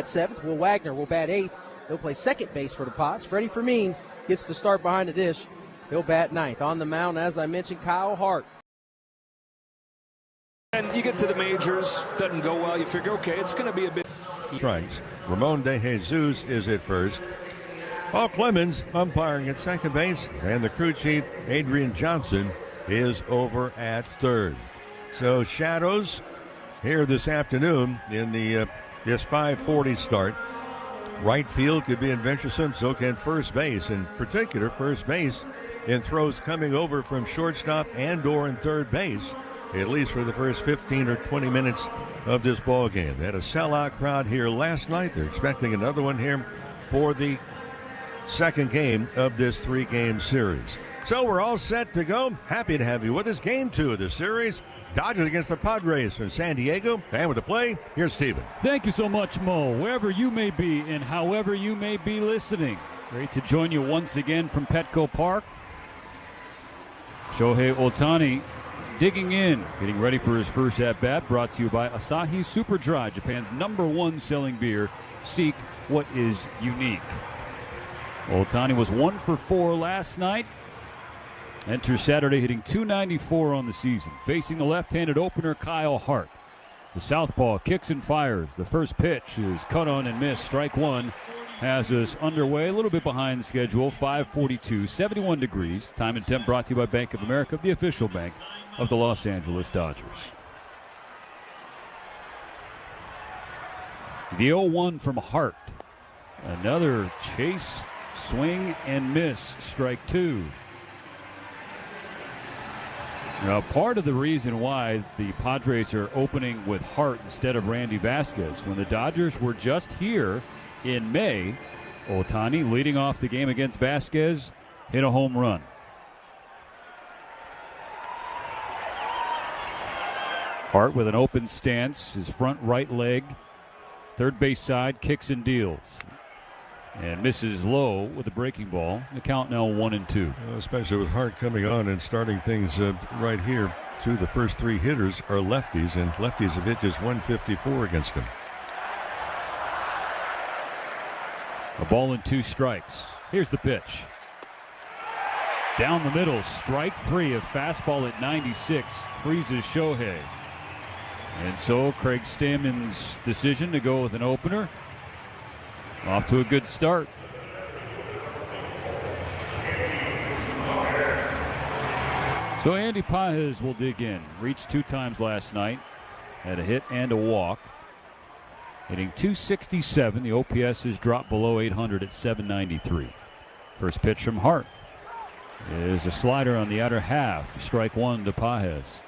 bat seventh. Will Wagner will bat eighth. He'll play second base for the Pods. Freddie Fermin gets the start behind the dish. He'll bat ninth. On the mound, as I mentioned, Kyle Hart. And you get to the majors, doesn't go well. You figure, okay, it's going to be a bit. Strikes. Ramon De Jesus is at first. Paul Clemens umpiring at second base, and the crew chief, Adrian Johnson, is over at third. So shadows here this afternoon in the this 5:40 start. Right field could be adventuresome, so can first base. In particular, first base in throws coming over from shortstop and/or in third base, at least for the first 15 or 20 minutes of this ball game. They had a sellout crowd here last night. They're expecting another one here for the second game of this three-game series. So we're all set to go. Happy to have you with us. Game 2 of the series. Dodgers against the Padres from San Diego. And with the play, here's Steven. Thank you so much, Mo. Wherever you may be and however you may be listening, great to join you once again from Petco Park. Shohei Ohtani digging in, getting ready for his first at-bat, brought to you by Asahi Super Dry, Japan's #1 selling beer. Seek what is unique. Ohtani was 1 for 4 last night. Enters Saturday hitting .294 on the season. Facing the left-handed opener, Kyle Hart. The southpaw kicks and fires. The first pitch is cut on and missed. Strike one has us underway, a little bit behind schedule. 5:42, 71 degrees. Time and temp brought to you by Bank of America, the official bank of the Los Angeles Dodgers. The 0-1 from Hart. Another chase, swing, and miss. Strike two. Now, part of the reason why the Padres are opening with Hart instead of Randy Vasquez, when the Dodgers were just here in May, Ohtani leading off the game against Vasquez, hit a home run. Hart with an open stance, his front right leg, third base side, kicks and deals. And misses low with the breaking ball. The count now 1-2. Well, especially with Hart coming on and starting things right here. 2 of the first 3 hitters are lefties, and lefties have hit just 154 against him. A ball and 2 strikes. Here's the pitch. Down the middle, strike 3. A fastball at 96 freezes Shohei. And so Craig Stammen's decision to go with an opener. Off to a good start. So Andy Pages will dig in. Reached 2 times last night. Had a hit and a walk. Hitting .267. The OPS has dropped below 800 at 793. First pitch from Hart is a slider on the outer half. Strike one to Pages.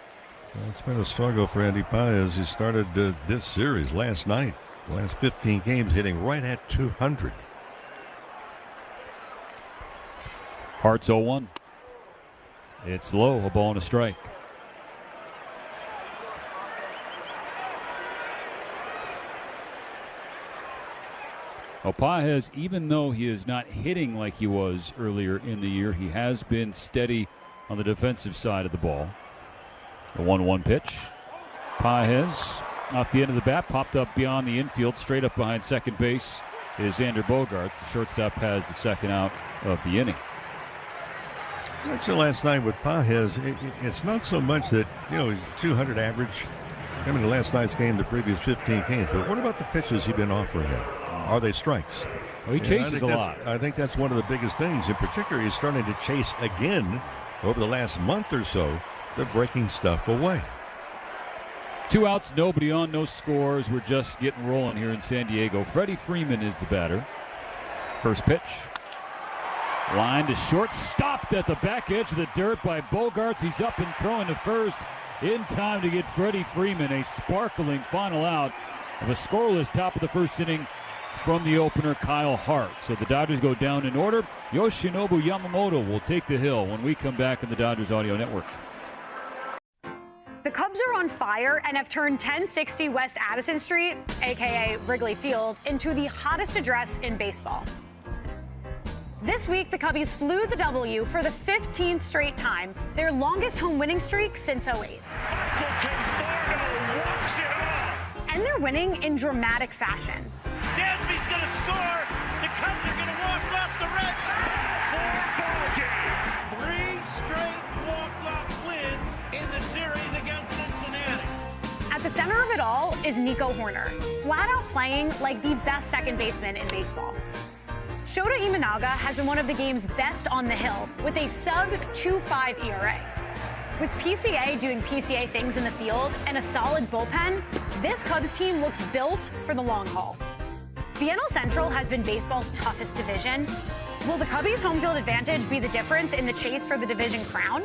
Well, it's been a struggle for Andy Pages. He started this series last night. The last 15 games hitting right at 200. Hart's 0-1. It's low, a ball and a strike. Pages, even though he is not hitting like he was earlier in the year, he has been steady on the defensive side of the ball. The 1-1 pitch. Pages off the end of the bat, popped up beyond the infield, straight up behind second base is Xander Bogaerts. The shortstop has the second out of the inning. Actually, last night with Pages, it's not so much that, he's 200 average. I mean, last night's game, the previous 15 games. But what about the pitches he's been offering him? Are they strikes? Well, he chases a lot. I think that's one of the biggest things. In particular, he's starting to chase again over the last month or so. They're breaking stuff away. 2 outs, nobody on, no scores. We're just getting rolling here in San Diego. Freddie Freeman is the batter. First pitch. Line to short, stopped at the back edge of the dirt by Bogaerts. He's up and throwing to first in time to get Freddie Freeman a sparkling final out of a scoreless top of the first inning from the opener, Kyle Hart. So the Dodgers go down in order. Yoshinobu Yamamoto will take the hill when we come back in the Dodgers Audio Network. The Cubs are on fire and have turned 1060 West Addison Street, a.k.a. Wrigley Field, into the hottest address in baseball. This week, the Cubbies flew the W for the 15th straight time, their longest home winning streak since '08. And they're winning in dramatic fashion. Down He's going to score. The Cubs are going to walk off the red. 4-ball game. 3 straight walk-off wins in the series against Cincinnati. At the center of it all is Nico Horner, flat out playing like the best second baseman in baseball. Shota Imanaga has been one of the game's best on the hill with a sub-2.5 ERA. With PCA doing PCA things in the field and a solid bullpen, this Cubs team looks built for the long haul. The NL Central has been baseball's toughest division. Will the Cubbies' home field advantage be the difference in the chase for the division crown?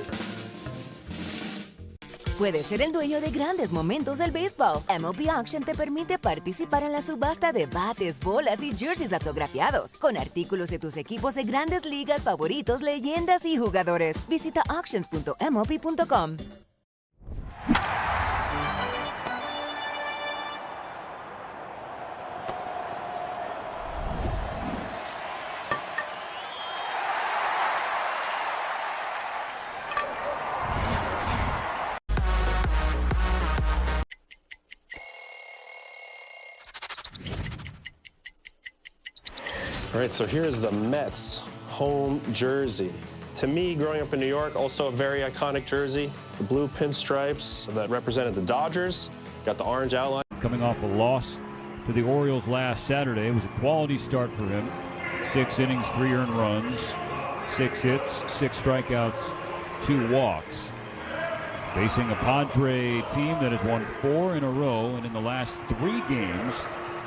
Puedes ser el dueño de grandes momentos del béisbol. MLB Auction te permite participar en la subasta de bates, bolas y jerseys autografiados, con artículos de tus equipos de grandes ligas favoritos, leyendas y jugadores. Visita auctions.mlb.com. All right, so here's the Mets home jersey. To me, growing up in New York, also a very iconic jersey. The blue pinstripes that represented the Dodgers, got the orange outline. Coming off a loss to the Orioles last Saturday. It was a quality start for him. 6 innings, 3 earned runs, 6 hits, 6 strikeouts, 2 walks. Facing a Padre team that has won 4 in a row, and in the last 3 games,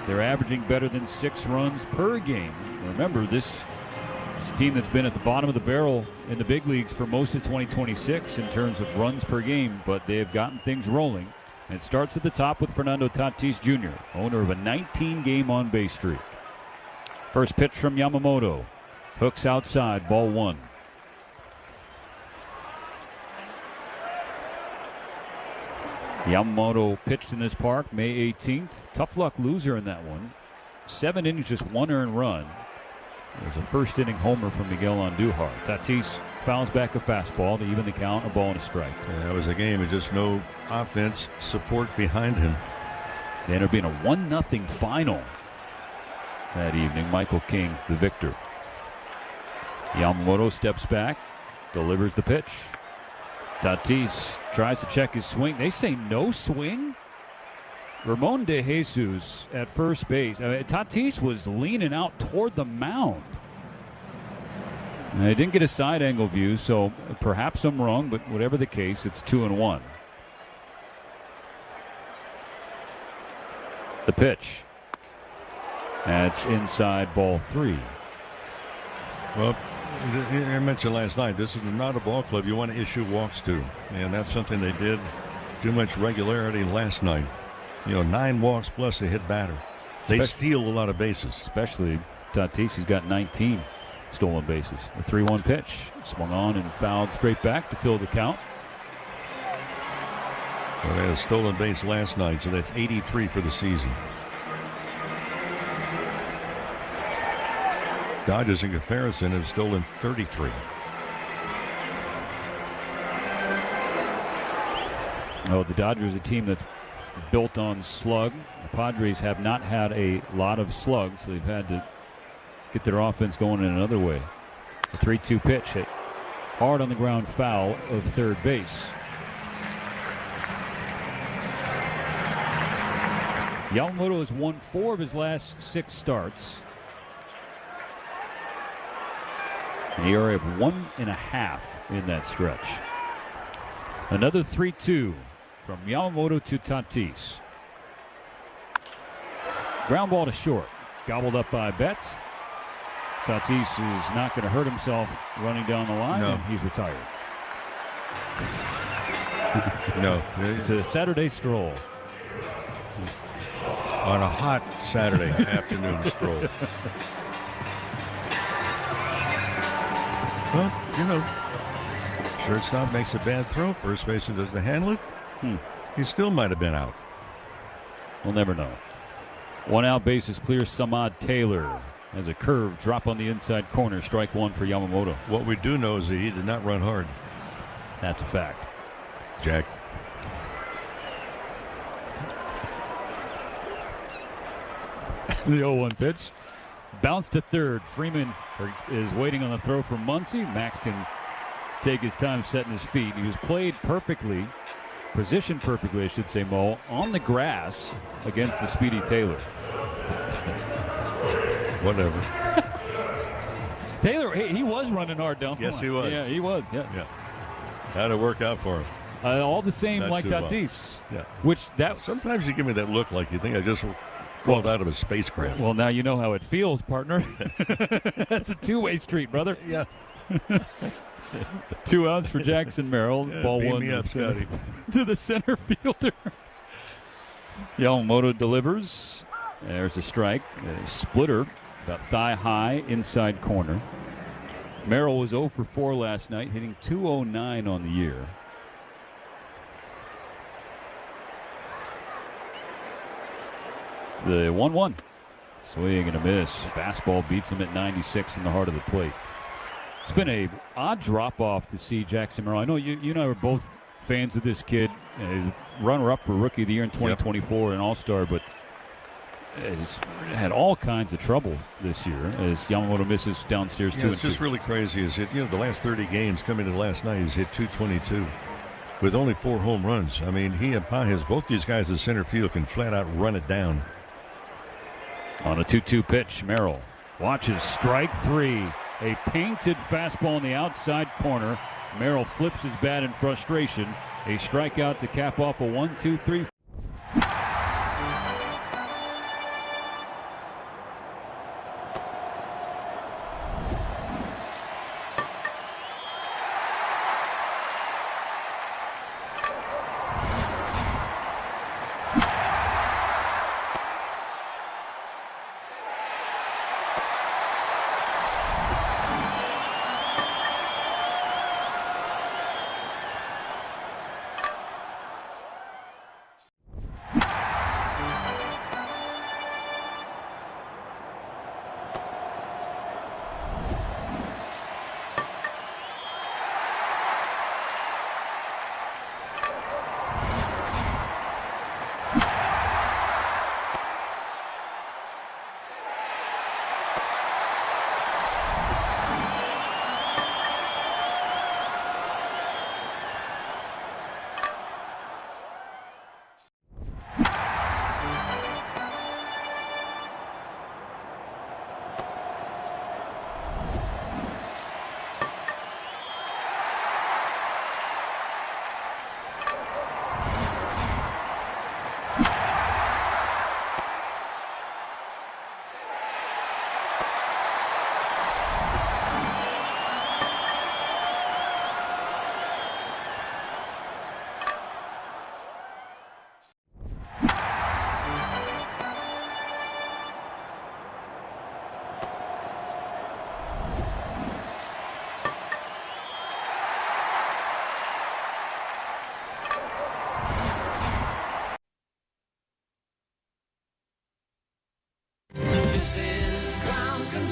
they're averaging better than 6 runs per game. Remember, this is a team that's been at the bottom of the barrel in the big leagues for most of 2026 in terms of runs per game, but they've gotten things rolling. And it starts at the top with Fernando Tatis Jr., owner of a 19-game on-base streak. First pitch from Yamamoto. Hooks outside, ball 1. Yamamoto pitched in this park May 18th. Tough luck loser in that one. 7 innings, just 1 earned run. It was a first-inning homer from Miguel Andujar. Tatis fouls back a fastball to even the count, a ball and a strike. Yeah, that was a game with just no offense support behind him. They ended up being a 1-0 final that evening. Michael King, the victor. Yamamoto steps back, delivers the pitch. Tatis tries to check his swing. They say no swing. Ramon De Jesus at first base. Tatis was leaning out toward the mound. And they didn't get a side angle view, so perhaps I'm wrong, but whatever the case, it's 2-1. The pitch. That's inside, ball 3. Well, I mentioned last night, this is not a ball club you want to issue walks to. And that's something they did too much regularity last night. 9 walks plus a hit batter. They steal a lot of bases. Especially Tatis, who's got 19 stolen bases. The 3-1 pitch. Swung on and fouled straight back to fill the count. Well, they had a stolen base last night, so that's 83 for the season. Dodgers, in comparison, have stolen 33. Oh, the Dodgers, a team that's built on slug. The Padres have not had a lot of slugs, so they've had to get their offense going in another way. A 3-2 pitch hit hard on the ground, foul of third base. Yamamoto has won 4 of his last 6 starts. An ERA of 1.5 in that stretch. Another 3-2 from Yamamoto to Tatis. Ground ball to short. Gobbled up by Betts. Tatis is not going to hurt himself running down the line, and he's retired. No. It's a Saturday stroll. On a hot Saturday afternoon stroll. Well, shortstop makes a bad throw. First baseman doesn't handle it. He still might have been out. We'll never know. 1 out, base is clear. Samad Taylor has a curve drop on the inside corner. Strike 1 for Yamamoto. What we do know is that he did not run hard. That's a fact. Jack. The 0-1 pitch. Bounce to third. Freeman is waiting on the throw from Muncy. Max can take his time setting his feet. He was played perfectly, positioned perfectly, I should say, Mo, on the grass against the speedy Taylor. Whatever. Taylor, he was running hard down the line. Yes, he was. Yeah, he was, yes. Yeah. How'd it work out for him? All the same, Not like too well. Tatis. Yeah. Which that Sometimes you give me that look like you think I just crawled out of a spacecraft. Well, now you know how it feels, partner. That's a two-way street, brother. Yeah. 2 outs for Jackson Merrill. Yeah, Ball beam one me up, Scotty. to the center fielder. Yamamoto delivers. There's a strike. A splitter about thigh high inside corner. Merrill was 0 for 4 last night, hitting .209 on the year. The 1-1. Swing and a miss. Fastball beats him at 96 in the heart of the plate. It's been a odd drop-off to see Jackson Merrill. I know you and I are both fans of this kid. Runner-up for Rookie of the Year in 2024 and All-Star, but he's had all kinds of trouble this year as Yamamoto misses downstairs 2-2. It's just really crazy. Is it? The last 30 games coming into last night, he's hit .222 with only 4 home runs. I mean, he and Pages, both these guys in center field, can flat out run it down. On a 2-2 pitch, Merrill watches strike 3. A painted fastball in the outside corner. Merrill flips his bat in frustration. A strikeout to cap off a 1-2-3.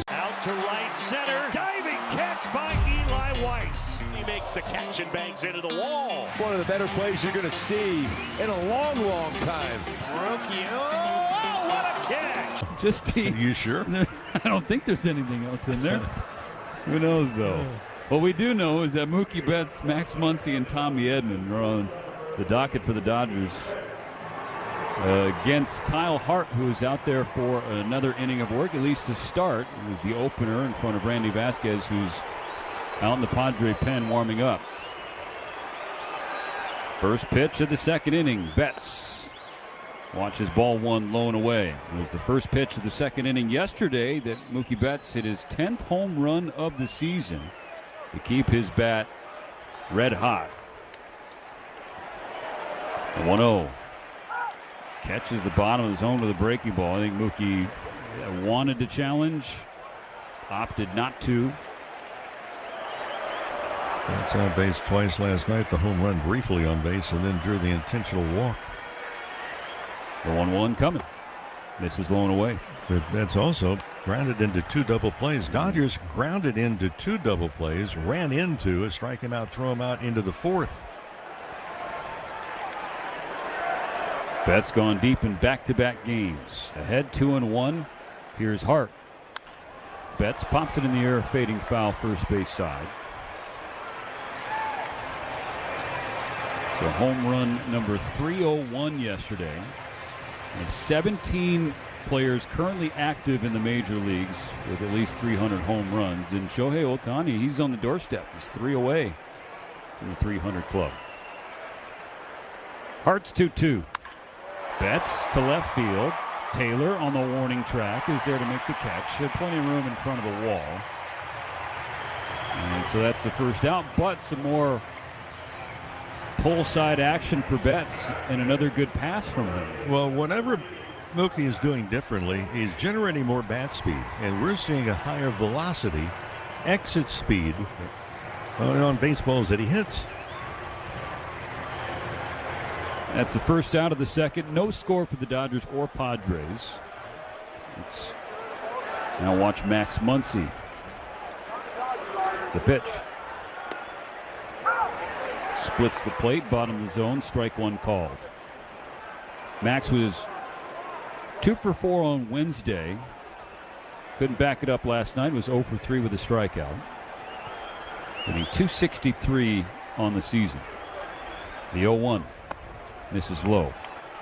Out to right center. Diving catch by Eli White. He makes the catch and bangs into the wall. One of the better plays you're going to see in a long, long time. Rookie. Oh, what a catch. Just Are you sure? I don't think there's anything else in there. Who knows, though? What we do know is that Mookie Betts, Max Muncy, and Tommy Edman are on the docket for the Dodgers against Kyle Hart, who is out there for another inning of work, at least to start. It was the opener in front of Randy Vasquez, who's out in the Padre pen warming up. First pitch of the second inning. Betts watches ball one low and away. It was the first pitch of the second inning yesterday that Mookie Betts hit his 10th home run of the season to keep his bat red hot. 1-0. Catches the bottom of the zone with a breaking ball. I think Mookie wanted to challenge, opted not to. That's on base twice last night. The home run briefly on base and then drew the intentional walk. The 1-1 coming. Misses low and away. But that's also grounded into 2 double plays. Dodgers grounded into 2 double plays, ran into a strike him out, throw him out into the 4th. Betts gone deep in back-to-back games. Ahead 2-1. Here's Hart. Betts pops it in the air, fading foul, first base side. So home run number 301 yesterday. And 17 players currently active in the major leagues with at least 300 home runs. And Shohei Ohtani, he's on the doorstep. He's 3 away from the 300 club. Hart's 2-2. Betts to left field. Taylor on the warning track is there to make the catch. Had plenty of room in front of the wall. And so that's the first out, but some more pull side action for Betts and another good pass from him. Well, whatever Mookie is doing differently, he's generating more bat speed, and we're seeing a higher velocity, exit speed on baseballs that he hits. That's the first out of the second. No score for the Dodgers or Padres. Now watch Max Muncy. The pitch. Splits the plate, bottom of the zone, strike one called. Max was 2 for 4 on Wednesday. Couldn't back it up last night. Was 0 for 3 with a strikeout. Hitting .263 on the season. The 0-1. Misses low.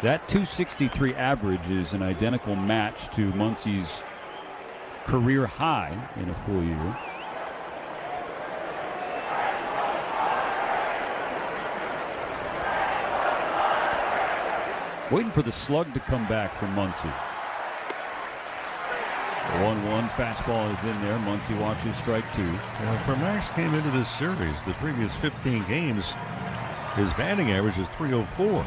That .263 average is an identical match to Muncy's career high in a full year. Waiting for the slug to come back from Muncy. The 1-1 fastball is in there. Muncy watches strike 2. For Max came into this series, the previous 15 games, his batting average is .304.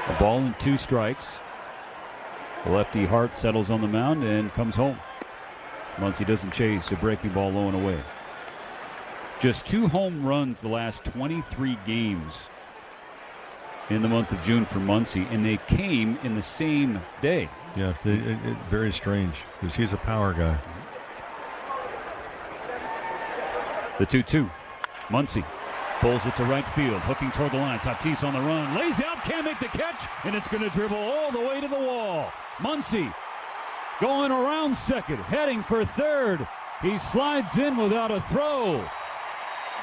A ball and 2 strikes. The lefty Hart settles on the mound and comes home. Muncy doesn't chase, a breaking ball low and away. Just 2 home runs the last 23 games in the month of June for Muncy, and they came in the same day. Yeah, very strange because he's a power guy. The 2-2. Muncy pulls it to right field, hooking toward the line. Tatis on the run, lays out, can't make the catch, and it's going to dribble all the way to the wall. Muncy going around second, heading for third. He slides in without a throw.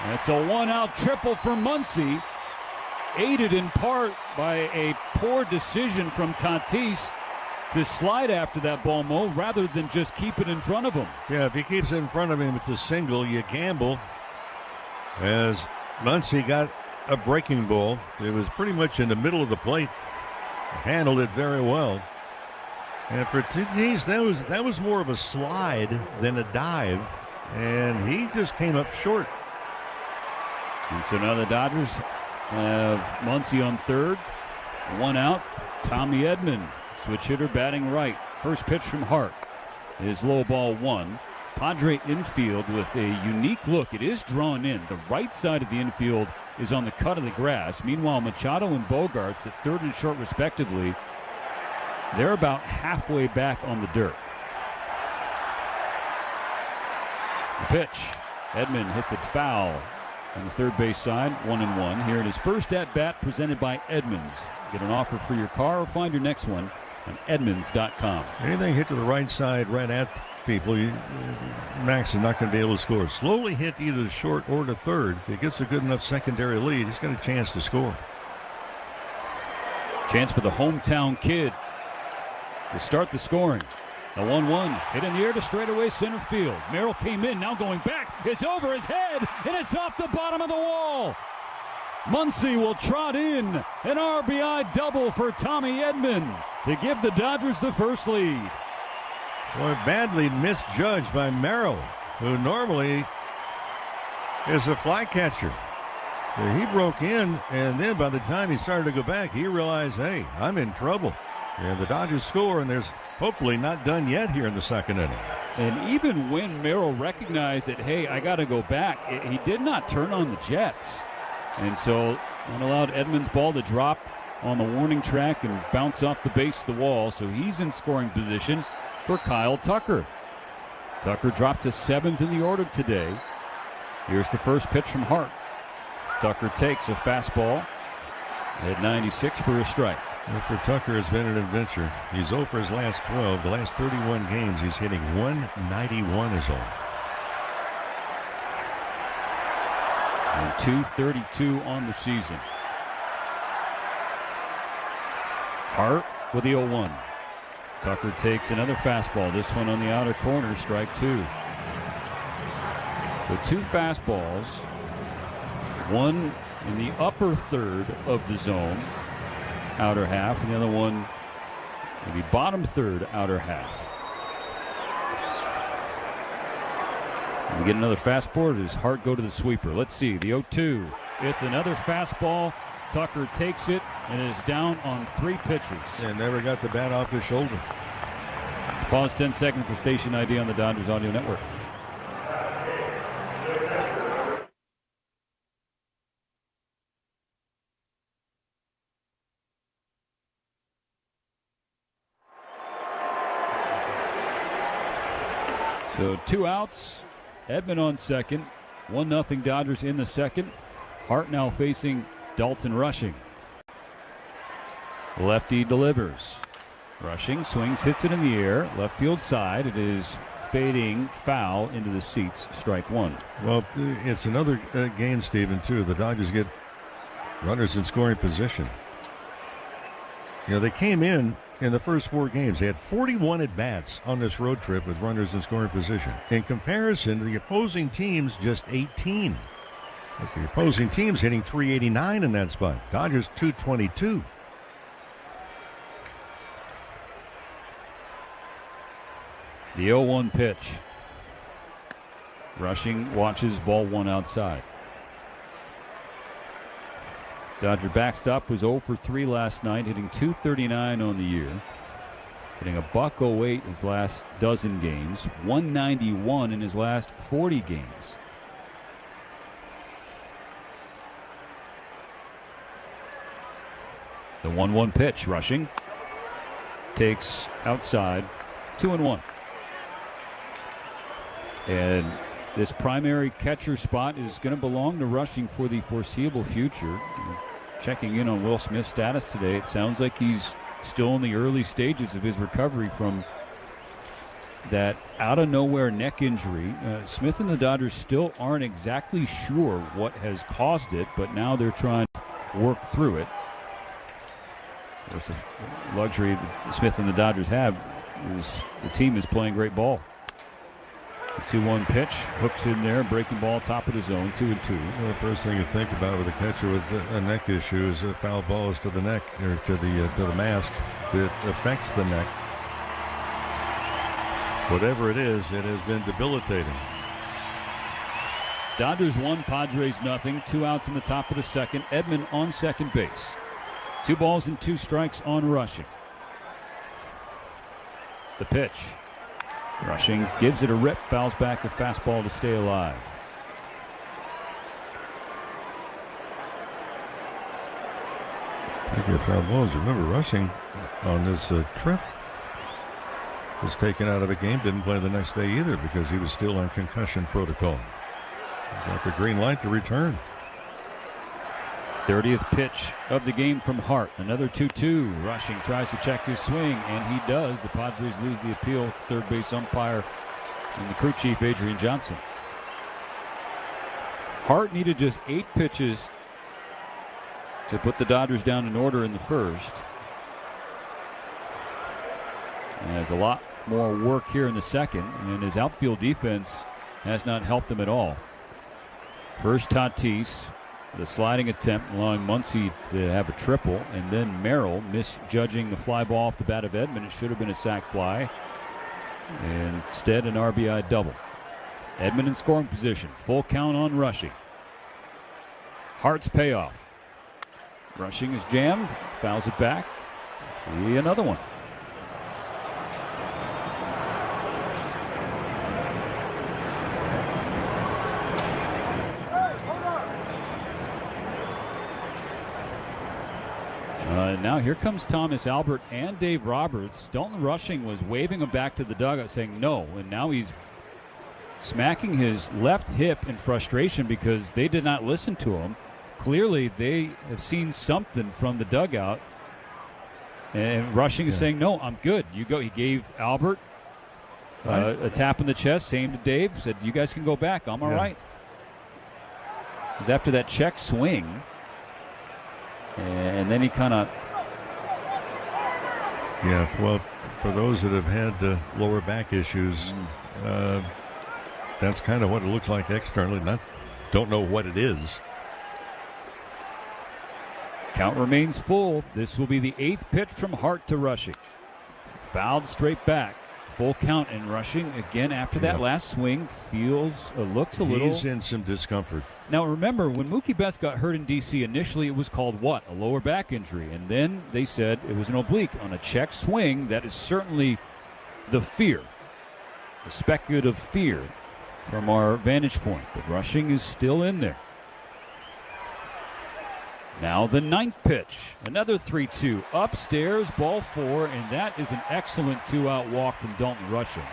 That's a 1-out triple for Muncy, aided in part by a poor decision from Tatis to slide after that ball, Mo, rather than just keep it in front of him. Yeah, if he keeps it in front of him, it's a single. You gamble. As Muncy got a breaking ball, it was pretty much in the middle of the plate. Handled it very well. And for Tatis, that was more of a slide than a dive, and he just came up short. And so now the Dodgers have Muncy on third. 1 out. Tommy Edman, switch hitter, batting right. First pitch from Hart is low ball 1. Padre infield with a unique look. It is drawn in. The right side of the infield is on the cut of the grass. Meanwhile, Machado and Bogarts at third and short respectively, they're about halfway back on the dirt. The pitch. Edman hits it foul on the third base side, 1-1. Here in his first at-bat presented by Edmunds. Get an offer for your car or find your next one on Edmunds.com. Anything hit to the right side, right at people, Max is not going to be able to score. Slowly hit either short or to third. If he gets a good enough secondary lead, he's got a chance to score. Chance for the hometown kid to start the scoring. The 1-1 hit in the air to straightaway center field. Merrill came in, now going back. It's over his head, and it's off the bottom of the wall. Muncy will trot in an RBI double for Tommy Edman to give the Dodgers the first lead. Boy, badly misjudged by Merrill, who normally is a fly catcher. He broke in, and then by the time he started to go back, he realized, hey, I'm in trouble. And the Dodgers score, and there's hopefully not done yet here in the second inning. And even when Merrill recognized that, hey, I got to go back, he did not turn on the jets. And so that allowed Edmonds' ball to drop on the warning track and bounce off the base of the wall. So he's in scoring position for Kyle Tucker. Tucker dropped to 7th in the order today. Here's the first pitch from Hart. Tucker takes a fastball at 96 for a strike. Well, for Tucker, it's been an adventure. He's 0 for his last 12. The last 31 games, he's hitting 191 is all. And 232 on the season. Hart with the 0-1. Tucker takes another fastball. This one on the outer corner, strike 2. So 2 fastballs. One in the upper third of the zone, outer half, and the other one in the bottom third, outer half. Does he get another fastball, or does Hart go to the sweeper? Let's see. The 0-2. It's another fastball. Tucker takes it and is down on 3 pitches. And never got the bat off his shoulder. Let's pause 10 seconds for station ID on the Dodgers Audio Network. So 2 outs. Edman on second. 1-0 Dodgers in the second. Hart now facing Dalton Rushing. Lefty delivers. Rushing swings, hits it in the air. Left field side. It is fading foul into the seats. Strike 1. Well, it's another game, Stephen, too. The Dodgers get runners in scoring position. You know, they came in the first 4 games. They had 41 at-bats on this road trip with runners in scoring position. In comparison to the opposing teams, just 18. But the opposing team's hitting 389 in that spot. Dodgers 222. The 0-1 pitch. Rushing watches ball 1 outside. Dodger backstop was 0 for 3 last night, hitting .239 on the year. Hitting a .08 his last dozen games, .191 in his last 40 games. The 1-1 pitch, Rushing. Takes outside, 2-1. And this primary catcher spot is going to belong to Rushing for the foreseeable future. Checking in on Will Smith's status today, it sounds like he's still in the early stages of his recovery from that out-of-nowhere neck injury. Smith and the Dodgers still aren't exactly sure what has caused it, but now they're trying to work through it. Of course, the luxury Smith and the Dodgers have is the team is playing great ball. The 2-1 pitch, hooks in there, breaking ball, top of the zone, 2-2. Well, the first thing you think about with a catcher with a neck issue is a foul ball is to the neck or to the mask. It affects the neck. Whatever it is, it has been debilitating. Dodgers 1, Padres 0. 2 outs in the top of the second. Edman on second base. 2 balls and 2 strikes on Rushing. The pitch. Rushing gives it a rip, fouls back a fastball to stay alive. Speaking of foul balls, remember Rushing on this trip was taken out of a game, didn't play the next day either because he was still on concussion protocol. Got the green light to return. 30th pitch of the game from Hart. Another 2-2. Rushing tries to check his swing, and he does. The Padres lose the appeal. Third base umpire and the crew chief, Adrian Johnson. Hart needed just 8 pitches to put the Dodgers down in order in the first. And there's a lot more work here in the second, and his outfield defense has not helped him at all. First Tatis, the sliding attempt, allowing Muncy to have a triple, and then Merrill misjudging the fly ball off the bat of Edman. It should have been a sac fly, and instead an RBI double. Edman in scoring position, full count on Rushing. Hart's payoff. Rushing is jammed, fouls it back. See another one. Now here comes Thomas Albert and Dave Roberts. Dalton Rushing was waving him back to the dugout saying no, and now he's smacking his left hip in frustration because they did not listen to him. Clearly they have seen something from the dugout And Rushing is saying, no, I'm good. You go. He gave Albert a tap in the chest, same to Dave, said, you guys can go back. I'm all right. It was after that check swing. And then he kind of... Yeah, well, for those that have had lower back issues, that's kind of what it looks like externally. Don't know what it is. Count remains full. This will be the 8th pitch from Hart to Rushing. Fouled straight back. Full count, and Rushing again after that last swing looks a little. He's in some discomfort. Now remember, when Mookie Betts got hurt in D.C. initially, it was called what? A lower back injury, and then they said it was an oblique on a check swing. That is certainly the fear, the speculative fear from our vantage point. But Rushing is still in there. Now the 9th pitch, another 3-2 upstairs, ball 4, and that is an excellent 2-out walk from Dalton Rushing.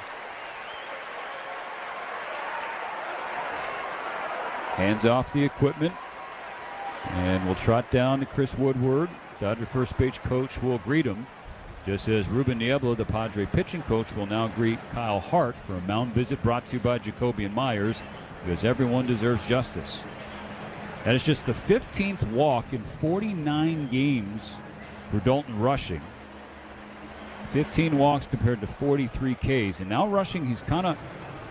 Hands off the equipment, and we'll trot down to Chris Woodward. Dodger first base coach will greet him, just as Ruben Niebla, the Padre pitching coach, will now greet Kyle Hart for a mound visit brought to you by Jacoby and Myers, because everyone deserves justice. That is just the 15th walk in 49 games for Dalton Rushing. 15 walks compared to 43 Ks. And now Rushing, he's kind of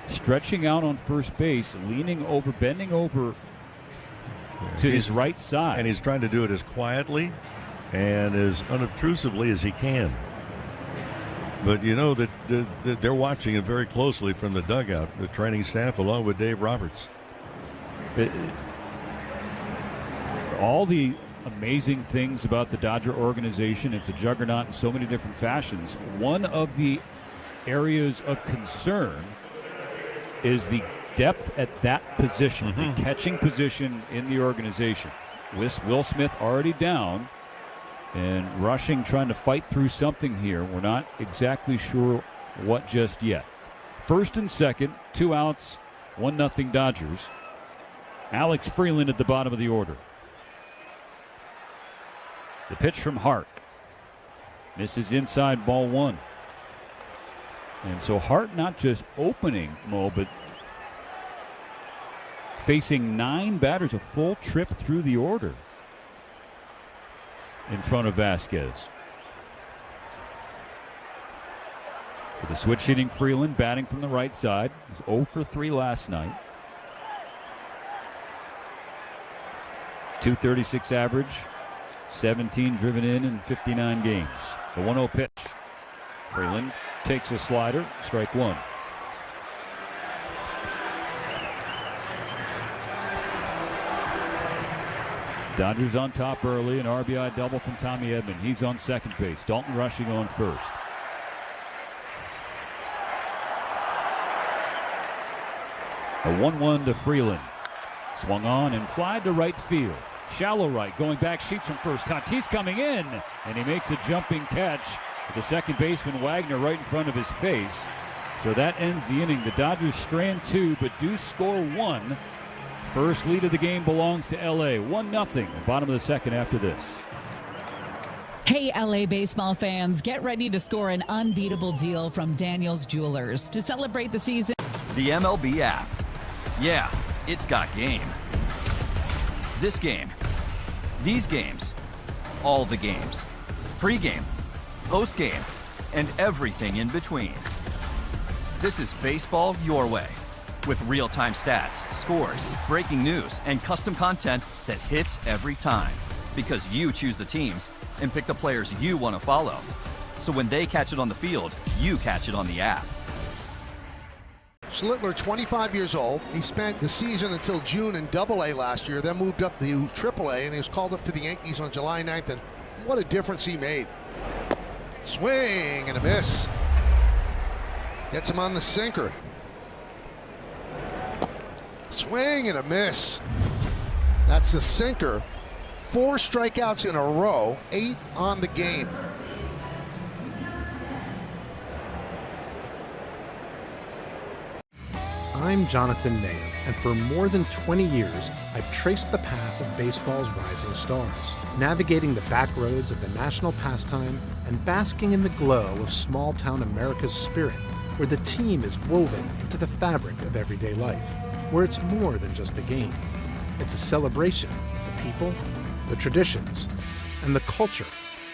stretching out on first base, leaning over, bending over to his right side. And he's trying to do it as quietly and as unobtrusively as he can. But you know that they're watching it very closely from the dugout, the training staff, along with Dave Roberts. All the amazing things about the Dodger organization, it's a juggernaut in so many different fashions. One of the areas of concern is the depth at that position, the catching position in the organization. With Will Smith already down, and Rushing trying to fight through something here. We're not exactly sure what just yet. First and second, 2 outs, 1-0 Dodgers. Alex Freeland at the bottom of the order. The pitch from Hart. Misses inside, ball 1. And so Hart not just opening, Mo, but facing 9 batters, a full trip through the order in front of Vasquez. For the switch hitting Freeland, batting from the right side. He was 0 for 3 last night. .236 average. 17 driven in 59 games. The 1-0 pitch. Freeland takes a slider, strike 1. Dodgers on top early, an RBI double from Tommy Edman. He's on second base. Dalton Rushing on first. A 1-1 to Freeland. Swung on and flied to right field. Shallow right, going back, shoots from first. Tatis coming in, and he makes a jumping catch with the second baseman Wagner right in front of his face. So that ends the inning. The Dodgers strand 2, but do score 1. First lead of the game belongs to L.A. 1-0, bottom of the second after this. Hey, LA baseball fans, get ready to score an unbeatable deal from Daniel's Jewelers to celebrate the season. The MLB app. Yeah, it's got game. This game, these games, all the games, pre-game, post-game, and everything in between. This is baseball your way, with real-time stats, scores, breaking news, and custom content that hits every time, because you choose the teams and pick the players you want to follow. So when they catch it on the field, you catch it on the app. Schlittler, 25 years old. He spent the season until June in Double-A last year, then moved up to Triple-A, and he was called up to the Yankees on July 9th, and what a difference he made. Swing and a miss. Gets him on the sinker. Swing and a miss. That's the sinker. 4 strikeouts in a row, 8 on the game. I'm Jonathan Nahum, and for more than 20 years, I've traced the path of baseball's rising stars, navigating the back roads of the national pastime and basking in the glow of small-town America's spirit, where the team is woven into the fabric of everyday life, where it's more than just a game. It's a celebration of the people, the traditions, and the culture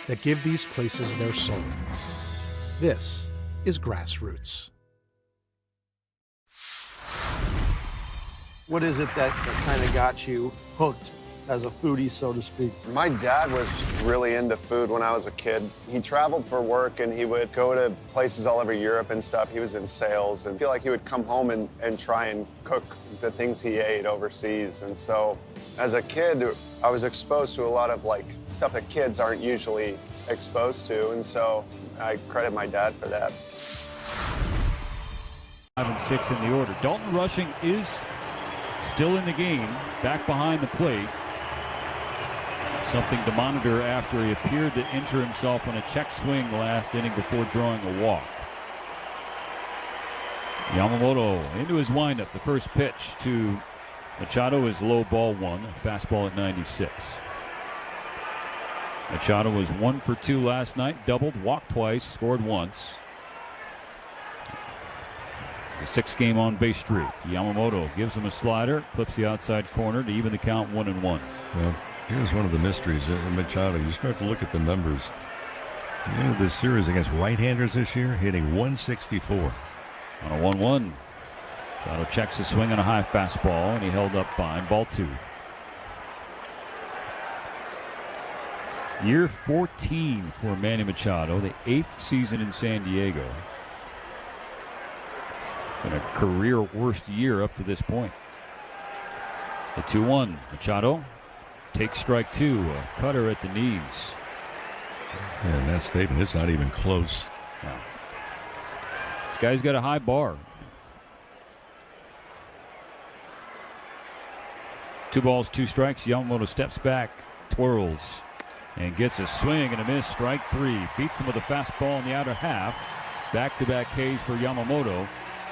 that give these places their soul. This is Grassroots. What is it that kind of got you hooked as a foodie, so to speak? My dad was really into food when I was a kid. He traveled for work and he would go to places all over Europe and stuff. He was in sales and I feel like he would come home and try and cook the things he ate overseas. And so as a kid, I was exposed to a lot of like stuff that kids aren't usually exposed to. And so I credit my dad for that. 5 and 6 in the order. Dalton Rushing is still in the game, back behind the plate. Something to monitor after he appeared to injure himself on a check swing last inning before drawing a walk. Yamamoto into his windup. The first pitch to Machado is low ball one, a fastball at 96. Machado was 1 for 2 last night, doubled, walked twice, scored once. It's a 6-game on-base streak. Yamamoto gives him a slider, clips the outside corner to even the count 1-1. Well, here's one of the mysteries in Machado. You start to look at the numbers. The end of this series against right-handers this year, hitting 164. On a 1-1. Machado checks a swing on a high fastball, and he held up fine. Ball 2. Year 14 for Manny Machado, the 8th season in San Diego. Been a career worst year up to this point. The 2-1. Machado takes strike 2. A cutter at the knees. And that statement, it's not even close. No. This guy's got a high bar. 2 balls, 2 strikes. Yamamoto steps back, twirls, and gets a swing and a miss. Strike 3. Beats him with a fastball in the outer half. Back-to-back Ks for Yamamoto.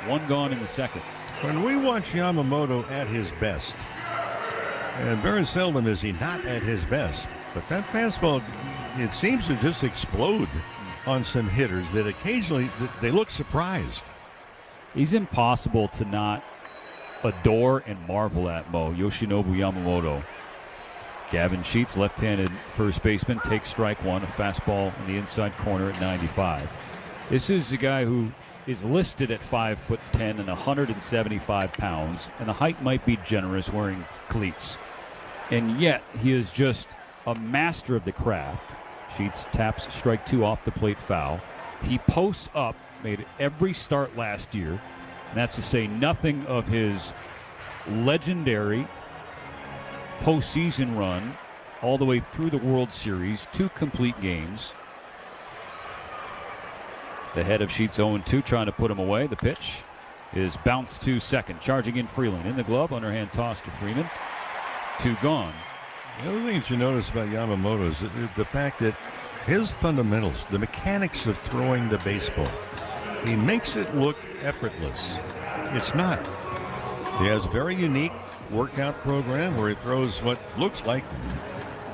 1 gone in the second. When we watch Yamamoto at his best, and very seldom is he not at his best, but that fastball, it seems to just explode on some hitters that occasionally they look surprised. He's impossible to not adore and marvel at, Mo. Yoshinobu Yamamoto. Gavin Sheets, left-handed first baseman, takes strike 1, a fastball in the inside corner at 95. This is a guy who is listed at 5'10" and 175 pounds, and the height might be generous wearing cleats. And yet, he is just a master of the craft. Sheets taps strike 2 off the plate foul. He posts up, made every start last year, and that's to say nothing of his legendary postseason run all the way through the World Series, 2 complete games. The head of Sheets 0-2, trying to put him away. The pitch is bounced to second. Charging in Freeland. In the glove, underhand toss to Freeman. 2 gone. The other thing that you notice about Yamamoto is the fact that his fundamentals, the mechanics of throwing the baseball, he makes it look effortless. It's not. He has a very unique workout program where he throws what looks like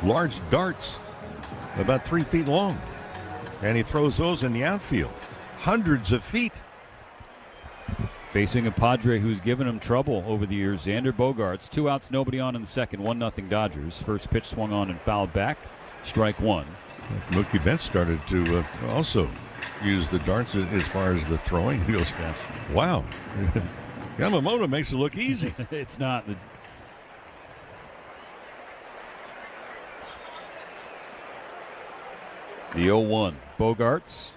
large darts about 3 feet long. And he throws those in the outfield, hundreds of feet. Facing a Padre who's given him trouble over the years, Xander Bogaerts. 2 outs, nobody on in the second, 1-0 Dodgers. First pitch swung on and fouled back. Strike 1. Mookie Betts started to also use the darts as far as the throwing. He goes, wow, Yamamoto makes it look easy. It's not. The 0-1. Bogaerts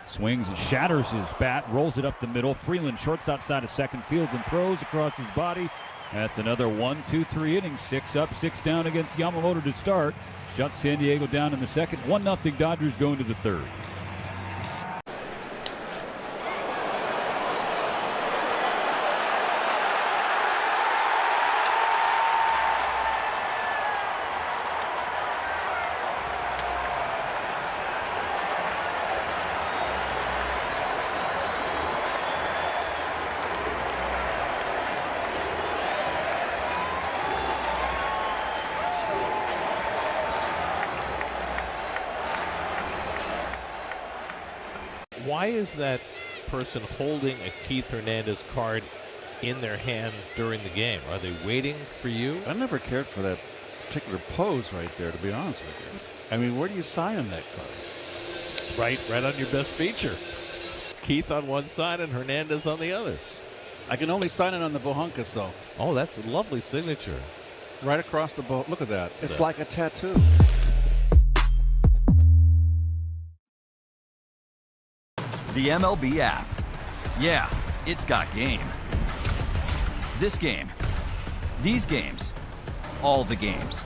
swings and shatters his bat, rolls it up the middle. Freeland shortstop side of second, fields and throws across his body. That's another 1, 2, 3 innings. 6 up, 6 down against Yamamoto to start. Shuts San Diego down in the second. 1-0 Dodgers going to the third. Why is that person holding a Keith Hernandez card in their hand during the game? Are they waiting for you? I never cared for that particular pose right there, to be honest with you. I mean, where do you sign on that card? Right on your best feature. Keith on one side and Hernandez on the other. I can only sign it on the Bohunkas, though. Oh, that's a lovely signature. Right across the boat. Look at that. It's like a tattoo. The MLB app. Yeah, it's got game. This game. These games. All the games.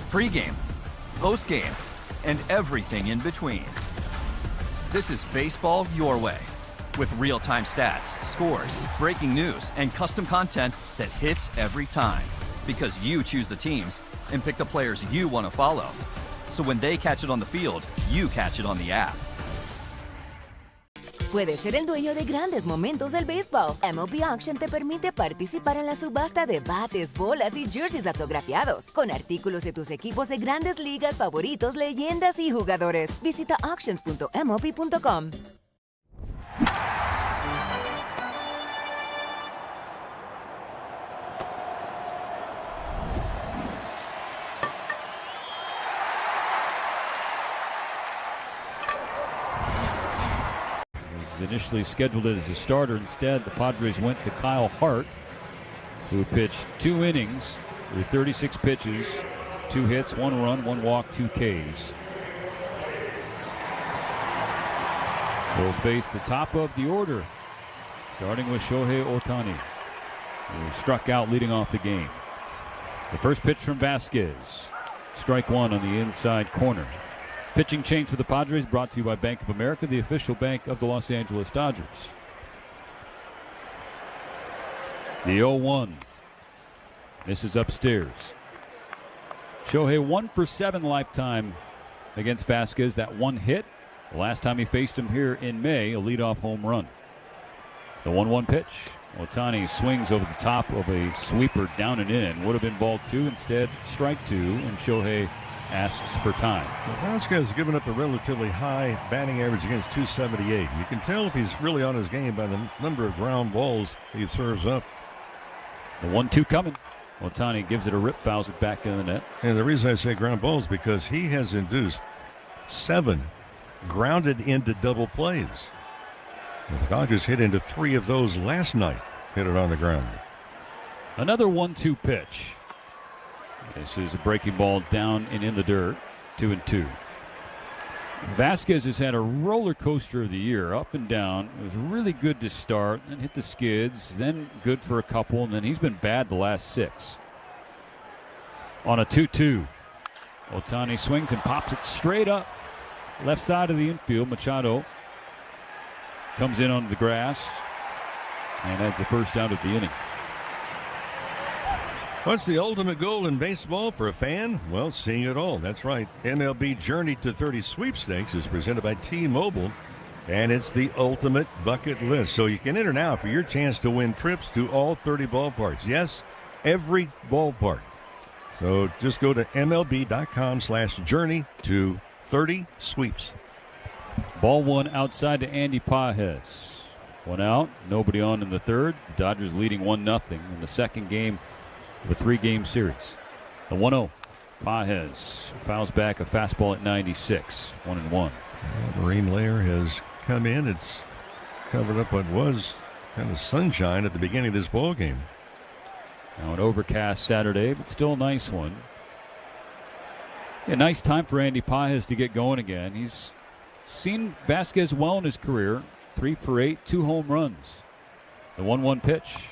Pre-game, post-game, and everything in between. This is baseball your way. With real-time stats, scores, breaking news, and custom content that hits every time. Because you choose the teams and pick the players you want to follow. So when they catch it on the field, you catch it on the app. Puedes ser el dueño de grandes momentos del béisbol. MLB Auction te permite participar en la subasta de bates, bolas y jerseys autografiados, con artículos de tus equipos de grandes ligas favoritos, leyendas y jugadores. Visita auctions.mlb.com. Initially scheduled as a starter. Instead, the Padres went to Kyle Hart, who pitched 2 innings with 36 pitches, 2 hits, 1 run, 1 walk, 2 Ks. Will face the top of the order, starting with Shohei Ohtani, who struck out leading off the game. The first pitch from Vasquez. Strike 1 on the inside corner. Pitching change for the Padres brought to you by Bank of America, the official bank of the Los Angeles Dodgers. The 0-1. This is upstairs. Shohei 1 for 7 lifetime against Vasquez. That 1 hit. The last time he faced him here in May, a leadoff home run. The 1-1 pitch. Ohtani swings over the top of a sweeper down and in. Would have been ball 2. Instead, strike 2, and Shohei asks for time. Vasquez has given up a relatively high batting average against 278. You can tell if he's really on his game by the number of ground balls he serves up. The 1-2 coming. Ohtani gives it a rip, fouls it back in the net. And the reason I say ground balls because he has induced 7 grounded into double plays. The Dodgers hit into 3 of those last night. Hit it on the ground. Another 1-2 pitch. This is a breaking ball down and in the dirt. 2-2. Vasquez has had a roller coaster of the year, up and down. It was really good to start, then hit the skids, then good for a couple, and then he's been bad the last 6. On a 2-2, Ohtani swings and pops it straight up. Left side of the infield. Machado comes in onto the grass and has the first out of the inning. What's the ultimate goal in baseball for a fan? Well, seeing it all. That's right. MLB Journey to 30 Sweepstakes is presented by T-Mobile, and it's the ultimate bucket list. So you can enter now for your chance to win trips to all 30 ballparks. Yes, every ballpark. So just go to MLB.com/journey to 30 sweeps. Ball 1 outside to Andy Pages. 1 out, nobody on in the third. The Dodgers leading 1-0 in the second game of a 3-game series. The 1-0. Pages fouls back a fastball at 96. 1-1. Marine layer has come in. It's covered up what was kind of sunshine at the beginning of this ball game. Now an overcast Saturday, but still a nice one. A nice time for Andy Pages to get going again. He's seen Vasquez well in his career. 3 for 8, 2 home runs. The 1-1 pitch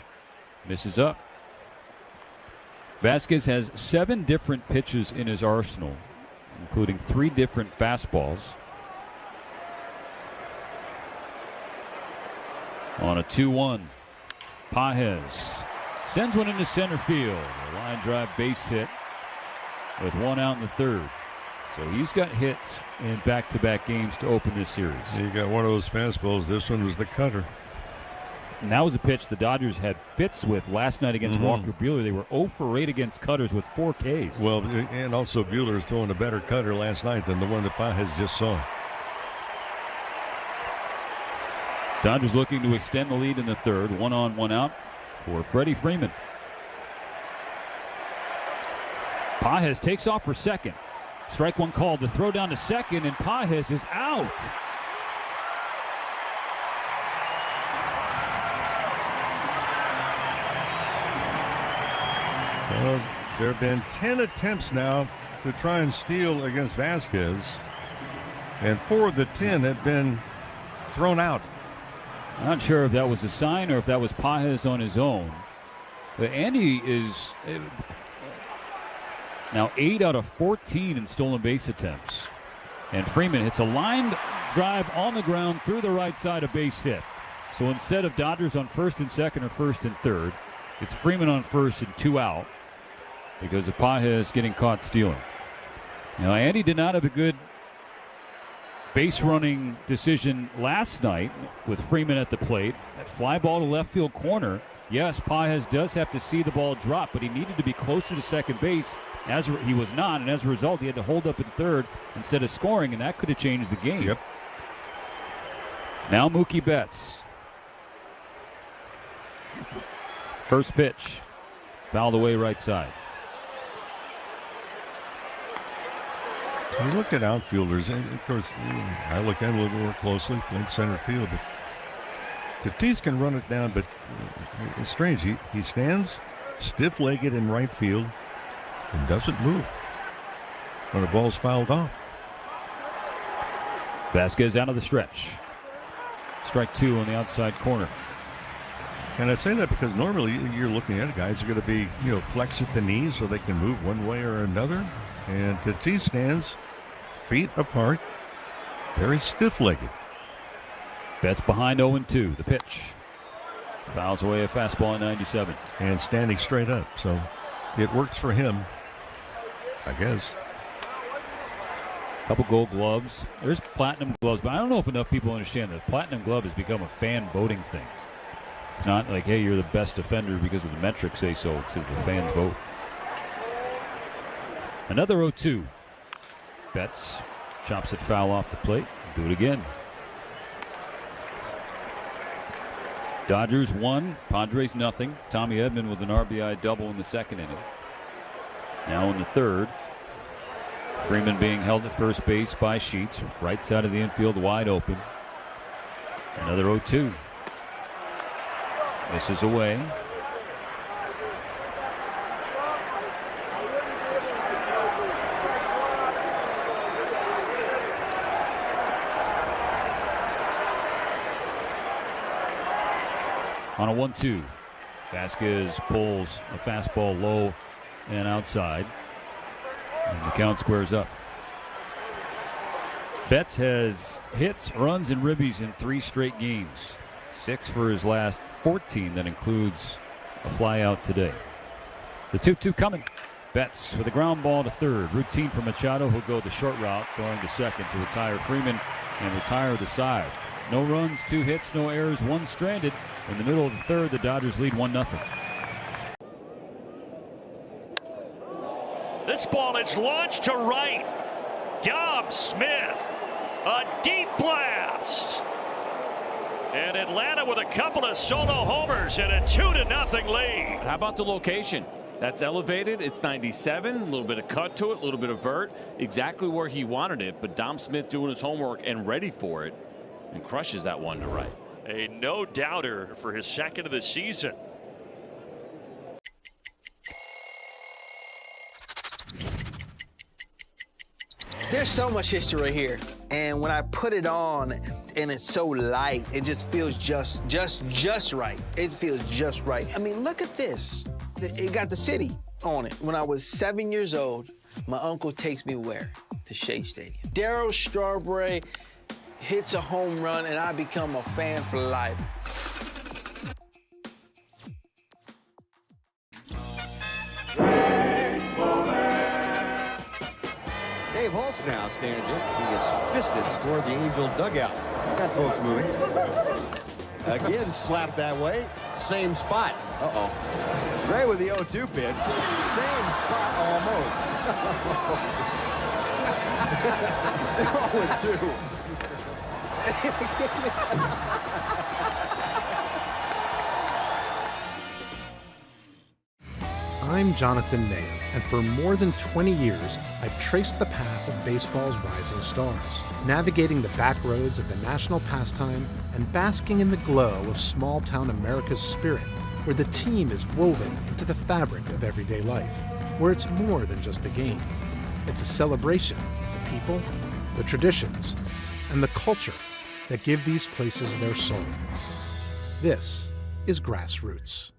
misses up. Vasquez has 7 different pitches in his arsenal, including 3 different fastballs. On a 2-1, Pages sends one into center field. A line drive base hit with 1 out in the third. So he's got hits in back-to-back games to open this series. You got one of those fastballs. This one was the cutter. And that was a pitch the Dodgers had fits with last night against Walker Buehler. They were 0 for 8 against cutters with 4 Ks. Well, and also Buehler's throwing a better cutter last night than the one that Pages just saw. Dodgers looking to extend the lead in the third. 1 on, 1 out for Freddie Freeman. Pages takes off for second. Strike one called. The throw down to second, and Pages is out. Well, there have been 10 attempts now to try and steal against Vasquez, and 4 of the 10 have been thrown out. I'm not sure if that was a sign or if that was Pages on his own. But Andy is now 8 out of 14 in stolen base attempts. And Freeman hits a lined drive on the ground through the right side, a base hit. So instead of Dodgers on first and second or first and third, it's Freeman on first and 2 out because of Pages getting caught stealing. Now, Andy did not have a good base running decision last night with Freeman at the plate. That fly ball to left field corner. Yes, Pages does have to see the ball drop, but he needed to be closer to second base. As he was not, and as a result, he had to hold up in third instead of scoring, and that could have changed the game. Yep. Now Mookie Betts. First pitch. Fouled away right side. You look at outfielders, and of course, I look at him a little more closely, playing center field, but Tatis can run it down, but it's strange. He stands stiff-legged in right field and doesn't move when the ball's fouled off. Vasquez out of the stretch. Strike 2 on the outside corner. And I say that because normally you're looking at guys are going to be, flex at the knees so they can move one way or another. And Tatis stands feet apart, very stiff-legged. Betts behind 0-2. The pitch. Fouls away a fastball at 97. And standing straight up, so it works for him, I guess. Couple gold gloves. There's platinum gloves, but I don't know if enough people understand that platinum glove has become a fan voting thing. It's not like, hey, you're the best defender because of the metrics say so. It's because the fans vote. Another 0-2. Betts chops it foul off the plate. Do it again. Dodgers 1, Padres nothing. Tommy Edman with an RBI double in the second inning. Now in the third, Freeman being held at first base by Sheets. Right side of the infield wide open. Another 0-2. Misses away. On a 1-2, Vasquez pulls a fastball low and outside, and the count squares up. Betts has hits, runs, and ribbies in 3 straight games. 6 for his last 14. That includes a fly out today. The 2-2 coming. Betts with a ground ball to third. Routine for Machado, who'll go the short route, throwing to second to retire Freeman and retire the side. No runs, 2 hits, no errors, 1 stranded. In the middle of the third, the Dodgers lead 1-0. This ball is launched to right. Dom Smith, a deep blast. And Atlanta with a couple of solo homers and a 2-0 lead. How about the location? That's elevated. It's 97. A little bit of cut to it, a little bit of vert. Exactly where he wanted it. But Dom Smith doing his homework and ready for it and crushes that one to right. A no-doubter for his second of the season. There's so much history right here. And when I put it on and it's so light, it just feels just right. It feels just right. I mean, look at this. It got the city on it. When I was 7 years old, my uncle takes me where? To Shea Stadium. Darryl Strawberry hits a home run and I become a fan for life. Dave Holtz now stands in. He gets fisted toward the Angel dugout. Got folks moving. Again, slapped that way. Same spot. Uh-oh. Gray with the 0-2 pitch. Same spot almost. Still 0-2. I'm Jonathan Mayer, and for more than 20 years, I've traced the path of baseball's rising stars, navigating the back roads of the national pastime and basking in the glow of small-town America's spirit, where the team is woven into the fabric of everyday life, where it's more than just a game. It's a celebration of the people, the traditions, and the culture that give these places their soul. This is Grassroots.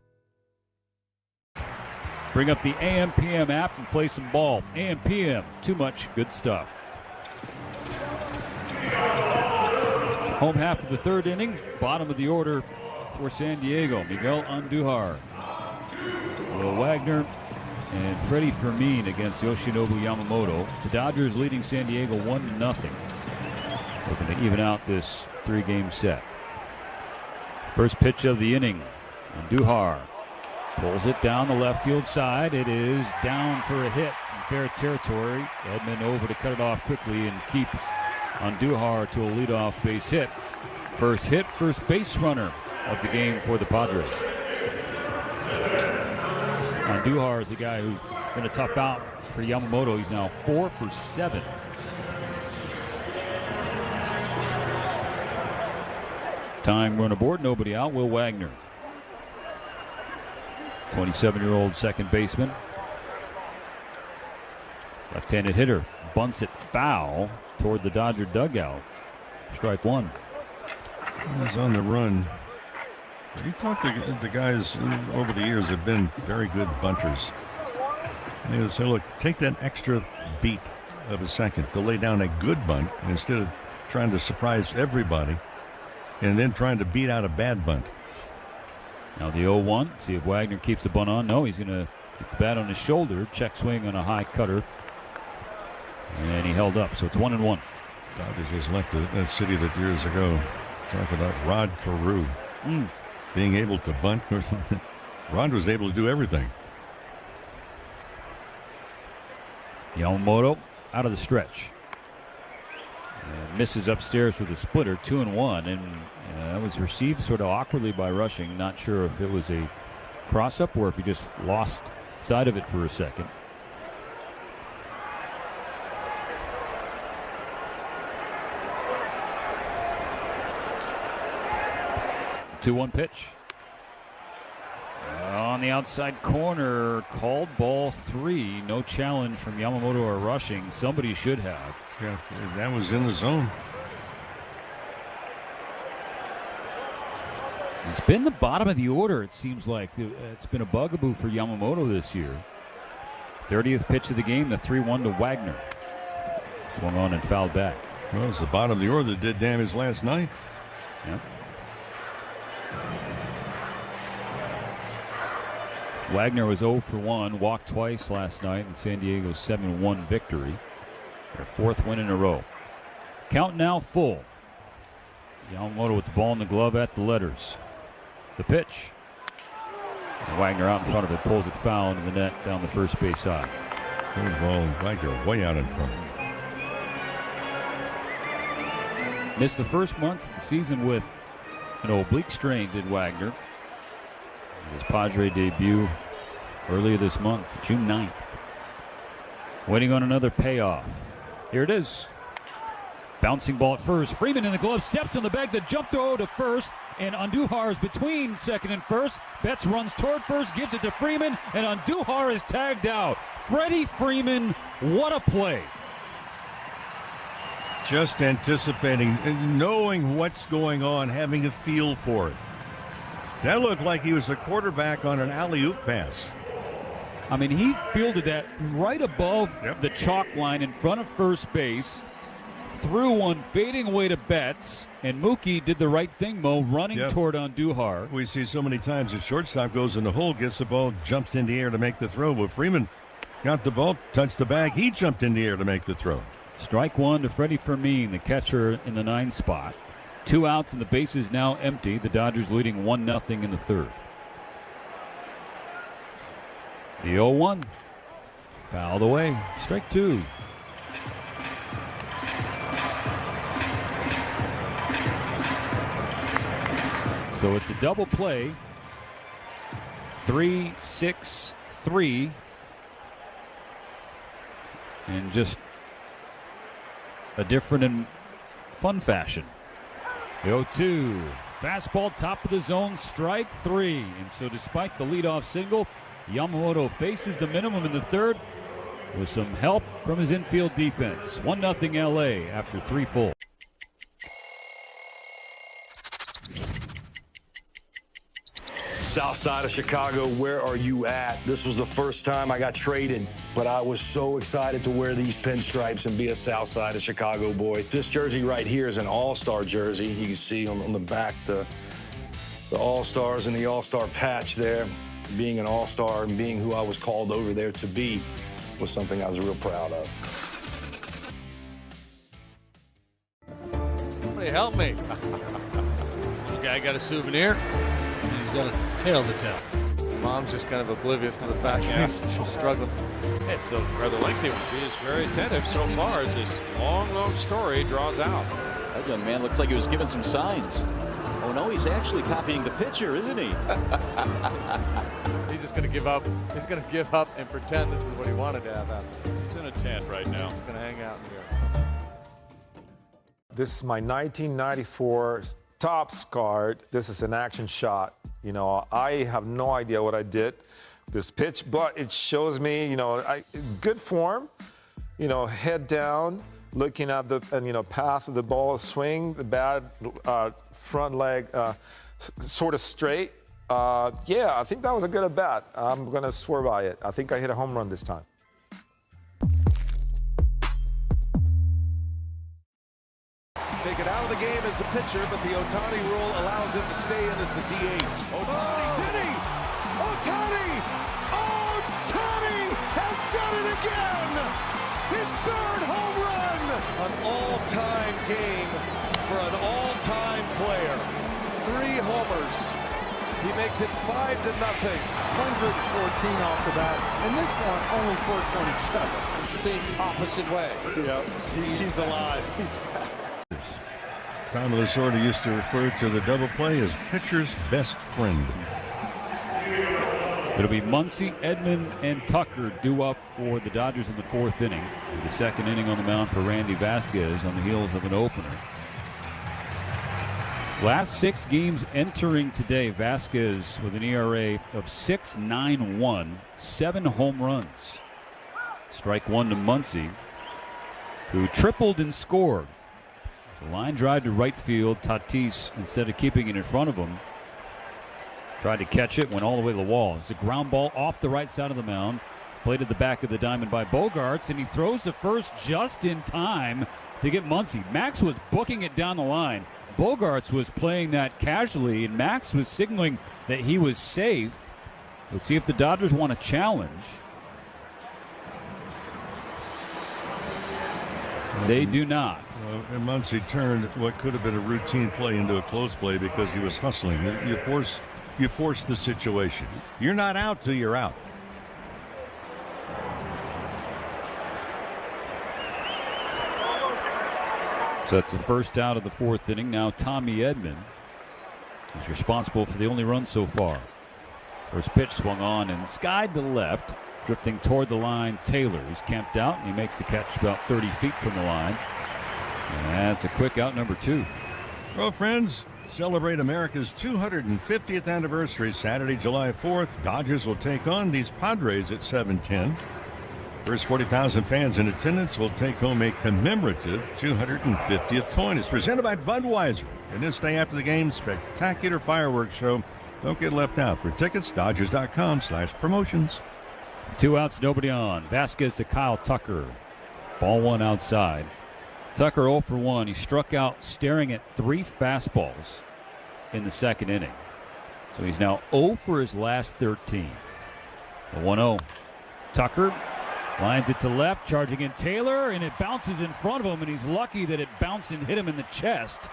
Bring up the AM/PM app and play some ball. AM/PM, too much good stuff. Home half of the third inning, bottom of the order for San Diego. Miguel Andujar, Will Wagner, and Freddie Fermin against Yoshinobu Yamamoto. The Dodgers leading San Diego 1-0. Looking to even out this three-game set. First pitch of the inning, Andujar pulls it down the left field side. It is down for a hit in fair territory. Edman over to cut it off quickly and keep Andujar to a leadoff base hit. First hit, first base runner of the game for the Padres. Andujar is a guy who's been a tough out for Yamamoto. He's now 4 for 7. Time run aboard, nobody out. Will Wagner, 27-year-old second baseman. Left-handed hitter bunts it foul toward the Dodger dugout. Strike one. He's on the run. You talk to the guys who over the years have been very good bunters. And they say, look, take that extra beat of a second to lay down a good bunt instead of trying to surprise everybody and then trying to beat out a bad bunt. Now the 0-1. See if Wagner keeps the bunt on. No, he's going to keep the bat on his shoulder. Check swing on a high cutter. And he held up, so it's 1-1. Dodgers just left that city that years ago. Talk about Rod Carew being able to bunt. Rod was able to do everything. Yamamoto out of the stretch. And misses upstairs with a splitter, 2-1. And that was received sort of awkwardly by Rushing. Not sure if it was a cross-up or if he just lost sight of it for a second. Two-one pitch. On the outside corner, called ball 3. No challenge from Yamamoto or Rushing. Somebody should have. Yeah, that was in the zone. It's been the bottom of the order, it seems like. It's been a bugaboo for Yamamoto this year. 30th pitch of the game, the 3-1 to Wagner. Swung on and fouled back. Well, it's the bottom of the order that did damage last night. Yep. Wagner was 0 for 1, walked twice last night in San Diego's 7-1 victory. Their 4th win in a row. Count now full. Yamamoto with the ball in the glove at the letters. The pitch. And Wagner out in front of it, pulls it foul into the net down the first base side. Good ball, Wagner way out in front. Missed the first month of the season with an oblique strain, did Wagner. His Padre debut earlier this month, June 9th. Waiting on another payoff. Here it is. Bouncing ball at first. Freeman in the glove, steps on the bag. The jump throw to first, and Andujar is between second and first. Betts runs toward first, gives it to Freeman, and Andujar is tagged out. Freddie Freeman, what a play. Just anticipating, knowing what's going on, having a feel for it. That looked like he was a quarterback on an alley-oop pass. I mean, he fielded that right above the chalk line in front of first base, threw one fading away to Betts, and Mookie did the right thing, Mo, running toward Andujar. We see so many times the shortstop goes in the hole, gets the ball, jumps in the air to make the throw. But Freeman got the ball, touched the bag, he jumped in the air to make the throw. Strike one to Freddie Fermin, the catcher in the 9 spot. 2 outs and the bases now empty. The Dodgers leading 1-0 in the third. The 0-1. Fouled away. Strike 2. So it's a double play. 3-6-3 3 in just a different and fun fashion. The 0-2. Fastball, top of the zone, strike 3. And so despite the leadoff single, Yamamoto faces the minimum in the third with some help from his infield defense. 1-0 LA after 3 full. South side of Chicago, where are you at? This was the first time I got traded, but I was so excited to wear these pinstripes and be a South side of Chicago boy. This jersey right here is an all-star jersey. You can see on the back the all-stars and the all-star patch there. Being an all-star and being who I was called over there to be was something I was real proud of. Somebody help me. Little guy got a souvenir, and he's got a tale to tell. Mom's just kind of oblivious to the fact that she's struggling. It's a rather lengthy one. She is very attentive so far as this long story draws out. That young man looks like he was given some signs. Oh no, he's actually copying the pitcher, isn't he? He's just going to give up. He's going to give up and pretend this is what he wanted to have happen. He's in a tent right now. He's going to hang out in here. This is my 1994 Topps card. This is an action shot. You know, I have no idea what I did this pitch, but it shows me, you know, good form, you know, head down, looking at the path of the ball swing, the bad front leg sort of straight. Yeah, I think that was a good at bat. I'm going to swear by it. I think I hit a home run this time. Taken out of the game as a pitcher, but the Ohtani rule allows him to stay in as the DH. Ohtani, did he? Ohtani! Ohtani has done it again! His third home run! An all-time game for an all-time player. 3 homers. He makes it 5-0. 114 off the bat, and this one only 427. It's the opposite way. Yep, he's alive. He's back. Tom Lasorda used to refer to the double play as pitcher's best friend. It'll be Muncy, Edman, and Tucker due up for the Dodgers in the 4th inning. The 2nd inning on the mound for Randy Vasquez on the heels of an opener. Last 6 games entering today, Vasquez with an ERA of 6.91, 7 home runs. Strike 1 to Muncy, who tripled and scored. It's a line drive to right field. Tatis, instead of keeping it in front of him, tried to catch it, went all the way to the wall. It's a ground ball off the right side of the mound, played at the back of the diamond by Bogarts, and he throws to first just in time to get Muncy. Max was booking it down the line. Bogarts was playing that casually, and Max was signaling that he was safe. Let's see if the Dodgers want to challenge. They do not. And Muncy turned what could have been a routine play into a close play because he was hustling. You force the situation. You're not out till you're out. So that's the first out of the 4th inning. Now Tommy Edman is responsible for the only run so far. First pitch swung on and skied to left, drifting toward the line. Taylor, he's camped out, and he makes the catch about 30 feet from the line. And that's a quick out, number 2. Well, friends, celebrate America's 250th anniversary Saturday, July 4th. Dodgers will take on these Padres at 7:10. First 40,000 fans in attendance will take home a commemorative 250th coin. It's presented by Budweiser. And this day after the game, spectacular fireworks show. Don't get left out. For tickets, Dodgers.com/promotions. 2 outs, nobody on. Vasquez to Kyle Tucker. Ball 1 outside. Tucker 0 for 1. He struck out staring at 3 fastballs in the 2nd inning. So he's now 0 for his last 13. The 1-0. Tucker lines it to left, charging in Taylor, and it bounces in front of him, and he's lucky that it bounced and hit him in the chest.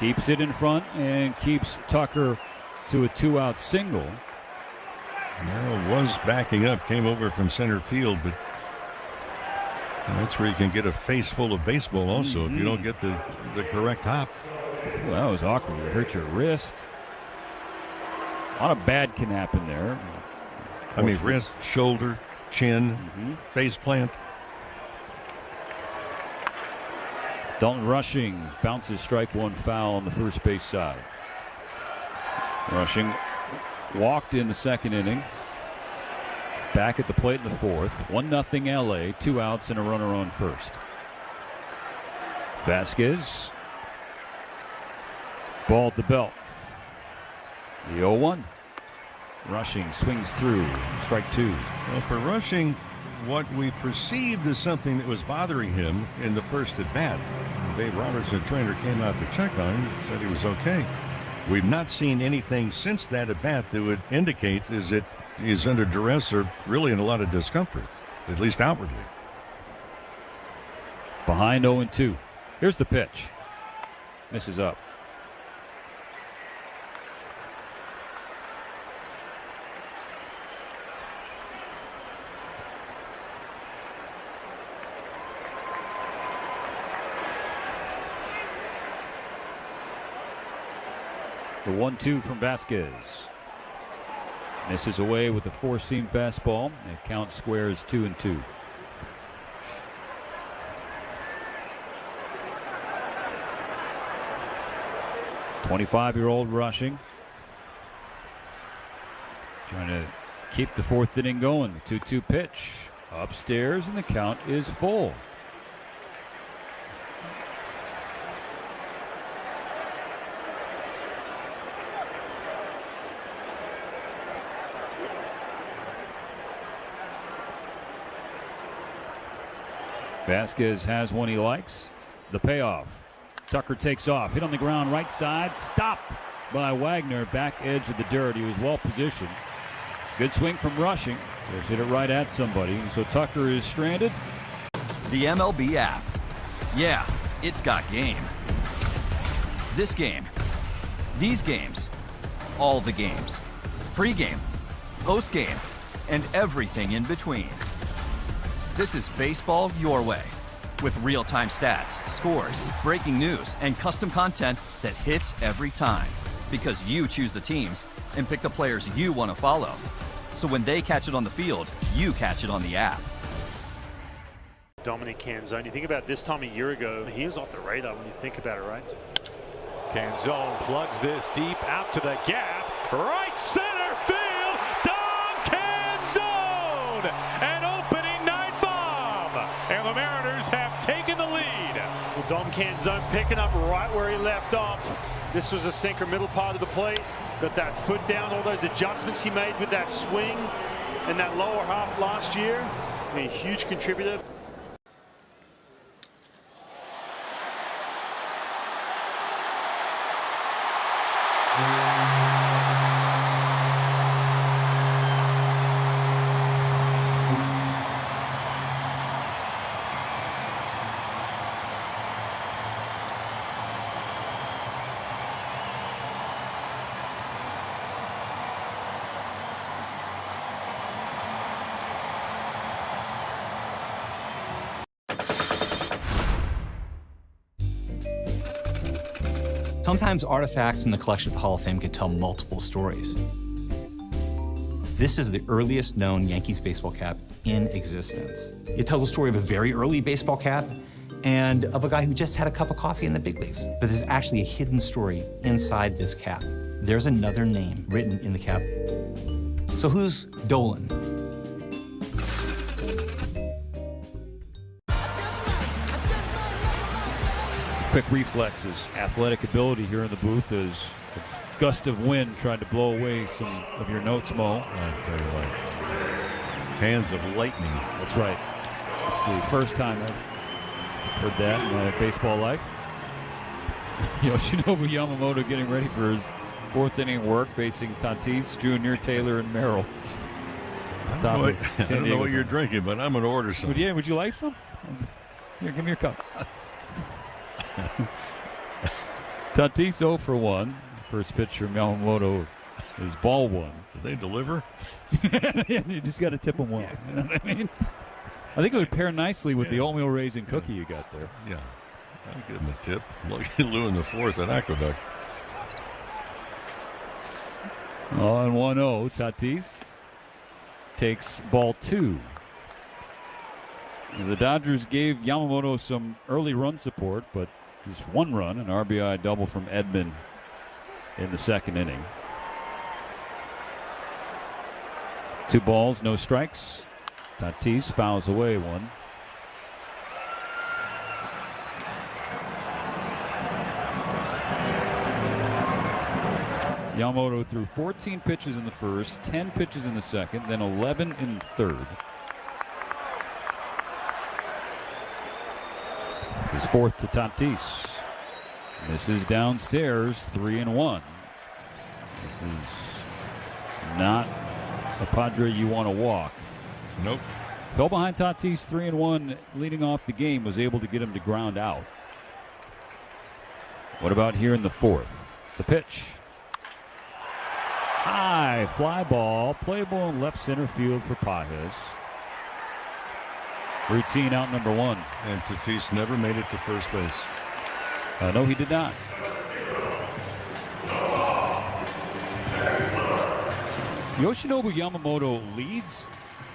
Keeps it in front and keeps Tucker to a 2-out single. Merrill was backing up, came over from center field, but that's where you can get a face full of baseball also if you don't get the correct hop. Well, that was awkward. It hurt your wrist. A lot of bad can happen there. I mean, wrist, shoulder, chin, face plant. Dalton Rushing bounces strike one, foul on the first base side. Rushing walked in the second inning. Back at the plate in the fourth. 1-0 LA. 2 outs and a runner on first. Vasquez. Ball at the belt. The 0-1. Rushing swings through. Strike two. Well, for Rushing, what we perceived as something that was bothering him in the first at bat. Dave Robertson, trainer, came out to check on him, said he was okay. We've not seen anything since that at bat that would indicate is that he's under duress or really in a lot of discomfort, at least outwardly. Behind 0-2. Here's the pitch. Misses up. The 1-2 from Vasquez. Misses away with the four-seam fastball. And count squares 2-2. '25-year-old Rushing. Trying to keep the fourth inning going. The 2-2 pitch. Upstairs, and the count is full. Vasquez has one he likes. The payoff. Tucker takes off. Hit on the ground, right side. Stopped by Wagner. Back edge of the dirt. He was well positioned. Good swing from Rushing. Just hit it right at somebody. So Tucker is stranded. The MLB app. Yeah, it's got game. This game. These games. All the games. Pre-game. Post-game. And everything in between. This is baseball your way, with real-time stats, scores, breaking news, and custom content that hits every time. Because you choose the teams and pick the players you want to follow. So when they catch it on the field, you catch it on the app. Dominic Canzone, you think about this time a year ago, he was off the radar when you think about it, right? Canzone plugs this deep out to the gap. Right center field, Dom Canzone! An opening night bomb! And the Mariners have taken the lead. Well, Dom Canzone picking up right where he left off. This was a sinker, middle part of the plate. Got that foot down, all those adjustments he made with that swing and that lower half last year. A huge contributor. Sometimes artifacts in the collection of the Hall of Fame can tell multiple stories. This is the earliest known Yankees baseball cap in existence. It tells a story of a very early baseball cap and of a guy who just had a cup of coffee in the big leagues. But there's actually a hidden story inside this cap. There's another name written in the cap. So who's Dolan? Quick reflexes, athletic ability here in the booth as a gust of wind tried to blow away some of your notes, Mo. I tell you what, hands of lightning. That's right. It's the first time I've heard that in my baseball life. Yoshinobu Yamamoto getting ready for his fourth inning work, facing Tatis, Jr., Taylor, and Merrill. I don't know what you're drinking, but I'm going to order some. Would you like some? Here, give me your cup. Tatis 0 for 1. First pitch from Yamamoto is ball one. Did they deliver? You just got to tip them well. You know what I mean? I think it would pair nicely with the oatmeal raisin cookie you got there. Yeah. I'll give him a tip. Look at Lou in the fourth at Aqueduct. On 1-0, Tatis. takes ball 2. The Dodgers gave Yamamoto some early run support, but just 1 run, an RBI double from Edman in the 2nd inning. 2 balls, no strikes. Tatis fouls away 1. Yamamoto threw 14 pitches in the first, 10 pitches in the second, then 11 in the third. His 4th to Tatis. This is downstairs, 3-1. This is not a Padre you want to walk. Nope. Fell behind Tatis, 3-1, leading off the game, was able to get him to ground out. What about here in the 4th? The pitch. High fly ball, play ball in left center field for Pages. Routine out number 1. And Tatis never made it to first base. No, he did not. Yoshinobu Yamamoto leads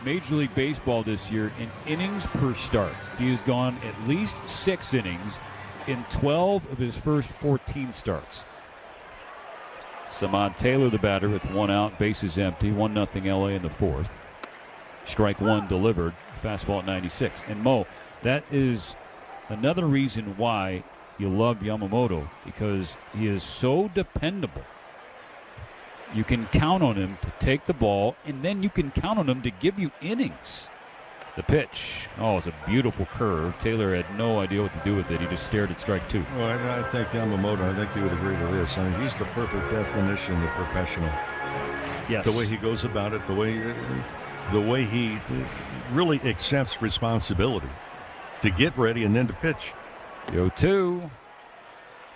Major League Baseball this year in innings per start. He has gone at least 6 innings in 12 of his first 14 starts. Samad Taylor, the batter, with 1 out, bases empty, 1-0 LA in the 4th. Strike 1 delivered, fastball at 96. And Mo, that is another reason why you love Yamamoto, because he is so dependable. You can count on him to take the ball, and then you can count on him to give you innings. The pitch. Oh, it's a beautiful curve. Taylor had no idea what to do with it. He just stared at strike 2. Well, I think Yamamoto, I think you would agree to this. I mean, he's the perfect definition of professional. Yes. The way he goes about it, the way he really accepts responsibility to get ready and then to pitch. 0-2.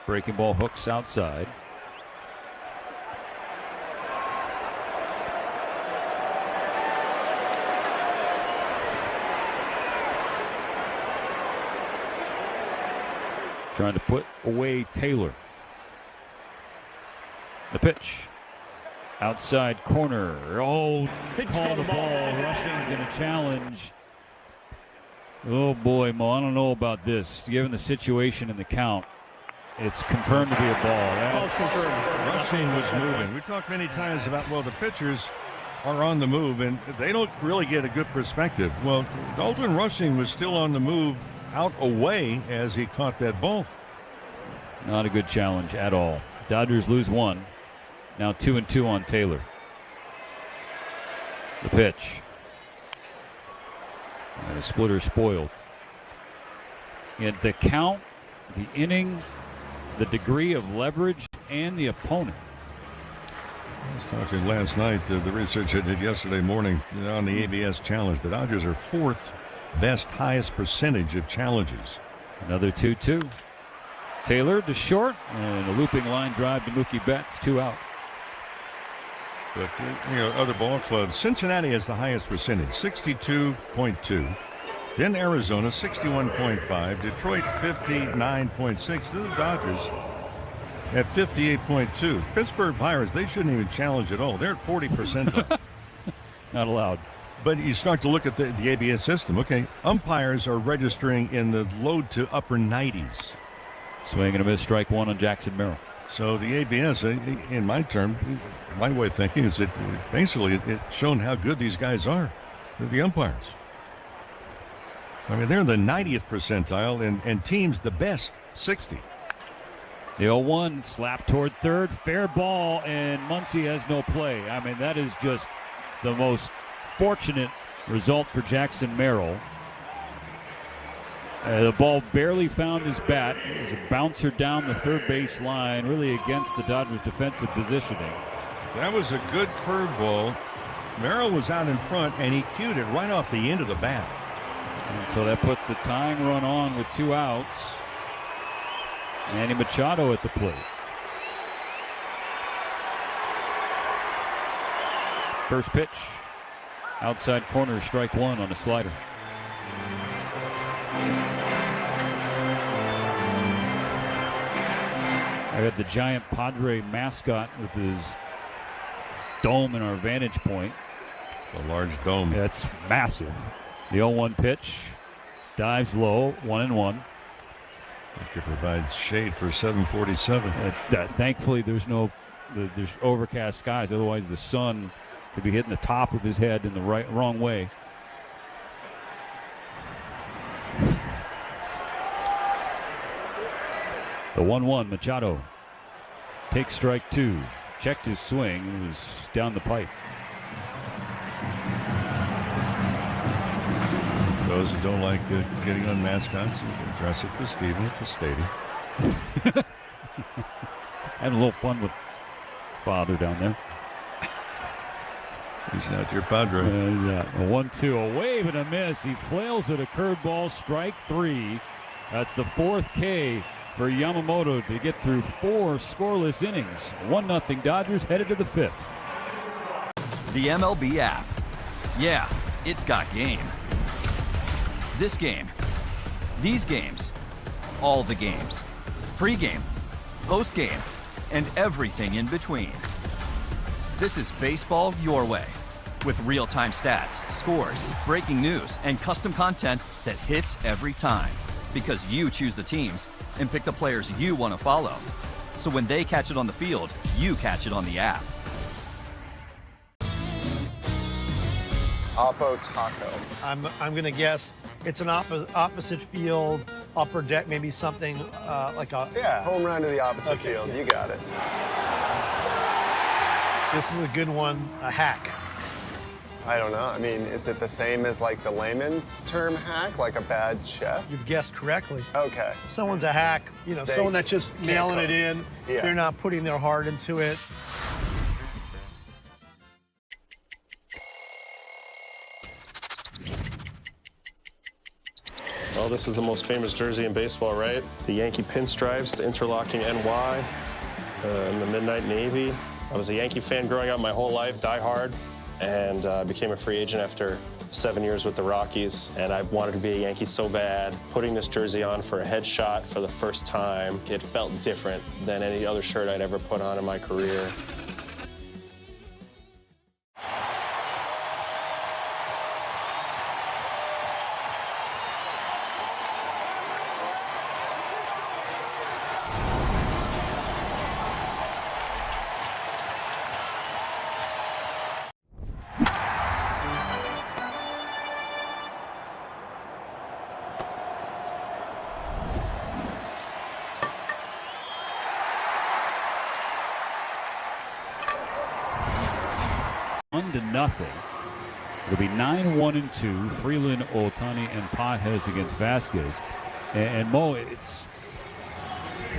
Breaking ball hooks outside. Trying to put away Taylor. The pitch. Outside corner. Oh, call the ball. Rushing's going to challenge. Oh, boy, Mo, I don't know about this. Given the situation and the count, it's confirmed to be a ball. Ball's confirmed. Rushing was moving. We talked many times about, well, the pitchers are on the move, and they don't really get a good perspective. Well, Dalton Rushing was still on the move out away as he caught that ball. Not a good challenge at all. Dodgers lose 1. Now 2-2 on Taylor. The pitch. And a splitter spoiled. And the count, the inning, the degree of leverage, and the opponent. I was talking last night, the research I did yesterday morning on the ABS challenge. The Dodgers are 4th best, highest percentage of challenges. Another 2-2. Taylor to short, and a looping line drive to Mookie Betts, 2 out. But, other ball clubs, Cincinnati has the highest percentage, 62.2. Then Arizona, 61.5. Detroit, 59.6. The Dodgers at 58.2. Pittsburgh Pirates, they shouldn't even challenge at all. They're at 40%. Not allowed. But you start to look at the ABS system. Okay, umpires are registering in the low to upper 90s. Swing and a miss, strike 1 on Jackson Merrill. So the ABS, in my way of thinking, is that basically it's shown how good these guys are, the umpires. I mean, they're in the 90th percentile, and teams the best, 60. The 0-1 slap toward third, fair ball, and Muncy has no play. I mean, that is just the most fortunate result for Jackson Merrill. The ball barely found his bat. It was a bouncer down the third base line, really against the Dodgers' defensive positioning. That was a good curveball. Merrill was out in front, and he cued it right off the end of the bat. And so that puts the tying run on with 2 outs. Manny Machado at the plate. First pitch. Outside corner, strike 1 on a slider. I got the giant Padre mascot with his dome in our vantage point. It's a large dome. That's massive. The 0-1 pitch. Dives low, 1-1. It could provide shade for 747. Thankfully, there's overcast skies. Otherwise, the sun could be hitting the top of his head in the wrong way. The 1-1, Machado takes strike 2. Checked his swing. It was down the pipe. Those who don't like getting on mascots, you can address it to Steven at the stadium. Having a little fun with Father down there. He's not your Padre. Yeah. A 1-2, a wave and a miss. He flails at a curveball, strike 3. That's the 4th K for Yamamoto to get through 4 scoreless innings. 1-0 Dodgers headed to the 5th. The MLB app. Yeah, it's got game. This game, these games, all the games. Pre-game, post-game, and everything in between. This is baseball your way, with real-time stats, scores, breaking news, and custom content that hits every time. Because you choose the teams and pick the players you want to follow. So when they catch it on the field, you catch it on the app. Oppo Taco. I'm gonna guess it's an opposite field, upper deck, maybe something like a home run to the opposite field. You got it. This is a good one. A hack. I don't know. I mean, is it the same as like the layman's term hack, like a bad chef? You've guessed correctly. Okay. Someone's a hack. Someone that's just mailing it in. Yeah. They're not putting their heart into it. Well, this is the most famous jersey in baseball, right? The Yankee pinstripes, the interlocking NY, and the midnight navy. I was a Yankee fan growing up my whole life, die hard, and became a free agent after 7 years with the Rockies, and I wanted to be a Yankee so bad. Putting this jersey on for a headshot for the first time, it felt different than any other shirt I'd ever put on in my career. To nothing. It'll be 9-1-2. Freeland, Ohtani, and Pages against Vasquez. And Mo, it's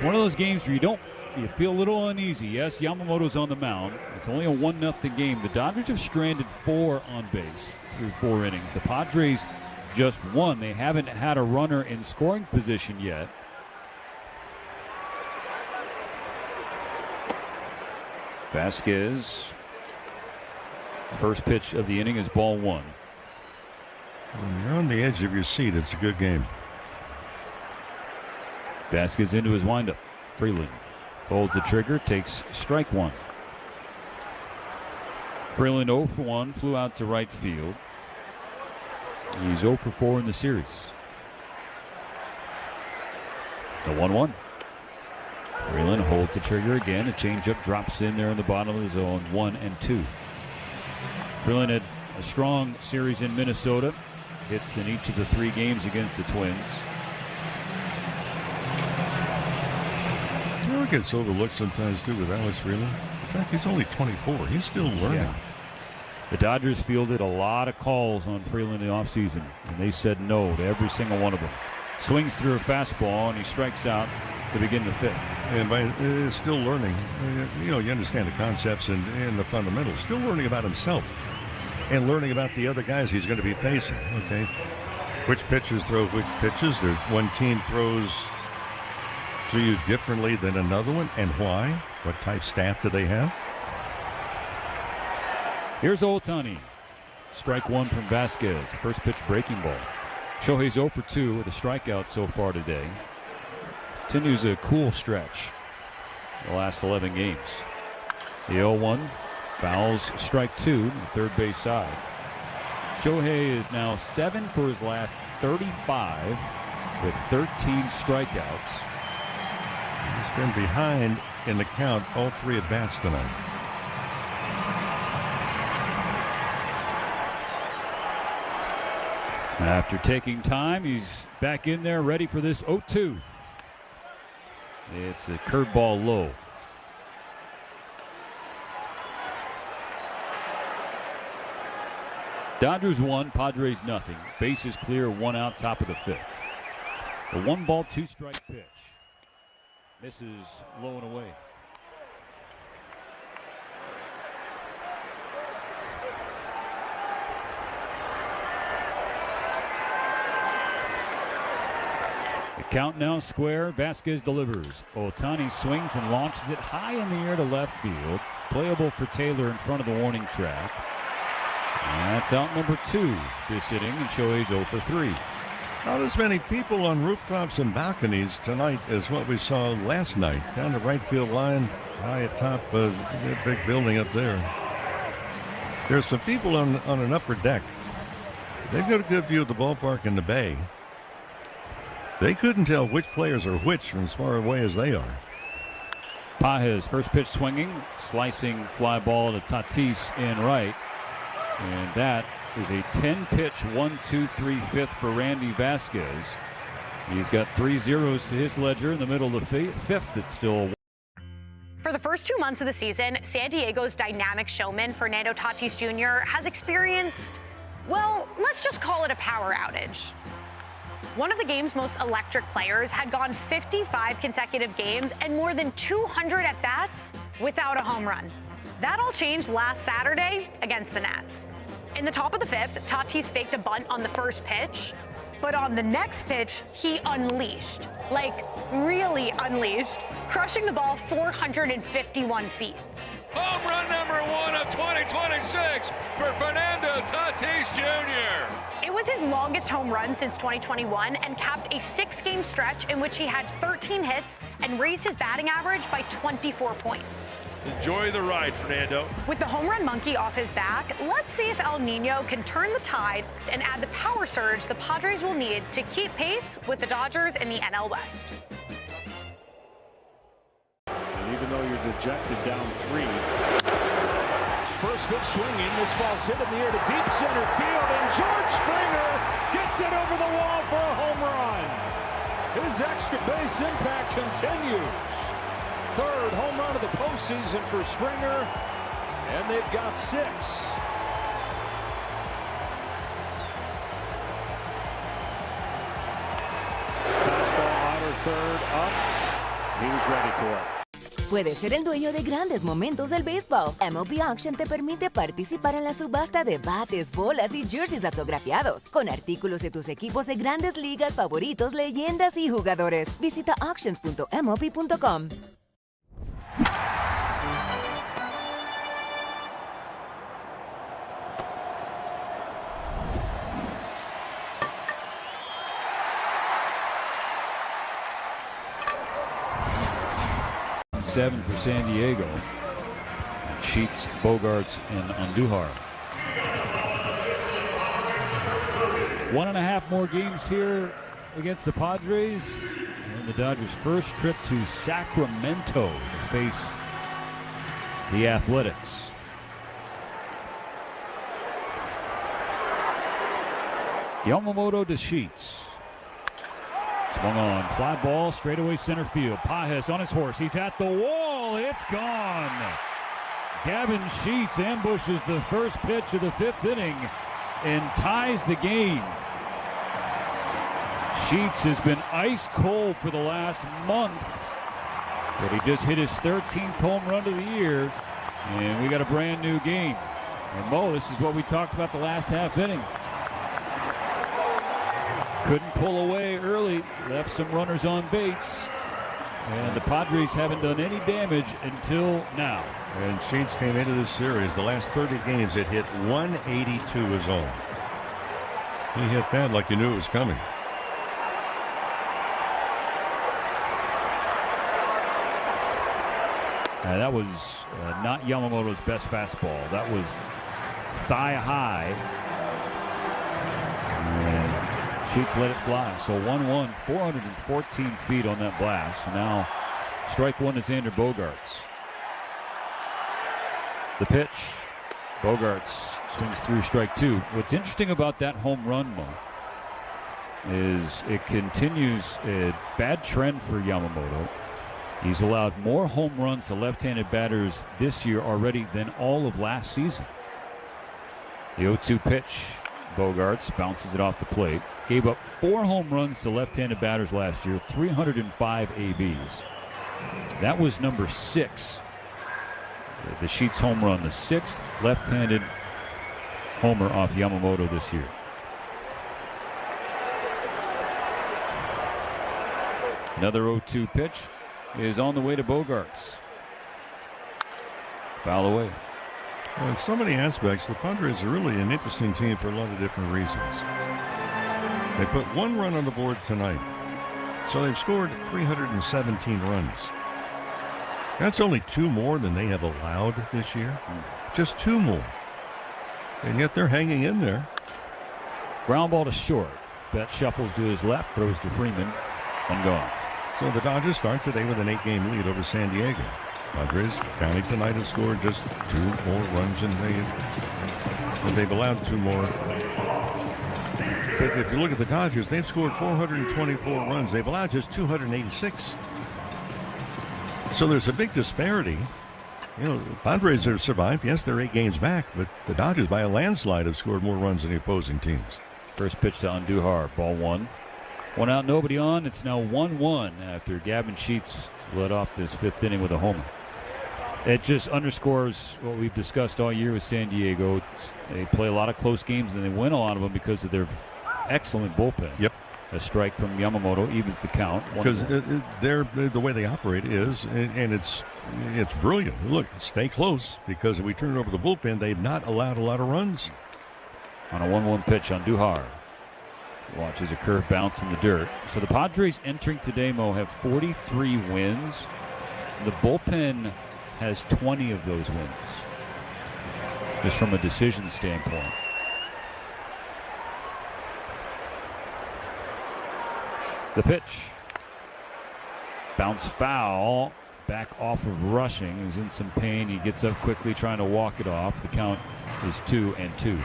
one of those games where you feel a little uneasy. Yes, Yamamoto's on the mound. It's only a 1-0 game. The Dodgers have stranded 4 on base through 4 innings. The Padres just won. They haven't had a runner in scoring position yet. Vasquez. First pitch of the inning is ball 1. When you're on the edge of your seat, it's a good game. Vasquez into his windup. Freeland holds the trigger, takes strike 1. Freeland 0 for 1, flew out to right field. He's 0 for 4 in the series. The 1-1. Freeland holds the trigger again. A changeup drops in there in the bottom of the zone. 1-2. Freeland had a strong series in Minnesota. Hits in each of the 3 games against the Twins. You know, it gets overlooked sometimes too with Alex Freeland. In fact, he's only 24. He's still learning. Yeah. The Dodgers fielded a lot of calls on Freeland in the offseason, and they said no to every single one of them. Swings through a fastball, and he strikes out to begin the 5th. And still learning. You understand the concepts and the fundamentals. Still learning about himself and learning about the other guys he's going to be facing. Okay, which pitchers throw which pitches. There's one team throws to you differently than another one, and why? What type staff do they have? Here's Ohtani. Strike 1 from Vasquez. First pitch breaking ball. Shohei's 0 for 2 with a strikeout so far today. Continues a cool stretch the last 11 games. The 0-1 fouls strike 2 to the third base side. Shohei is now 7 for his last 35 with 13 strikeouts. He's been behind in the count all 3 at bats tonight. After taking time, he's back in there ready for this 0-2. It's a curveball low. Dodgers 1, Padres nothing. Bases clear, 1 out, top of the 5th. The 1-ball, 2-strike pitch. Misses low and away. The count now square. Vasquez delivers. Ohtani swings and launches it high in the air to left field. Playable for Taylor in front of the warning track. That's out number 2 this inning, and Shohei's 0 for 3. Not as many people on rooftops and balconies tonight as what we saw last night. Down the right field line, high atop that big building up there. There's some people on an upper deck. They've got a good view of the ballpark and the bay. They couldn't tell which players are which from as far away as they are. Pages, first pitch swinging, slicing fly ball to Tatis in right. And that is a 10-pitch 1-2-3-5 for Randy Vasquez. He's got 3 zeros to his ledger in the middle of the 5th. It's still. For the first 2 months of the season, San Diego's dynamic showman, Fernando Tatis Jr., has experienced, well, let's just call it a power outage. One of the game's most electric players had gone 55 consecutive games and more than 200 at-bats without a home run. That all changed last Saturday against the Nats. In the top of the 5th, Tatis faked a bunt on the first pitch, but on the next pitch, he unleashed. Like, really unleashed, crushing the ball 451 feet. Home run number 1 of 2026 for Fernando Tatis Jr. It was his longest home run since 2021 and capped a 6-game stretch in which he had 13 hits and raised his batting average by 24 points. Enjoy the ride, Fernando. With the home run monkey off his back, let's see if El Nino can turn the tide and add the power surge the Padres will need to keep pace with the Dodgers in the NL West. And even though you're dejected down 3. First pitch swinging. This ball's hit in the air to deep center field, and George Springer gets it over the wall for a home run. His extra base impact continues. 3rd home run of the postseason for Springer, and they've got 6. Fastball outer 3rd up. He was ready for it. Puedes ser el dueño de grandes momentos del béisbol. MLB Auction te permite participar en la subasta de bates, bolas y jerseys autografiados, con artículos de tus equipos de grandes ligas favoritos, leyendas y jugadores. Visita auctions.mlb.com. Seven for San Diego. Sheets, Bogarts, and Andujar. 1.5 more games here against the Padres. And the Dodgers' first trip to Sacramento to face the Athletics. Yamamoto to Sheets. Swung on, fly ball, straightaway center field. Pages on his horse. He's at the wall. It's gone. Gavin Sheets ambushes the first pitch of the 5th inning and ties the game. Sheets has been ice cold for the last month, but he just hit his 13th home run of the year, and we got a brand new game. And Mo, this is what we talked about the last half inning. Couldn't pull away early, left some runners on base, and the Padres haven't done any damage until now. And Sheets came into this series, the last 30 games, it hit 182 his own. He hit that like you knew it was coming. That was not Yamamoto's best fastball. That was thigh high. And Sheets let it fly. So 1-1, 414 feet on that blast. Now strike one to Xander Bogaerts. The pitch. Bogaerts swings through strike two. What's interesting about that home run, Mo, is it continues a bad trend for Yamamoto. He's allowed more home runs to left-handed batters this year already than all of last season. The 0-2 pitch. Bogaerts bounces it off the plate. Gave up 4 home runs to left-handed batters last year, 305 ABs. That was number 6. The Sheets home run, the 6th left-handed homer off Yamamoto this year. Another 0-2 pitch is on the way to Bogaerts. Foul away. Well, in so many aspects, the Padres are really an interesting team for a lot of different reasons. They put 1 run on the board tonight, so they've scored 317 runs. That's only 2 more than they have allowed this year. Just 2 more. And yet they're hanging in there. Ground ball to short. Betts shuffles to his left, throws to Freeman, and gone. So the Dodgers start today with an 8-game lead over San Diego. Padres counting tonight have scored just 2 more runs than they've allowed 2 more. But if you look at the Dodgers, they've scored 424 runs. They've allowed just 286. So there's a big disparity. You know, the Padres have survived. Yes, they're 8 games back, but the Dodgers by a landslide have scored more runs than the opposing teams. First pitch to Andujar, ball 1. 1 out, nobody on. It's now 1-1 after Gavin Sheets led off this 5th inning with a homer. It just underscores what we've discussed all year with San Diego. They play a lot of close games and they win a lot of them because of their excellent bullpen. Yep. A strike from Yamamoto evens the count. Because the way they operate is, and it's brilliant. Look, stay close, because if we turn it over the bullpen, they've not allowed a lot of runs. On a 1-1 pitch on Duhar. Watches a curve bounce in the dirt. So the Padres entering today, Mo, have 43 wins. The bullpen has 20 of those wins, just from a decision standpoint. The pitch. Bounce foul. Back off of Rushing. He's in some pain. He gets up quickly trying to walk it off. The count is 2-2.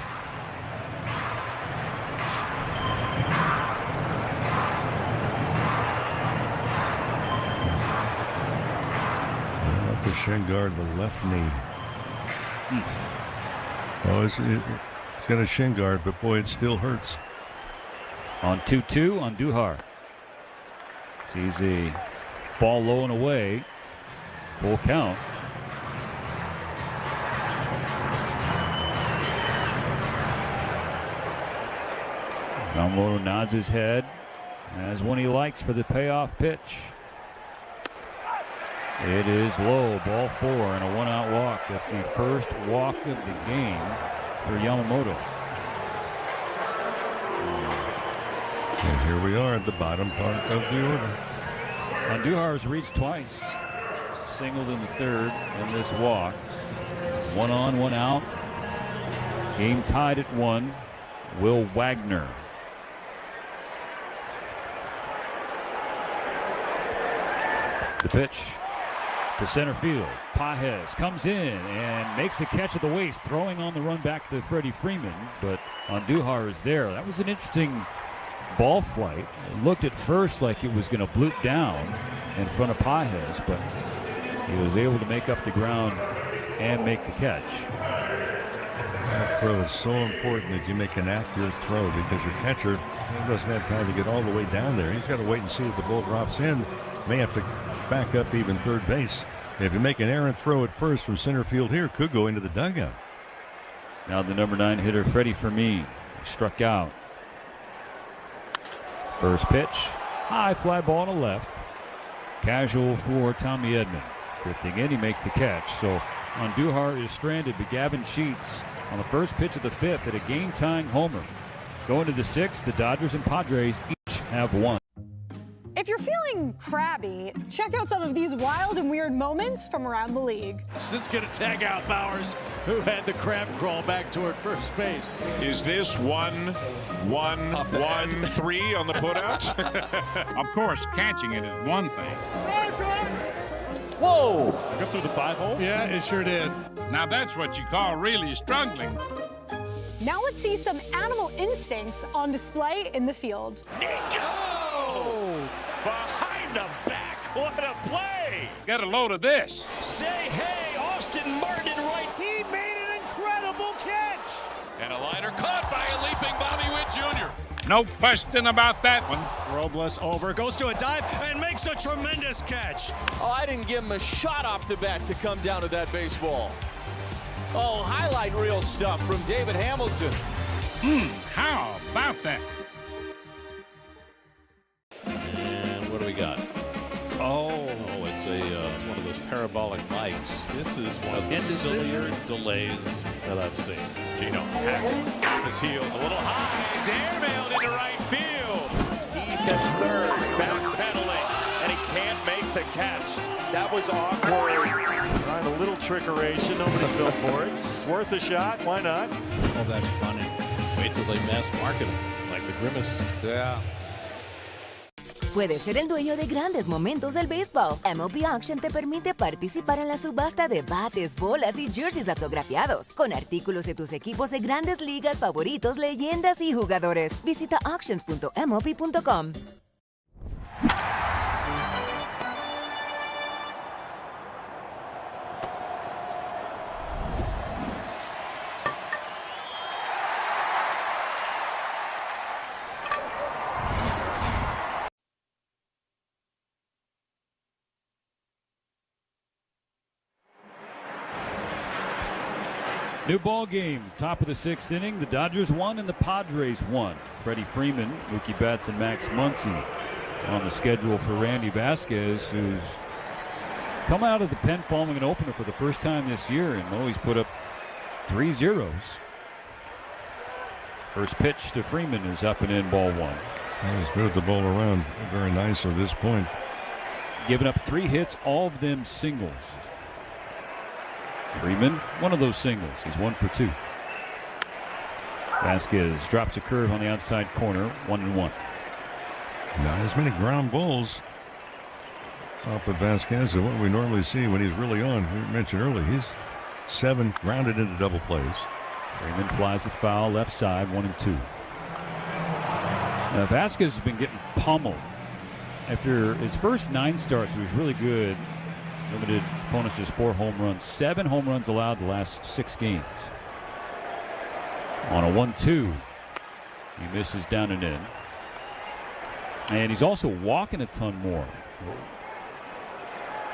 To shin guard the left knee. Oh, it's got a shin guard, but boy, it still hurts. On 2-2 on Duhar. Sees a ball low and away. Full count. Yamamoto nods his head. Has one he likes for the payoff pitch. It is low, ball 4 and a 1-out walk. That's the first walk of the game for Yamamoto. And here we are at the bottom part of the order. Andujar has reached twice. Singled in the 3rd in this walk. 1 on, 1 out. Game tied at 1. Will Wagner. The pitch to center field. Pages comes in and makes a catch at the waist, throwing on the run back to Freddie Freeman, but Andujar is there. That was an interesting ball flight. It looked at first like it was going to bloop down in front of Pages, but he was able to make up the ground and make the catch. That throw is so important that you make an accurate throw, because your catcher doesn't have time to get all the way down there. He's got to wait and see if the ball drops in. May have to back up even third base. If you make an errant throw at first from center field here, could go into the dugout. Now the number 9 hitter, Freddie Fermin, struck out. First pitch, high fly ball to left. Casual for Tommy Edman. Drifting in, he makes the catch. So Andujar is stranded, but Gavin Sheets on the first pitch of the 5th at a game-tying homer. Going to the 6th, the Dodgers and Padres each have 1. If you're feeling from crabby, check out some of these wild and weird moments from around the league. Since going to tag out Bowers, who had the crab crawl back toward first base. Is this 1-1-1-3 on the putout? Of course, catching it is one thing. Whoa! Go through the 5-hole? Yeah, it sure did. Now that's what you call really struggling. Now let's see some animal instincts on display in the field. Nico! Behind the back, what a play! Get a load of this. Say hey, Austin Martin right. He made an incredible catch! And a liner caught by a leaping Bobby Witt Jr. No question about that one. Robles over, goes to a dive, and makes a tremendous catch. Oh, I didn't give him a shot off the bat to come down to that baseball. Oh, highlight reel stuff from David Hamilton. How about that? And what do we got? Oh, it's one of those parabolic mics. This is one of the sillier delays that I've seen. Gino Hackett on his heels, a little high. It's airmailed into right field. Heath at third, backpedaling, and he can't make the catch. That was awkward. Trying a little trickeration over the field for it. It's worth a shot. Why not? Oh, that's funny. Wait till they mass market them, like the Grimace. Yeah. Puedes ser el dueño de grandes momentos del béisbol. MLB Auction te permite participar en la subasta de bates, bolas y jerseys autografiados, con artículos de tus equipos de grandes ligas favoritos, leyendas y jugadores. Visita auctions.mlb.com. New ball game, top of the 6th inning. The Dodgers won and the Padres won. Freddie Freeman, Mookie Betts, and Max Muncy on the schedule for Randy Vasquez, who's come out of the pen following an opener for the first time this year, and he's put up 3 zeros. First pitch to Freeman is up and in, ball 1. He's moved the ball around very nice at this point. Giving up 3 hits, all of them singles. Freeman, one of those singles. He's 1 for 2. Vasquez drops a curve on the outside corner, 1-1. Not as many ground balls off of Vasquez as what we normally see when he's really on. We mentioned earlier, he's 7 grounded into double plays. Freeman flies it foul, left side, 1-2. Now Vasquez has been getting pummeled. After his first 9 starts, he was really good. Limited opponents just 4 home runs. 7 home runs allowed the last 6 games. On a 1-2, he misses down and in. And he's also walking a ton more.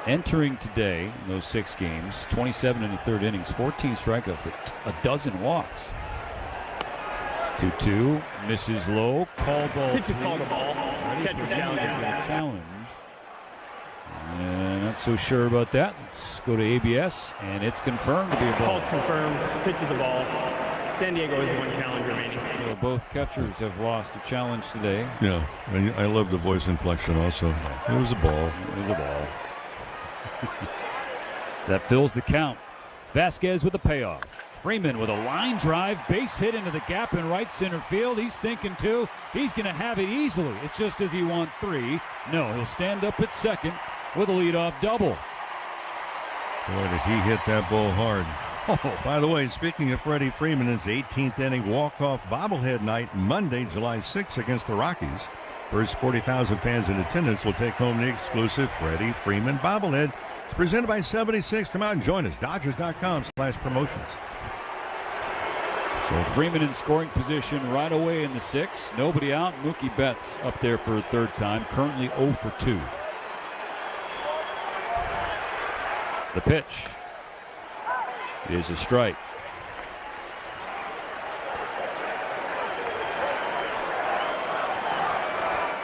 Entering today in those 6 games, 27 in the 3rd innings, 14 strikeouts, but a dozen walks. 2-2, misses low, call ball. Pitch is called a ball. Catcher challenge. Not so sure about that. Let's go to ABS, and it's confirmed to be a ball. Call's confirmed. Pitch is a ball. San Diego has 1 challenge remaining. So both catchers have lost a challenge today. Yeah, and I love the voice inflection also. It was a ball. It was a ball. That fills the count. Vasquez with a payoff. Freeman with a line drive, base hit into the gap in right center field. He's thinking 2. He's going to have it easily. It's just as he won 3. No, he'll stand up at second with a leadoff double. Boy, did he hit that ball hard. Oh, by the way, speaking of Freddie Freeman, his 18th inning walk-off bobblehead night Monday, July 6th against the Rockies. First 40,000 fans in attendance will take home the exclusive Freddie Freeman bobblehead. It's presented by 76. Come out and join us. Dodgers.com/promotions. So Freeman in scoring position right away in the 6th. Nobody out. Mookie Betts up there for a 3rd time. Currently 0 for 2. The pitch is a strike.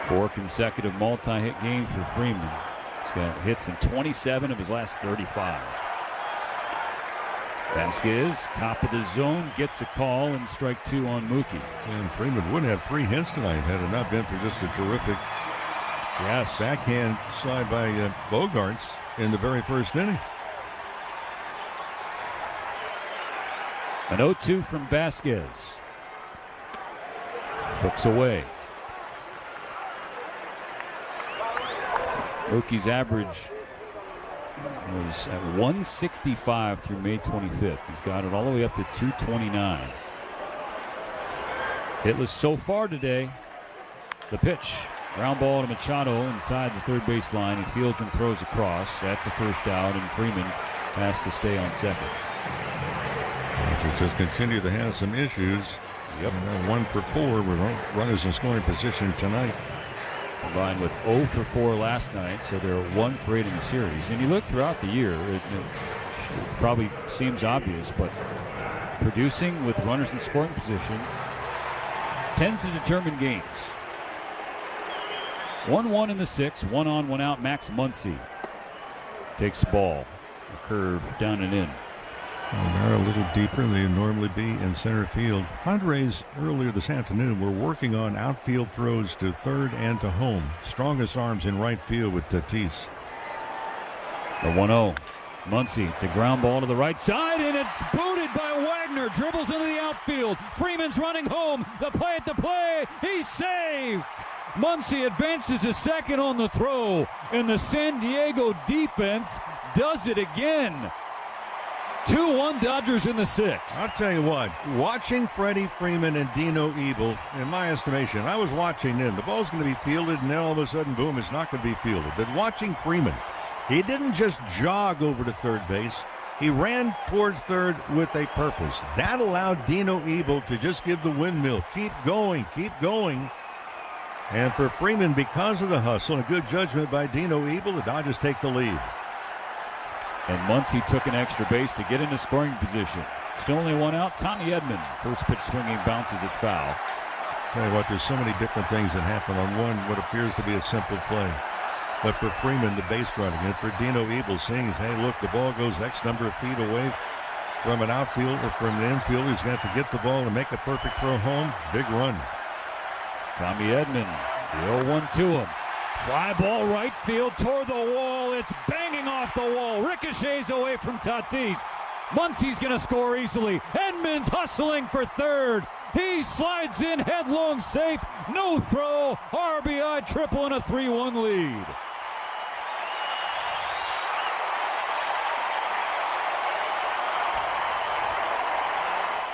Four consecutive multi-hit games for Freeman. He's got hits in 27 of his last 35. Vasquez, top of the zone, gets a call, and strike 2 on Mookie. And Freeman would have 3 hits tonight had it not been for just a terrific Yes. Backhand slide by Bogarts in the very first inning. An 0-2 from Vasquez. Hooks away. Oakie's average was at 165 through May 25th. He's got it all the way up to 229. Hitless so far today. The pitch. Ground ball to Machado inside the third base line. He fields and throws across. That's the first out, and Freeman has to stay on second. Just continue to have some issues. Yep. 1 for 4 with runners in scoring position tonight. Combined with 0 for 4 last night, so they're 1 for 8 in the series. And you look throughout the year, it probably seems obvious, but producing with runners in scoring position tends to determine games. 1-1 in the 6th, 1 on, 1 out. Max Muncy takes the ball. A curve down and in. They're a little deeper than they normally be in center field. Padres earlier this afternoon were working on outfield throws to third and to home. Strongest arms in right field with Tatis. The 1-0. Muncy, it's a ground ball to the right side, and it's booted by Wagner. Dribbles into the outfield. Freeman's running home. The play at the play. He's safe. Muncy advances to second on the throw, and the San Diego defense does it again. 2-1 Dodgers in the 6th. I'll tell you what, watching Freddie Freeman and Dino Ebel, in my estimation, I was watching them. The ball's going to be fielded, and then all of a sudden, boom, it's not going to be fielded. But watching Freeman, he didn't just jog over to third base. He ran towards third with a purpose. That allowed Dino Ebel to just give the windmill. Keep going, keep going. And for Freeman, because of the hustle and good judgment by Dino Ebel, the Dodgers take the lead. And Muncy took an extra base to get into scoring position. Still only 1 out. Tommy Edman, first pitch swinging, bounces it foul. Tell you what, there's so many different things that happen on what appears to be a simple play. But for Freeman, the base running, and for Dino Ebel seeing, hey, look, the ball goes X number of feet away from an outfield or from an infield. He's got to get the ball and make a perfect throw home. Big run. Tommy Edman, the 0-1 to him. Fly ball right field toward the wall. It's banging off the wall. Ricochets away from Tatis. Muncy's going to score easily. Edmonds hustling for third. He slides in headlong safe. No throw. RBI triple and a 3-1 lead.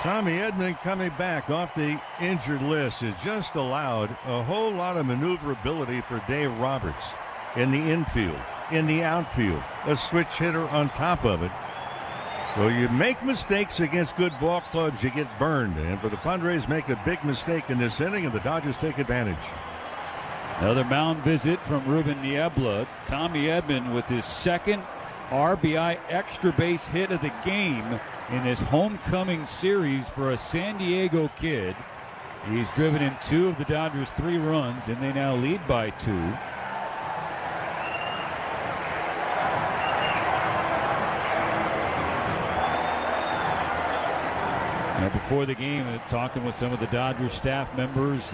Tommy Edman coming back off the injured list has just allowed a whole lot of maneuverability for Dave Roberts in the infield, in the outfield, a switch hitter on top of it. So you make mistakes against good ball clubs, you get burned. And for the Padres, make a big mistake in this inning, and the Dodgers take advantage. Another mound visit from Ruben Niebla. Tommy Edman with his second RBI extra base hit of the game in this homecoming series for a San Diego kid. He's driven in 2 of the Dodgers' 3 runs, and they now lead by 2. Now before the game, talking with some of the Dodgers staff members,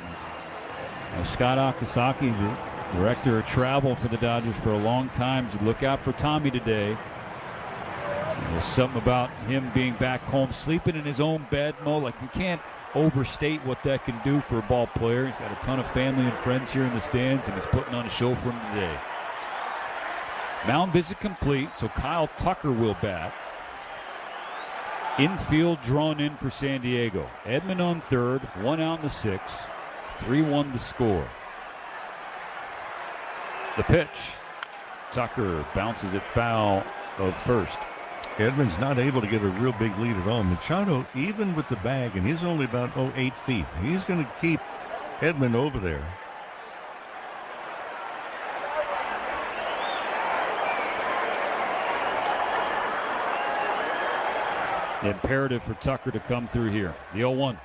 and Scott Akasaki, the director of travel for the Dodgers for a long time, said, look out for Tommy today. There's something about him being back home, sleeping in his own bed, Mo. Like, you can't overstate what that can do for a ball player. He's got a ton of family and friends here in the stands, and he's putting on a show for him today. Mound visit complete, so Kyle Tucker will bat. Infield drawn in for San Diego. Edman on third, 1 out in the 6th, 3-1 to score. The pitch. Tucker bounces it foul of first. Edman's not able to get a real big lead at all. Machado, even with the bag, and he's only about 8 feet. He's going to keep Edman over there. Imperative for Tucker to come through here. The 0-1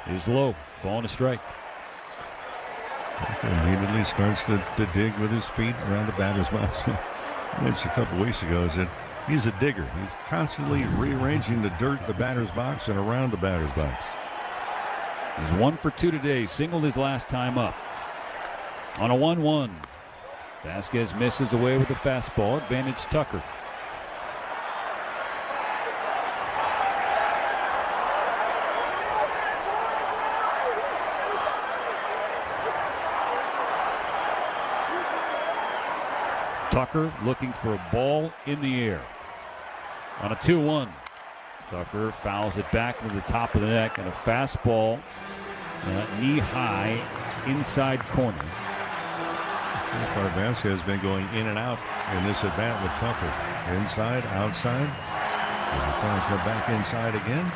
is low. Ball and a strike. Tucker immediately starts to dig with his feet around the batter's box. I mentioned a couple weeks ago is that he's a digger. He's constantly rearranging the dirt in the batter's box and around the batter's box. He's 1 for 2 today. Singled his last time up. On a 1-1. Vasquez misses away with the fastball. Advantage Tucker. Tucker looking for a ball in the air. On a 2-1. Tucker fouls it back into the top of the neck, and a fastball knee high inside corner. So far, Vasquez has been going in and out in this at bat with Tucker. Inside, outside. He's trying to come back inside again.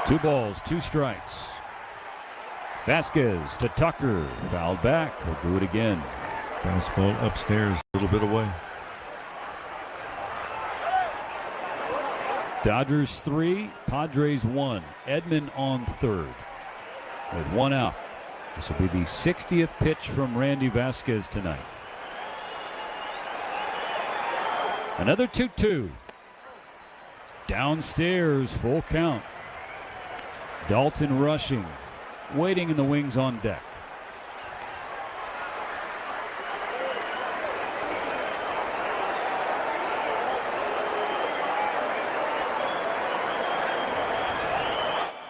Two balls, two strikes. Vasquez to Tucker. Fouled back. He'll do it again. Fastball upstairs, a little bit away. Dodgers 3, Padres 1. Edman on third with one out. This will be the 60th pitch from Randy Vasquez tonight. Another 2-2. Downstairs, full count. Dalton rushing, waiting in the wings on deck.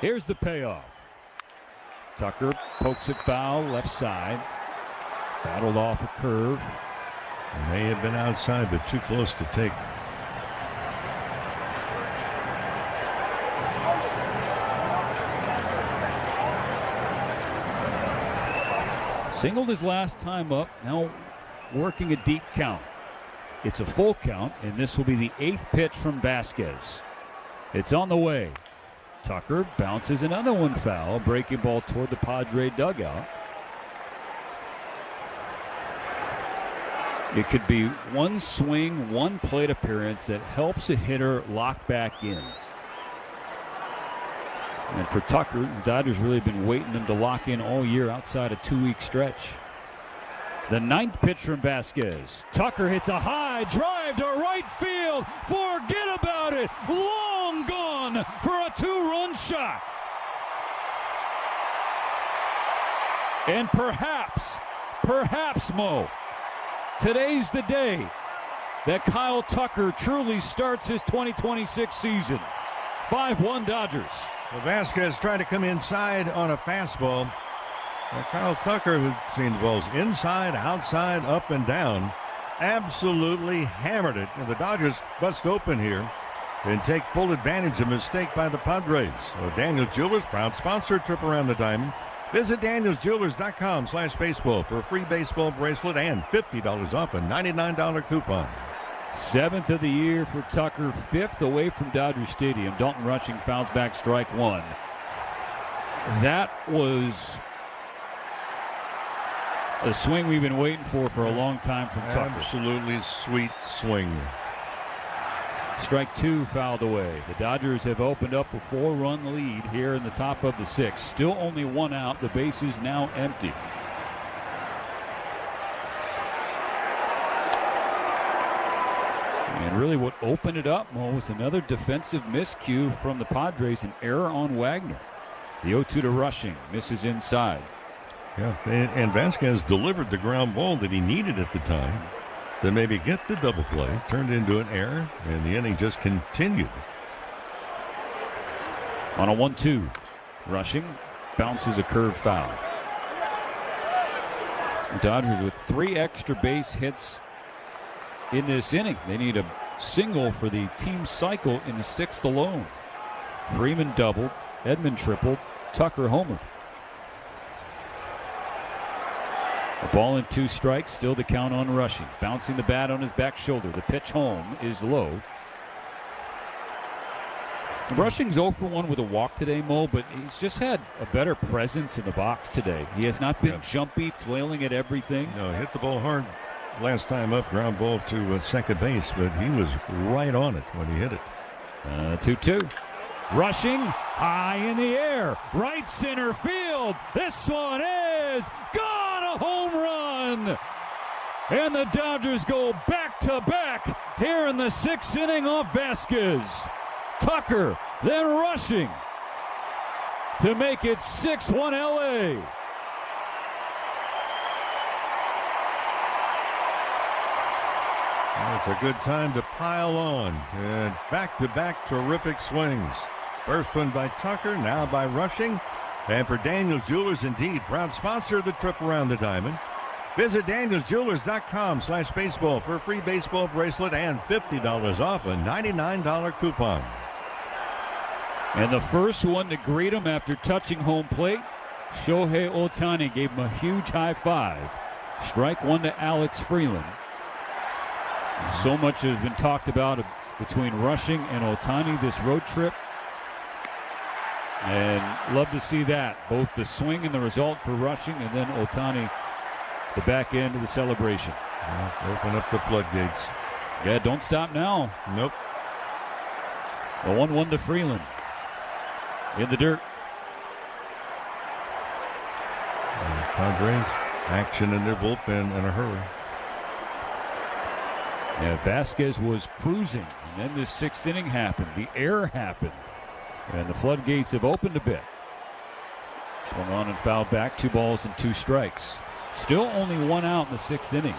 Here's the payoff. Tucker pokes it foul, left side. Battled off a curve. May have been outside, but too close to take. Singled his last time up, now working a deep count. It's a full count, and this will be the 8th pitch from Vasquez. It's on the way. Tucker bounces another one foul, breaking ball toward the Padre dugout. It could be one swing, one plate appearance that helps a hitter lock back in. And for Tucker, the Dodgers really been waiting him to lock in all year outside a 2-week stretch. The 9th pitch from Vasquez. Tucker hits a high drive to right field. Forget about it. Long gone for a 2-run shot. And perhaps, Mo, today's the day that Kyle Tucker truly starts his 2026 season. 5-1 Dodgers. Well, Vasquez trying to come inside on a fastball. Kyle Tucker, who's seen the balls inside, outside, up and down, absolutely hammered it. And the Dodgers bust open here and take full advantage of a mistake by the Padres. So Daniels Jewelers, proud sponsor, trip around the diamond. Visit danielsjewelers.com/baseball for a free baseball bracelet and $50 off a $99 coupon. 7th of the year for Tucker, 5th away from Dodger Stadium. Dalton rushing, fouls back, strike one. That was a swing we've been waiting for a long time from Tucker. Absolutely sweet swing. Strike two fouled away. The Dodgers have opened up a 4-run lead here in the top of the 6th. Still only one out. The base is now empty. And really what opened it up, Mo, was another defensive miscue from the Padres, an error on Wagner. The 0-2 to rushing, misses inside. Yeah, and Vasquez delivered the ground ball that he needed at the time to maybe get the double play. Turned into an error, and the inning just continued. On a 1-2, rushing, bounces a curve foul. The Dodgers with 3 extra base hits in this inning. They need a single for the team cycle in the 6th alone. Freeman doubled, Edman tripled, Tucker homered. A ball and 2 strikes, still the count on rushing. Bouncing the bat on his back shoulder. The pitch home is low. Rushing's 0 for 1 with a walk today, Mo, but he's just had a better presence in the box today. He has not been jumpy, flailing at everything. No, hit the ball hard last time up, ground ball to second base, but he was right on it when he hit it. 2-2. Rushing, high in the air, right center field. This one is gone. A home run. And the Dodgers go back-to-back here in the 6th inning off Vasquez. Tucker, then rushing to make it 6-1 LA. It's a good time to pile on. And back-to-back terrific swings. First one by Tucker, now by Rushing. And for Daniels Jewelers, indeed, proud sponsor of the trip around the diamond. Visit danielsjewelers.com/baseball for a free baseball bracelet and $50 off a $99 coupon. And the first one to greet him after touching home plate, Shohei Ohtani gave him a huge high five. Strike one to Alex Freeland. So much has been talked about between Rushing and Ohtani this road trip. And love to see that. Both the swing and the result for Rushing, and then Ohtani, the back end of the celebration. Open up the floodgates. Yeah, don't stop now. Nope. A 1-1 to Freeland. In the dirt. Padres, action in their bullpen in a hurry. Yeah, Vasquez was cruising, and then this sixth inning happened. The error happened, and the floodgates have opened a bit. Swung on and fouled back, 2 balls and 2 strikes. Still only 1 out in the sixth inning.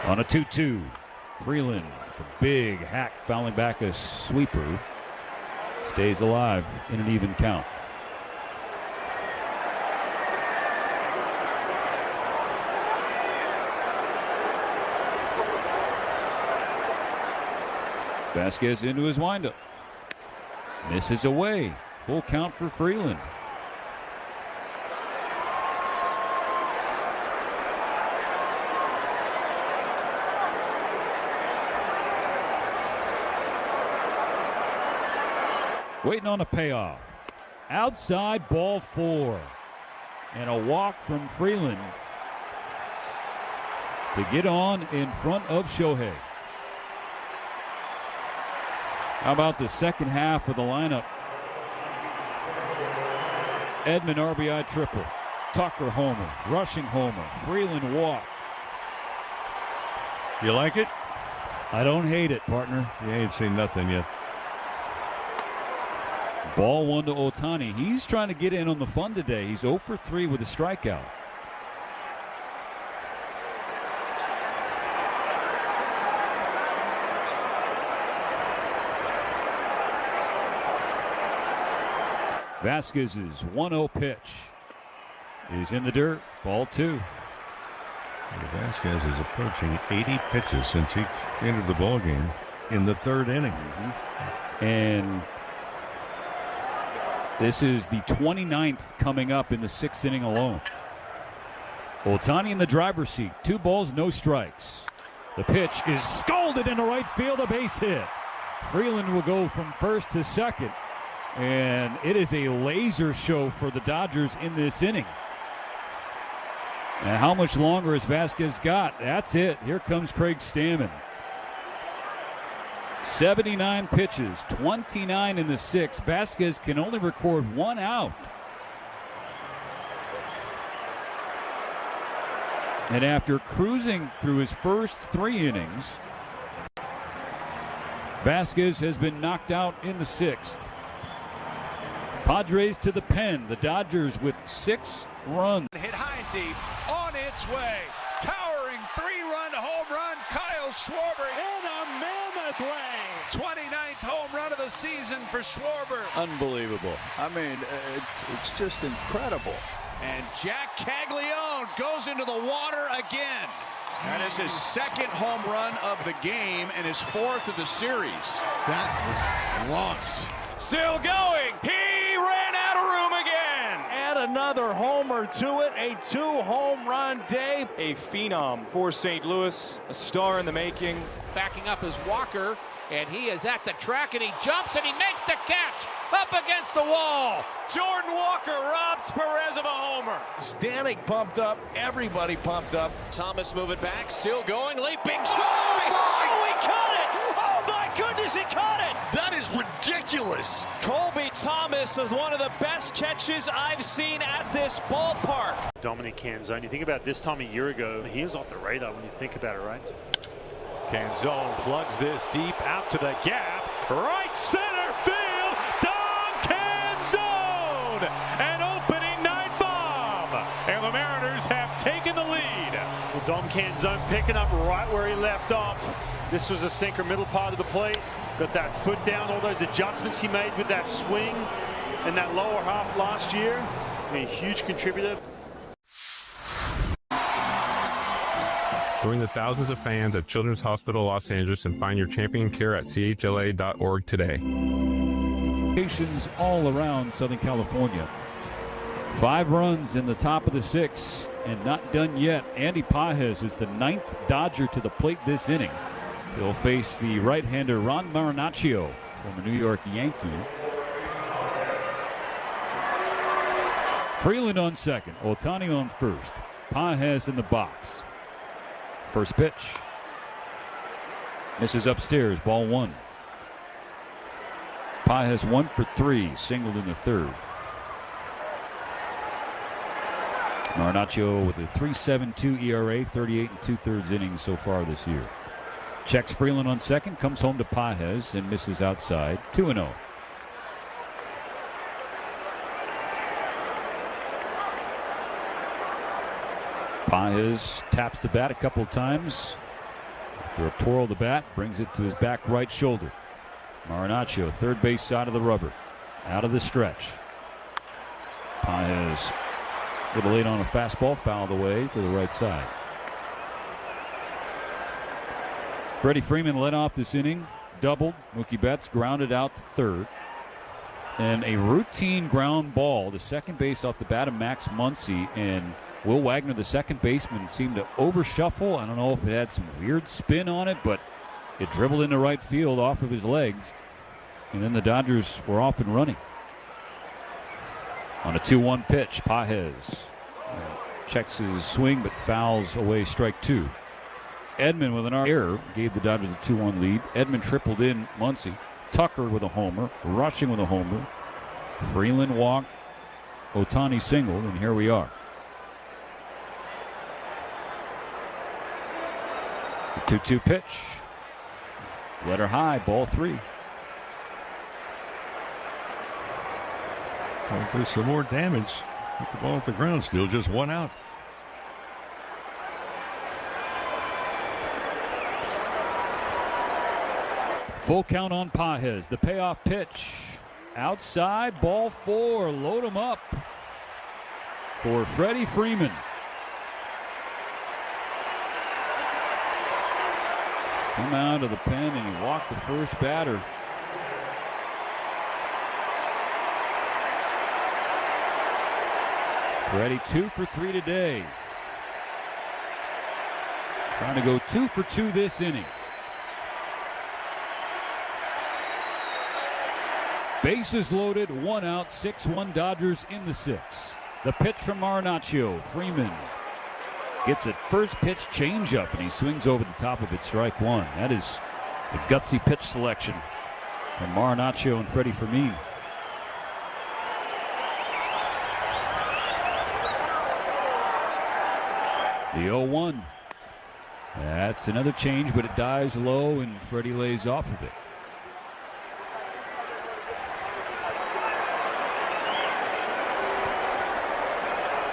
On a 2-2, Freeland, a big hack, fouling back a sweeper, stays alive in an even count. Vasquez into his windup. Misses away. Full count for Freeland. Waiting on a payoff. Outside, ball 4. And a walk from Freeland to get on in front of Shohei. How about the second half of the lineup? Edman RBI triple. Tucker homer. Rushing homer. Freeland walk. You like it? I don't hate it, partner. You ain't seen nothing yet. Ball 1 to Ohtani. He's trying to get in on the fun today. He's 0 for 3 with a strikeout. Vasquez's 1-0 pitch is in the dirt. Ball 2. Vasquez is approaching 80 pitches since he entered the ballgame in the 3rd inning. And this is the 29th coming up in the 6th inning alone. Ohtani in the driver's seat. 2 balls, no strikes. The pitch is scolded into right field, a base hit. Freeland will go from first to second. And it is a laser show for the Dodgers in this inning. And how much longer has Vasquez got? That's it. Here comes Craig Stammen. 79 pitches, 29 in the 6th. Vasquez can only record 1 out. And after cruising through his first 3 innings, Vasquez has been knocked out in the 6th. Padres to the pen. The Dodgers with 6 runs. Hit high and deep, on its way. Towering 3-run home run, Kyle Schwarber in a mammoth way. 29th home run of the season for Schwarber. Unbelievable. I mean, it's just incredible. And Jack Caglione goes into the water again. That is his 2nd home run of the game and his 4th of the series. That was launched. Still going. He ran out of room again. Add another homer to it. A 2-home run day. A phenom for St. Louis. A star in the making. Backing up is Walker. and he is at the track, and he jumps, and he makes the catch up against the wall. Jordan Walker robs Perez of a homer. Stanek pumped up, everybody pumped up. Thomas moving back, still going, leaping try. Oh, he caught it! Oh my goodness, he caught it! That is ridiculous. Colby Thomas is one of the best catches I've seen at this ballpark. Dominic Canzone, you think about this time a year ago, he was off the radar when you think about it, right? Canzone plugs this deep out to the gap. Right center field. Dom Canzone. An opening night bomb. And the Mariners have taken the lead. Well, Dom Canzone picking up right where he left off. This was a sinker, middle part of the plate. Got that foot down, all those adjustments he made with that swing and that lower half last year. A huge contributor. Join the thousands of fans at Children's Hospital Los Angeles and find your champion care at chla.org today. Locations all around Southern California. 5 runs in the top of the 6th and not done yet. Andy Pages is the 9th Dodger to the plate this inning. He'll face the right-hander Ron Marinaccio from a New York Yankee. Freeland on second, Ohtani on first. Pages in the box. First pitch. Misses upstairs, ball 1. Pages 1 for 3, singled in the 3rd. Marinaccio with a 3.72 ERA, 38 2/3 innings so far this year. Checks Freeland on second, comes home to Pages and misses outside, 2-0. Pages taps the bat a couple of times. After a twirl of the bat, brings it to his back right shoulder. Marinaccio, third base side of the rubber. Out of the stretch. Pages a little late on a fastball, fouled away to the right side. Freddie Freeman led off this inning, doubled. Mookie Betts grounded out to third. And a routine ground ball to second base off the bat of Max Muncy, and Will Wagner, the second baseman, seemed to overshuffle. I don't know if it had some weird spin on it, but it dribbled into right field off of his legs. And then the Dodgers were off and running. On a 2-1 pitch, Pages checks his swing but fouls away strike 2. Edman with an error gave the Dodgers a 2-1 lead. Edman tripled in Muncy. Tucker with a homer. Rushing with a homer. Freeland walked. Ohtani singled, and here we are. The 2-2 pitch. Letter high, ball 3. Well, there's some more damage. Put the ball at the ground, still just 1 out. Full count on Pages. The payoff pitch. Outside, ball 4. Load him up for Freddie Freeman. Come out of the pen and he walked the first batter. Freddie 2 for 3 today. Trying to go 2 for 2 this inning. Bases loaded, 1 out, 6-1 Dodgers in the 6th. The pitch from Marinaccio. Freeman gets a first pitch changeup, and he swings over the top of it, strike 1. That is a gutsy pitch selection from Marinaccio and Freddie Freeman. The 0-1. That's another change, but it dives low, and Freddie lays off of it.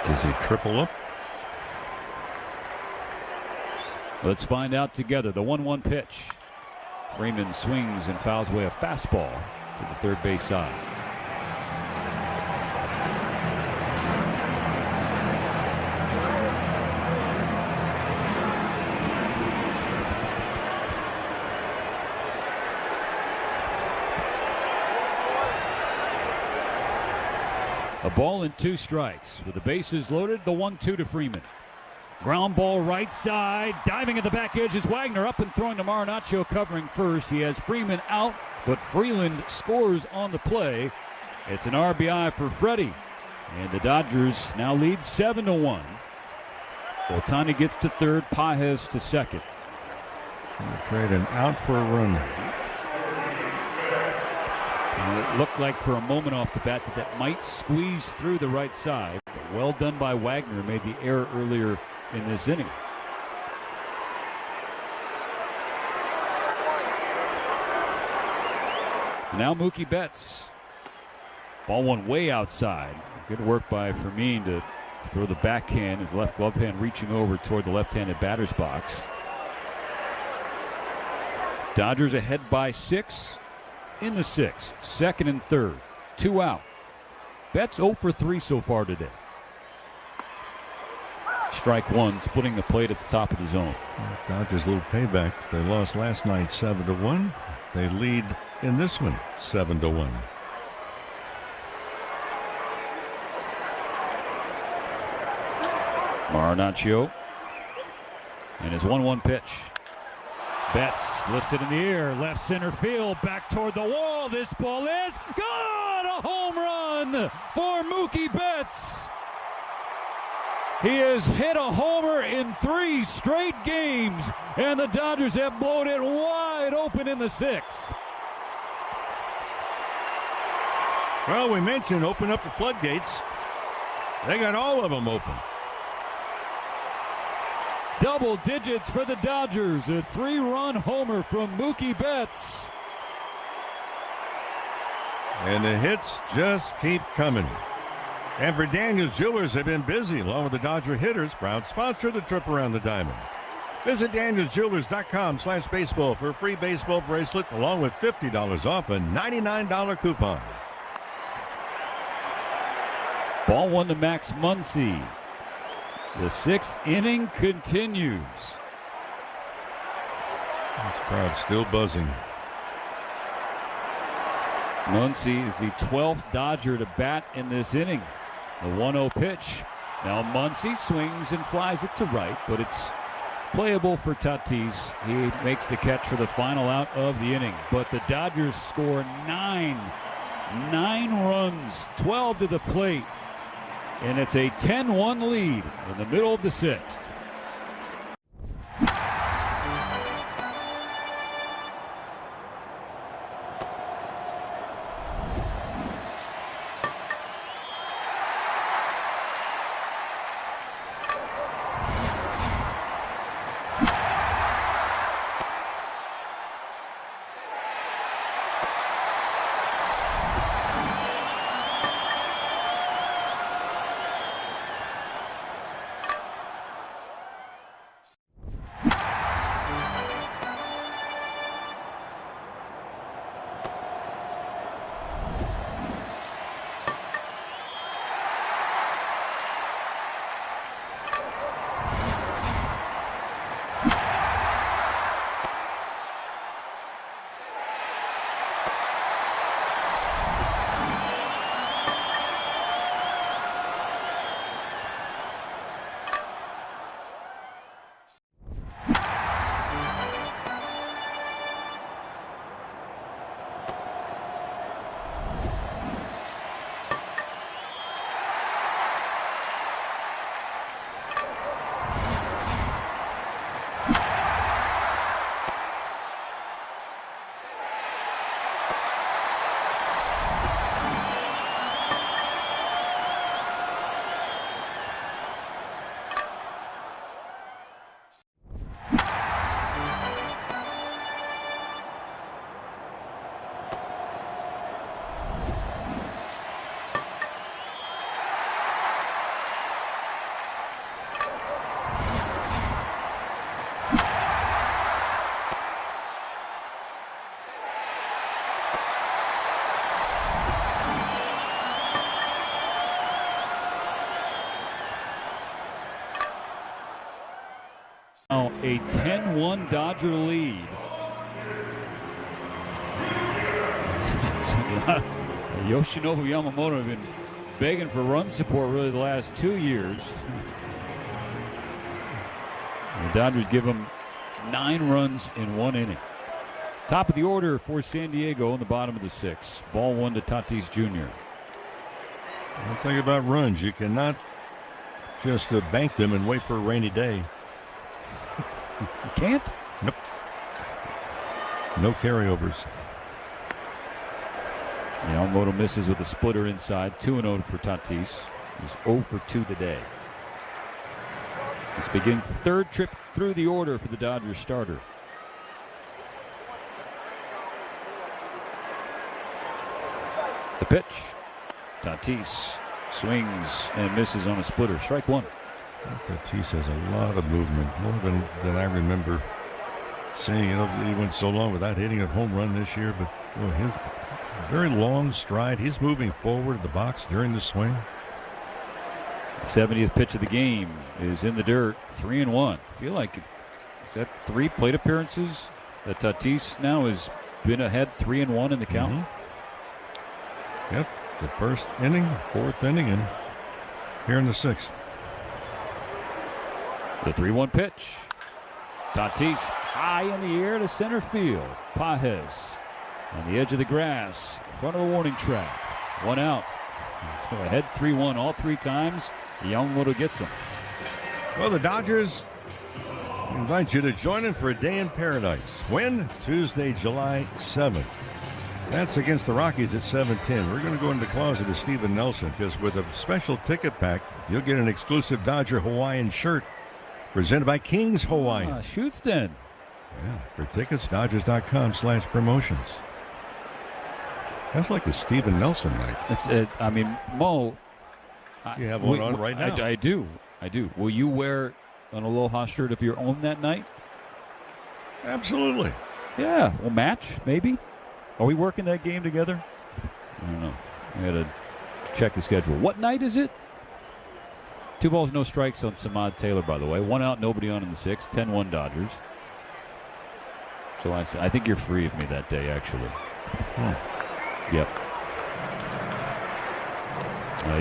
Does he triple up? Let's find out together. The 1-1 pitch. Freeman swings and fouls away a fastball to the third base side. A ball and 2 strikes. With the bases loaded, the 1-2 to Freeman. Ground ball right side. Diving at the back edge is Wagner. Up and throwing to Marinaccio, covering first. He has Freeman out, but Freeland scores on the play. It's an RBI for Freddie. And the Dodgers now lead 7-1. Ohtani gets to third, Pages to second. Trade an out for a run. It looked like for a moment off the bat that might squeeze through the right side. But well done by Wagner, made the error earlier in this inning. Now Mookie Betts. Ball one way outside. Good work by Fermin to throw the backhand, his left glove hand reaching over toward the left-handed batter's box. Dodgers ahead by 6 in the 6th. Second and third. 2 out. Betts 0 for 3 so far today. Strike one, splitting the plate at the top of the zone. Dodgers a little payback. They lost last night 7-1. They lead in this one 7-1. Marinaccio. And his 1-1 pitch. Betts lifts it in the air, left center field, back toward the wall. This ball is gone! A home run for Mookie Betts. He has hit a homer in 3 straight games, and the Dodgers have blown it wide open in the 6th. Well, we mentioned open up the floodgates. They got all of them open. Double digits for the Dodgers. A 3-run homer from Mookie Betts. And the hits just keep coming. And for Daniels Jewelers, have been busy along with the Dodger hitters. Proud sponsor of the trip around the diamond. Visit DanielsJewelers.com/baseball for a free baseball bracelet along with $50 off a $99 coupon. Ball one to Max Muncy. The 6th inning continues. This crowd still buzzing. Muncy is the 12th Dodger to bat in this inning. The 1-0 pitch. Now Muncy swings and flies it to right, but it's playable for Tatis. He makes the catch for the final out of the inning. But the Dodgers score 9 runs, 12 to the plate. And it's a 10-1 lead in the middle of the 6th. Now a 10-1 Dodger lead. Yoshinobu Yamamoto have been begging for run support really the last 2 years. The Dodgers give them 9 runs in 1 inning. Top of the order for San Diego in the bottom of the 6th. Ball 1 to Tatis Jr. One thing about runs, you cannot just bank them and wait for a rainy day. You can't? Nope. No carryovers. Yamamoto misses with a splitter inside. 2-0 for Tatis. He's 0 for 2 today. This begins the 3rd trip through the order for the Dodgers starter. The pitch. Tatis swings and misses on a splitter. Strike 1. Tatis has a lot of movement, more than I remember seeing. He went so long without hitting a home run this year, but his very long stride. He's moving forward in the box during the swing. The 70th pitch of the game is in the dirt. 3-1. I feel like is that 3 plate appearances that Tatis now has been ahead 3-1 in the count. Mm-hmm. Yep, the 1st inning, 4th inning, and here in the 6th. The 3-1 pitch. Tatis high in the air to center field. Pages on the edge of the grass, in front of the warning track. 1 out. So ahead 3-1 all 3 times. Yamamoto gets him. Well, the Dodgers invite you to join them for a day in paradise. When? Tuesday, July 7th. That's against the Rockies at 7:10. We're going to go into the closet of Steven Nelson because with a special ticket pack, you'll get an exclusive Dodger Hawaiian shirt presented by King's Hawaiian. Shoots then. Yeah, for tickets, Dodgers.com/promotions. That's like a Steven Nelson night. I mean, Mo. You have one on right now. I do. Will you wear an Aloha shirt if you're on that night? Absolutely. Yeah. We'll match, maybe. Are we working that game together? I don't know. I got to check the schedule. What night is it? 2 balls, no strikes on Samad Taylor, by the way. 1 out, nobody on in the 6th. 10-1 Dodgers. So I think you're free of me that day, actually. Yep.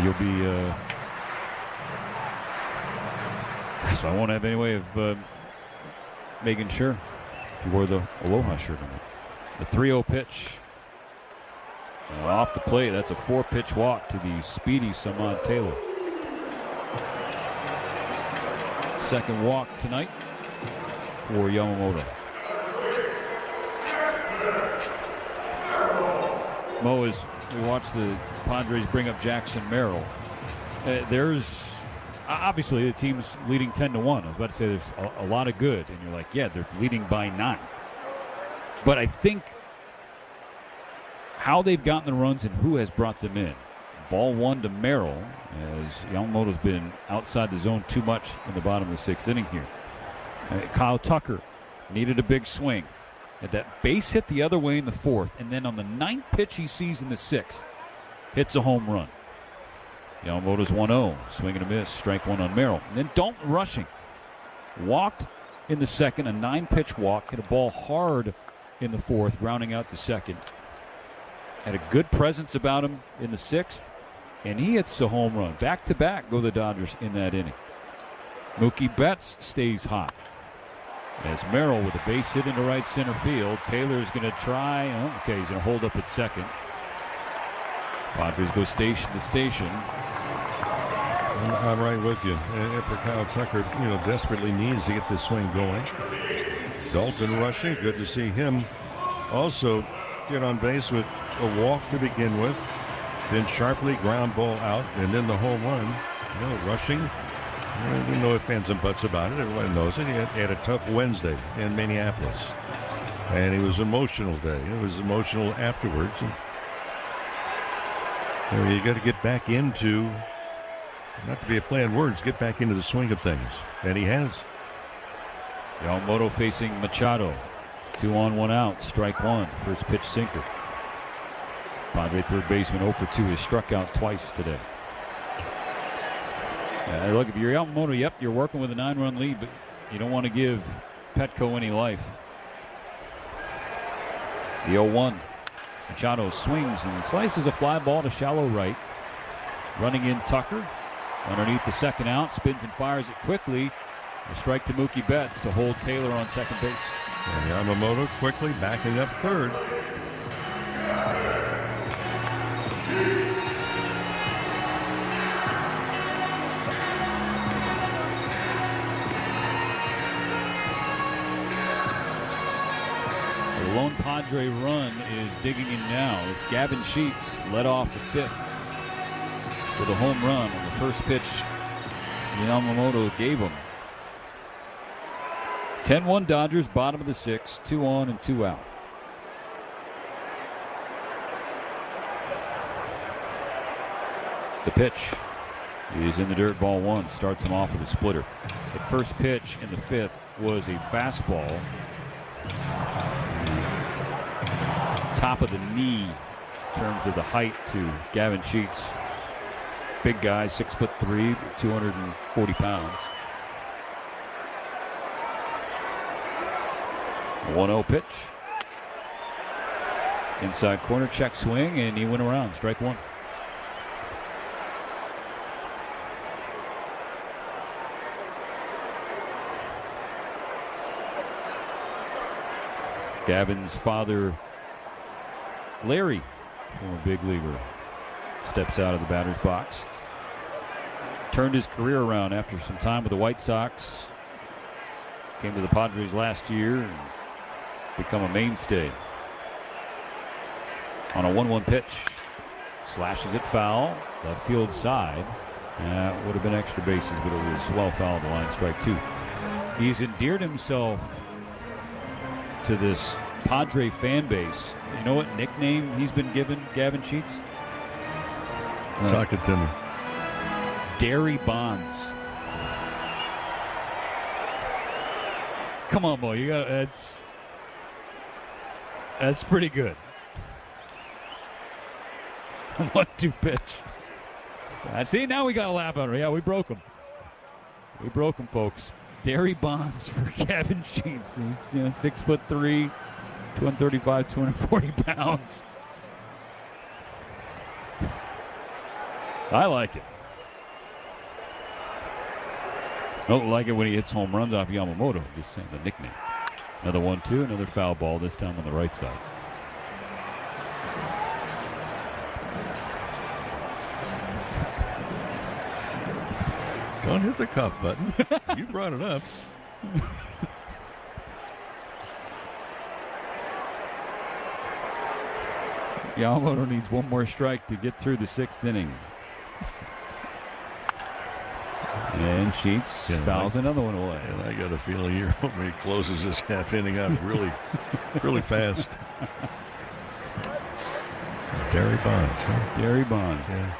You'll be... so I won't have any way of making sure if you wore the Aloha shirt on it. The 3-0 pitch. Off the plate, that's a 4-pitch walk to the speedy Samad Taylor. 2nd walk tonight for Yamamoto. Mo, as we watch the Padres bring up Jackson Merrill, there's obviously the team's leading 10-1. I was about to say there's a lot of good, and you're like, yeah, they're leading by 9. But I think how they've gotten the runs and who has brought them in. Ball 1 to Merrill, as Yamamoto's been outside the zone too much in the bottom of the 6th inning here. Kyle Tucker needed a big swing. Had that base hit the other way in the 4th, and then on the 9th pitch he sees in the 6th, hits a home run. Yamamoto's 1-0, swing and a miss, strike 1 on Merrill. And then Dalton rushing. Walked in the 2nd, a 9-pitch walk, hit a ball hard in the 4th, grounding out to 2nd. Had a good presence about him in the 6th, and he hits a home run. Back-to-back go the Dodgers in that inning. Mookie Betts stays hot. As Merrill with a base hit into right center field. Taylor's going to try. Okay, he's going to hold up at 2nd. Padres go station to station. I'm right with you. And for Kyle Tucker, desperately needs to get this swing going. Dalton rushing. Good to see him also get on base with a walk to begin with. Then sharply ground ball out, and then the home run. Rushing. There's no ifs, ands, and buts about it. Everybody knows it. He had a tough Wednesday in Minneapolis. And it was an emotional day. It was emotional afterwards. And you got to get back into, not to be a play on words, get back into the swing of things. And he has. Yamamoto facing Machado. 2 on, 1 out. Strike 1. First pitch sinker. Padre third baseman 0 for 2 has struck out twice today. Look, if you're Yamamoto, yep, you're working with a 9-run lead, but you don't want to give Petco any life. The 0-1. Machado swings and slices a fly ball to shallow right. Running in Tucker. Underneath the 2nd out, spins and fires it quickly. A strike to Mookie Betts to hold Taylor on second base. And Yamamoto quickly backing up third. The lone Padre run is digging in now. It's Gavin Sheets led off the fifth with a home run on the first pitch Yamamoto gave him. 10-1 Dodgers, bottom of the sixth, 2 on and 2 out. The pitch is in the dirt, ball one. Starts him off with a splitter. The first pitch in the fifth was a fastball. Top of the knee in terms of the height to Gavin Sheets. Big guy, 6'3", 240 pounds. 1-0 pitch. Inside corner, check swing, and he went around. Strike one. Gavin's father, Larry, former big leaguer, steps out of the batter's box. Turned his career around after some time with the White Sox. Came to the Padres last year and become a mainstay. On a 1-1 pitch, slashes it foul, left field side. Would have been extra bases, but it was well fouled, the line, strike two. He's endeared himself to this Padre fan base. You know what nickname he's been given, Gavin Sheets? Sock it to me. Dairy Bonds. Come on, boy. You got that's pretty good. 1-2 pitch. See, now we got to laugh at her. Yeah, we broke him. We broke him, folks. Dairy Bonds for Gavin Sheets. He's 6'3", 235, 240 pounds. I like it. Don't like it when he hits home runs off Yamamoto. Just saying the nickname. Another 1-2, another foul ball, this time on the right side. Don't hit the cuff button. You brought it up. Yamamoto needs one more strike to get through the sixth inning. And Sheets fouls another one away. And I got a feeling here when he closes this half inning out really, really fast. Dairy Bonds, huh? Dairy Bonds. Yeah.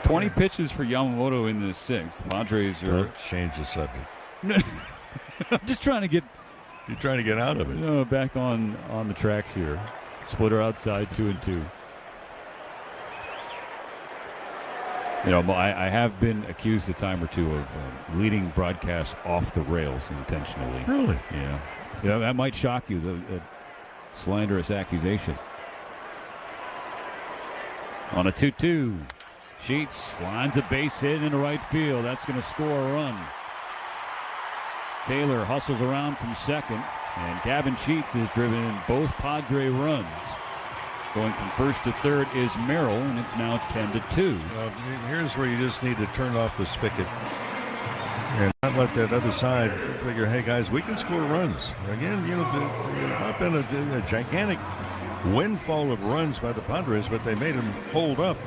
20 pitches for Yamamoto in the sixth. Padres are... Don't change the subject. I'm just trying to get... You're trying to get out of it. Back on the tracks here. Splitter outside, 2-2. I have been accused a time or two of leading broadcasts off the rails intentionally. Really? Yeah. That might shock you, the slanderous accusation. On a 2-2, Sheets lines a base hit into right field. That's going to score a run. Taylor hustles around from second, and Gavin Sheets has driven in both Padre runs. Going from first to third is Merrill, and it's now 10-2. Here's where you just need to turn off the spigot and not let that other side figure, hey, guys, we can score runs. Again, there's not been a gigantic windfall of runs by the Padres, but they made them hold up.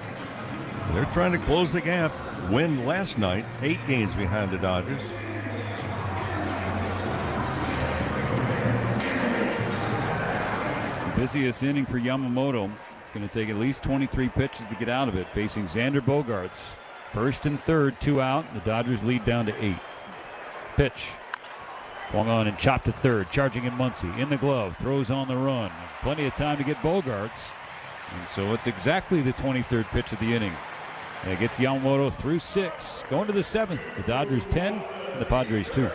They're trying to close the gap. Win last night, 8 games behind the Dodgers. Busiest inning for Yamamoto. It's going to take at least 23 pitches to get out of it, facing Xander Bogaerts. First and third, 2 out. The Dodgers lead down to 8. Pitch. Swung on and chopped to third. Charging in Muncy. In the glove. Throws on the run. Plenty of time to get Bogaerts. And so it's exactly the 23rd pitch of the inning. And it gets Yamamoto through 6. Going to the 7th. The Dodgers 10 and the Padres 2.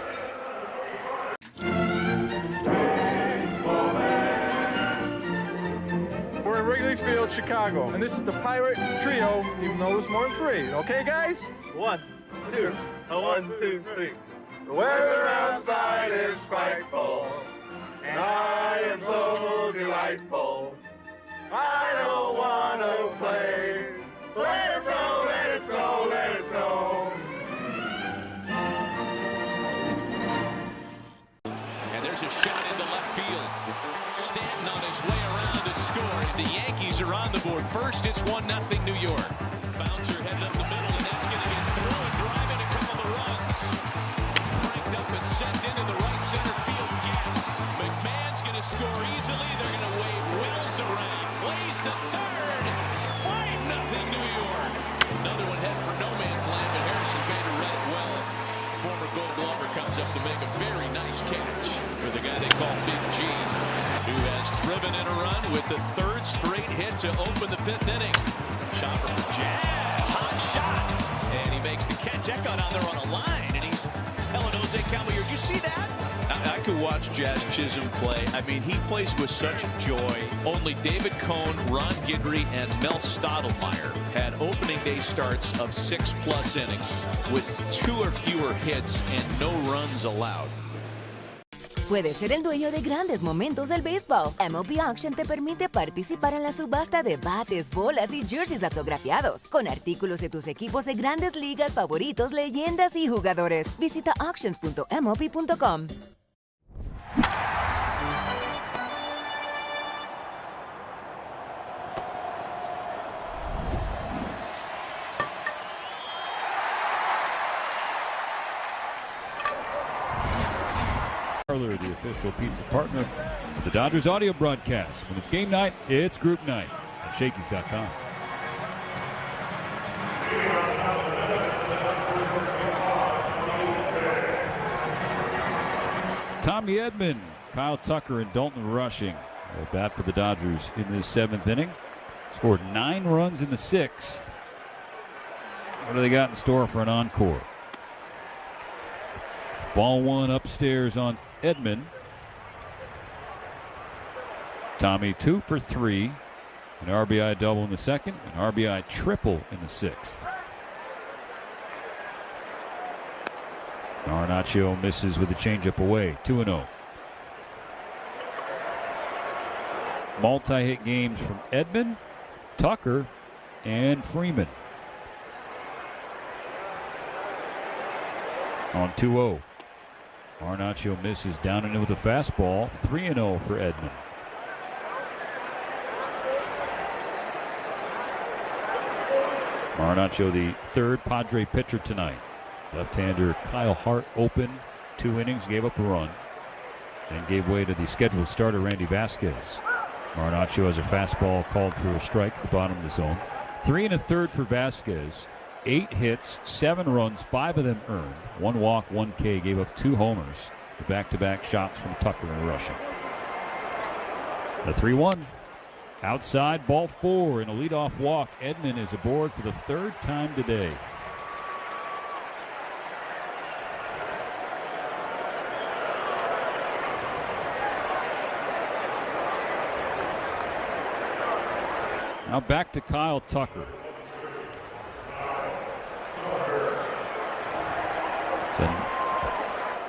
Field, Chicago, and this is the Pirate Trio, even though there's more than 3. Okay, guys? 1, 2, 1, 2, 3. The weather outside is frightful, and I am so delightful. I don't want to play, so let it snow, let it snow, let it snow. And there's a shot into left field. Stanton on his way around to score. The Yankees are on the board. First, it's 1-0 New York. Bouncer headed up the middle, and that's going to get through and drive in a couple of runs. Cranked up and sent into the right center field gap. McMahon's going to score easily. They're going to wave Wills around. Plays to third. 5-0 New York. Another one head for no man's land, but Harrison Bader read it well. Former Gold Glover comes up to make a very nice catch for the guy they call Big G, who has driven in a run with the third straight hit to open the 5th inning. Chopper for Jazz, hot shot, and he makes the catch. That got on there on a line, and he's telling Jose Caballero, "Did you see that?" I could watch Jazz Chisholm play. I mean, he plays with such joy. Only David Cohn, Ron Guidry, and Mel Stottlemyre had opening day starts of 6+ innings with 2 or fewer hits and no runs allowed. Puedes ser el dueño de grandes momentos del béisbol. MLB Auction te permite participar en la subasta de bates, bolas y jerseys autografiados, con artículos de tus equipos de grandes ligas favoritos, leyendas y jugadores. Visita auctions.mlb.com. The official pizza partner of the Dodgers audio broadcast. When it's game night, it's group night at Shakey's.com. Tommy Edman, Kyle Tucker, and Dalton Rushing will bat for the Dodgers in this 7th inning. Scored 9 runs in the 6th. What do they got in store for an encore? Ball 1 upstairs on Edman. Tommy 2 for 3. An RBI double in the 2nd, an RBI triple in the 6th. Garnacho misses with a changeup away, 2-0. Multi-hit games from Edman, Tucker, and Freeman. On 2-0. Garnacho misses down and in with a fastball, 3-0 for Edman. Garnacho, the 3rd Padre pitcher tonight. Left-hander Kyle Hart opened 2 innings, gave up a run, and gave way to the scheduled starter Randy Vasquez. Garnacho has a fastball called for a strike at the bottom of the zone. 3 1/3 for Vasquez. 8 hits, 7 runs, 5 of them earned. 1 walk, 1 K, gave up 2 homers. The back-to-back shots from Tucker and Rushing. The 3-1. Outside, ball 4 and a leadoff walk. Edman is aboard for the 3rd time today. Now back to Kyle Tucker.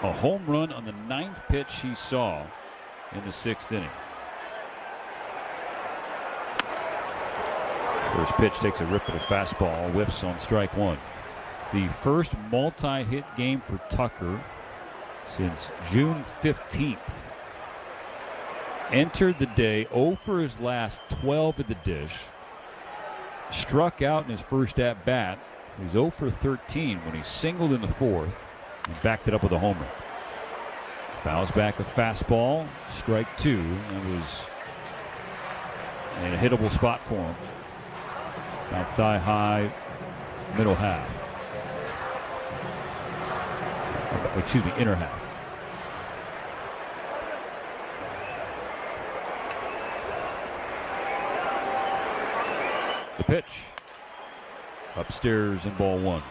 A home run on the 9th pitch he saw in the 6th inning. First pitch takes a rip at a fastball, whiffs on strike 1. It's the first multi-hit game for Tucker since June 15th. Entered the day 0 for his last 12 at the dish. Struck out in his first at-bat. He's 0 for 13 when he singled in the 4th and backed it up with a homer. Fouls back a fastball, strike 2. That was in a hittable spot for him. About thigh high, middle half. Excuse me, inner half. The pitch. Upstairs in ball 1.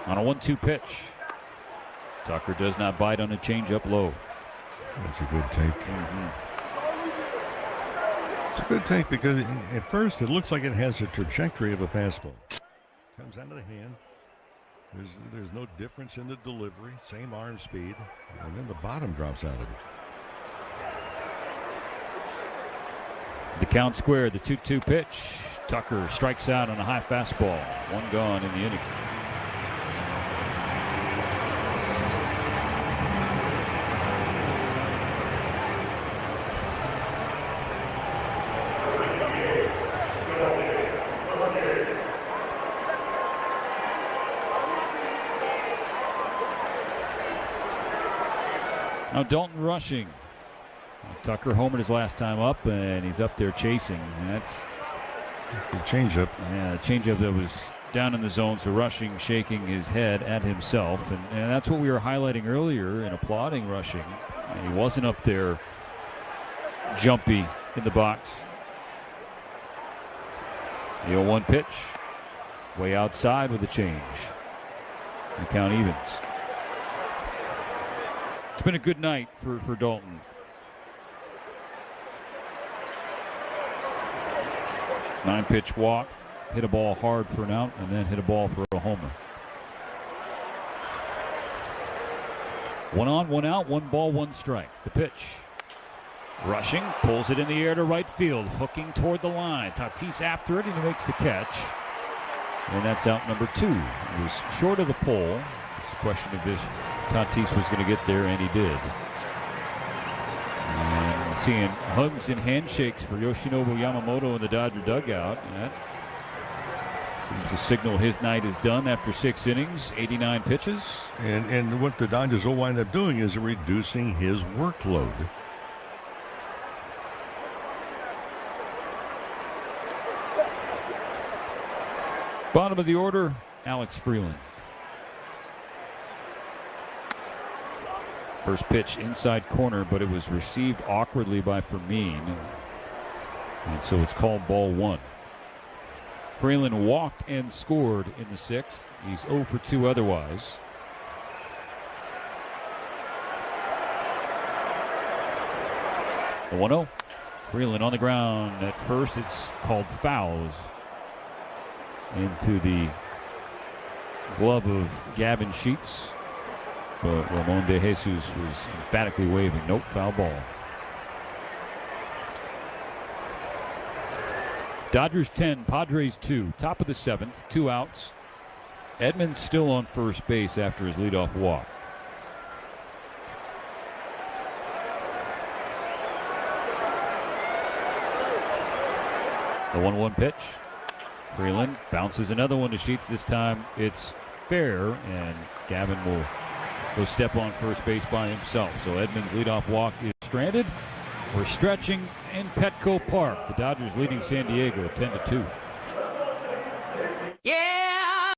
On a 1-2 pitch. Tucker does not bite on a changeup low. That's a good take. It's a good take because at first it looks like it has a trajectory of a fastball. Comes out of the hand. There's no difference in the delivery. Same arm speed. And then the bottom drops out of it. The count squared, the 2-2 pitch. Tucker strikes out on a high fastball. One gone in the inning. Now Dalton rushing. Tucker homered his last time up, and he's up there chasing. That's the changeup. Yeah, the changeup that was down in the zone, so rushing, shaking his head at himself. And that's what we were highlighting earlier and applauding rushing. And he wasn't up there jumpy in the box. The 0-1 pitch. Way outside with the change. The count evens. It's been a good night for Dalton. Nine-pitch walk, hit a ball hard for an out, and then hit a ball for a homer. 1 on, 1 out, 1 ball, 1 strike. The pitch. Rushing, pulls it in the air to right field, hooking toward the line. Tatis after it, and he makes the catch. And that's out number 2. He was short of the pole. It's a question of if Tatis was going to get there, and he did. And seeing hugs and handshakes for Yoshinobu Yamamoto in the Dodger dugout. That seems to signal his night is done after 6 innings, 89 pitches. And what the Dodgers will wind up doing is reducing his workload. Bottom of the order, Alex Freeland. First pitch inside corner, but it was received awkwardly by Fermin. And so it's called ball 1. Freeland walked and scored in the 6th. He's 0 for 2 otherwise. The 1-0. Freeland on the ground at first. It's called fouls into the glove of Gavin Sheets. But Ramon De Jesus was emphatically waving. Nope, foul ball. Dodgers 10, Padres 2. Top of the 7th, 2 outs. Edmonds still on first base after his leadoff walk. The 1-1 pitch. Freeland bounces another one to Sheets. This time it's fair, and Gavin will go step on first base by himself. So Edmonds' leadoff walk is stranded. We're stretching in Petco Park. The Dodgers leading San Diego 10-2. Yeah!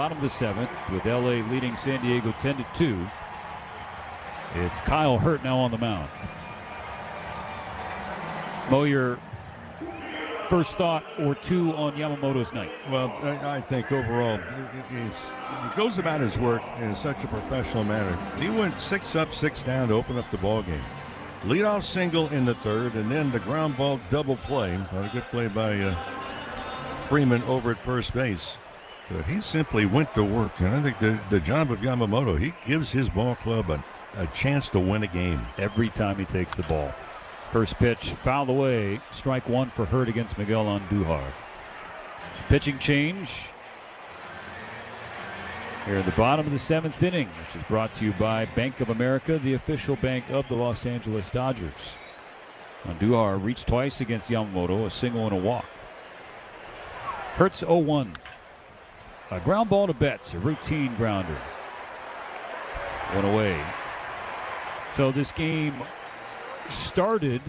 bottom of the 7th with LA leading San Diego 10-2. It's Kyle Hurt now on the mound. Mo, your first thought or two on Yamamoto's night? Well, I think overall he goes about his work in such a professional manner. He went 6 up, 6 down to open up the ball game. Leadoff single in the 3rd, and then the ground ball double play. A good play by Freeman over at first base. But he simply went to work, and I think the job of Yamamoto, he gives his ball club a chance to win a game every time he takes the ball. First pitch fouled away. Strike 1 for Hurt against Miguel Andujar. Pitching change here in the bottom of the 7th inning, which is brought to you by Bank of America, the official bank of the Los Angeles Dodgers. Andujar reached twice against Yamamoto, a single and a walk. Hurt's 0-1. A ground ball to Betts, a routine grounder. 1 away. So this game started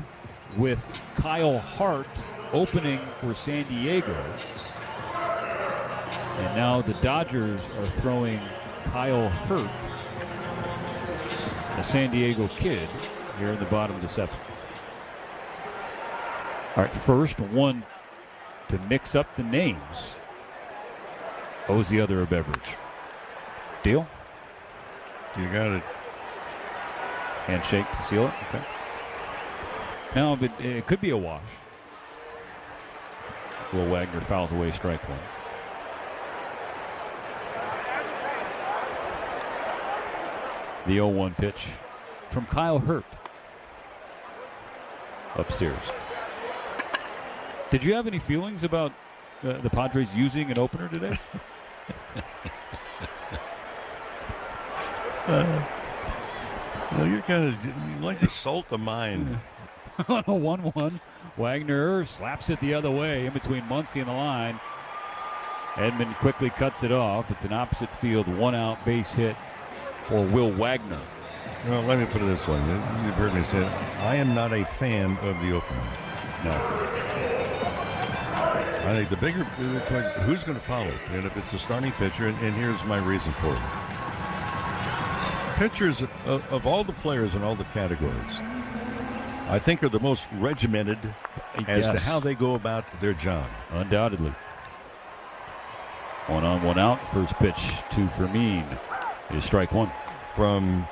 with Kyle Hart opening for San Diego. And now the Dodgers are throwing Kyle Hurt, a San Diego kid, here in the bottom of the 7th. All right, first one to mix up the names. Owes the other a beverage. Deal? You got it. Handshake to seal it? Okay. Now, but it could be a wash. Will Wagner fouls away strike 1. The 0-1 pitch from Kyle Hurt. Upstairs. Did you have any feelings about the Padres using an opener today? You're you like to salt the mind. On a 1-1, Wagner slaps it the other way in between Muncy and the line. Edman quickly cuts it off. It's an opposite field, 1-out base hit for Will Wagner. Well, let me put it this way. You've heard me say, I am not a fan of the opener. No. I think the bigger, who's going to follow? And if it's a starting pitcher, and here's my reason for it. Pitchers of all the players in all the categories, I think are the most regimented as to how they go about their job. Undoubtedly. 1 on, 1 out. First pitch to Fermin is strike 1. From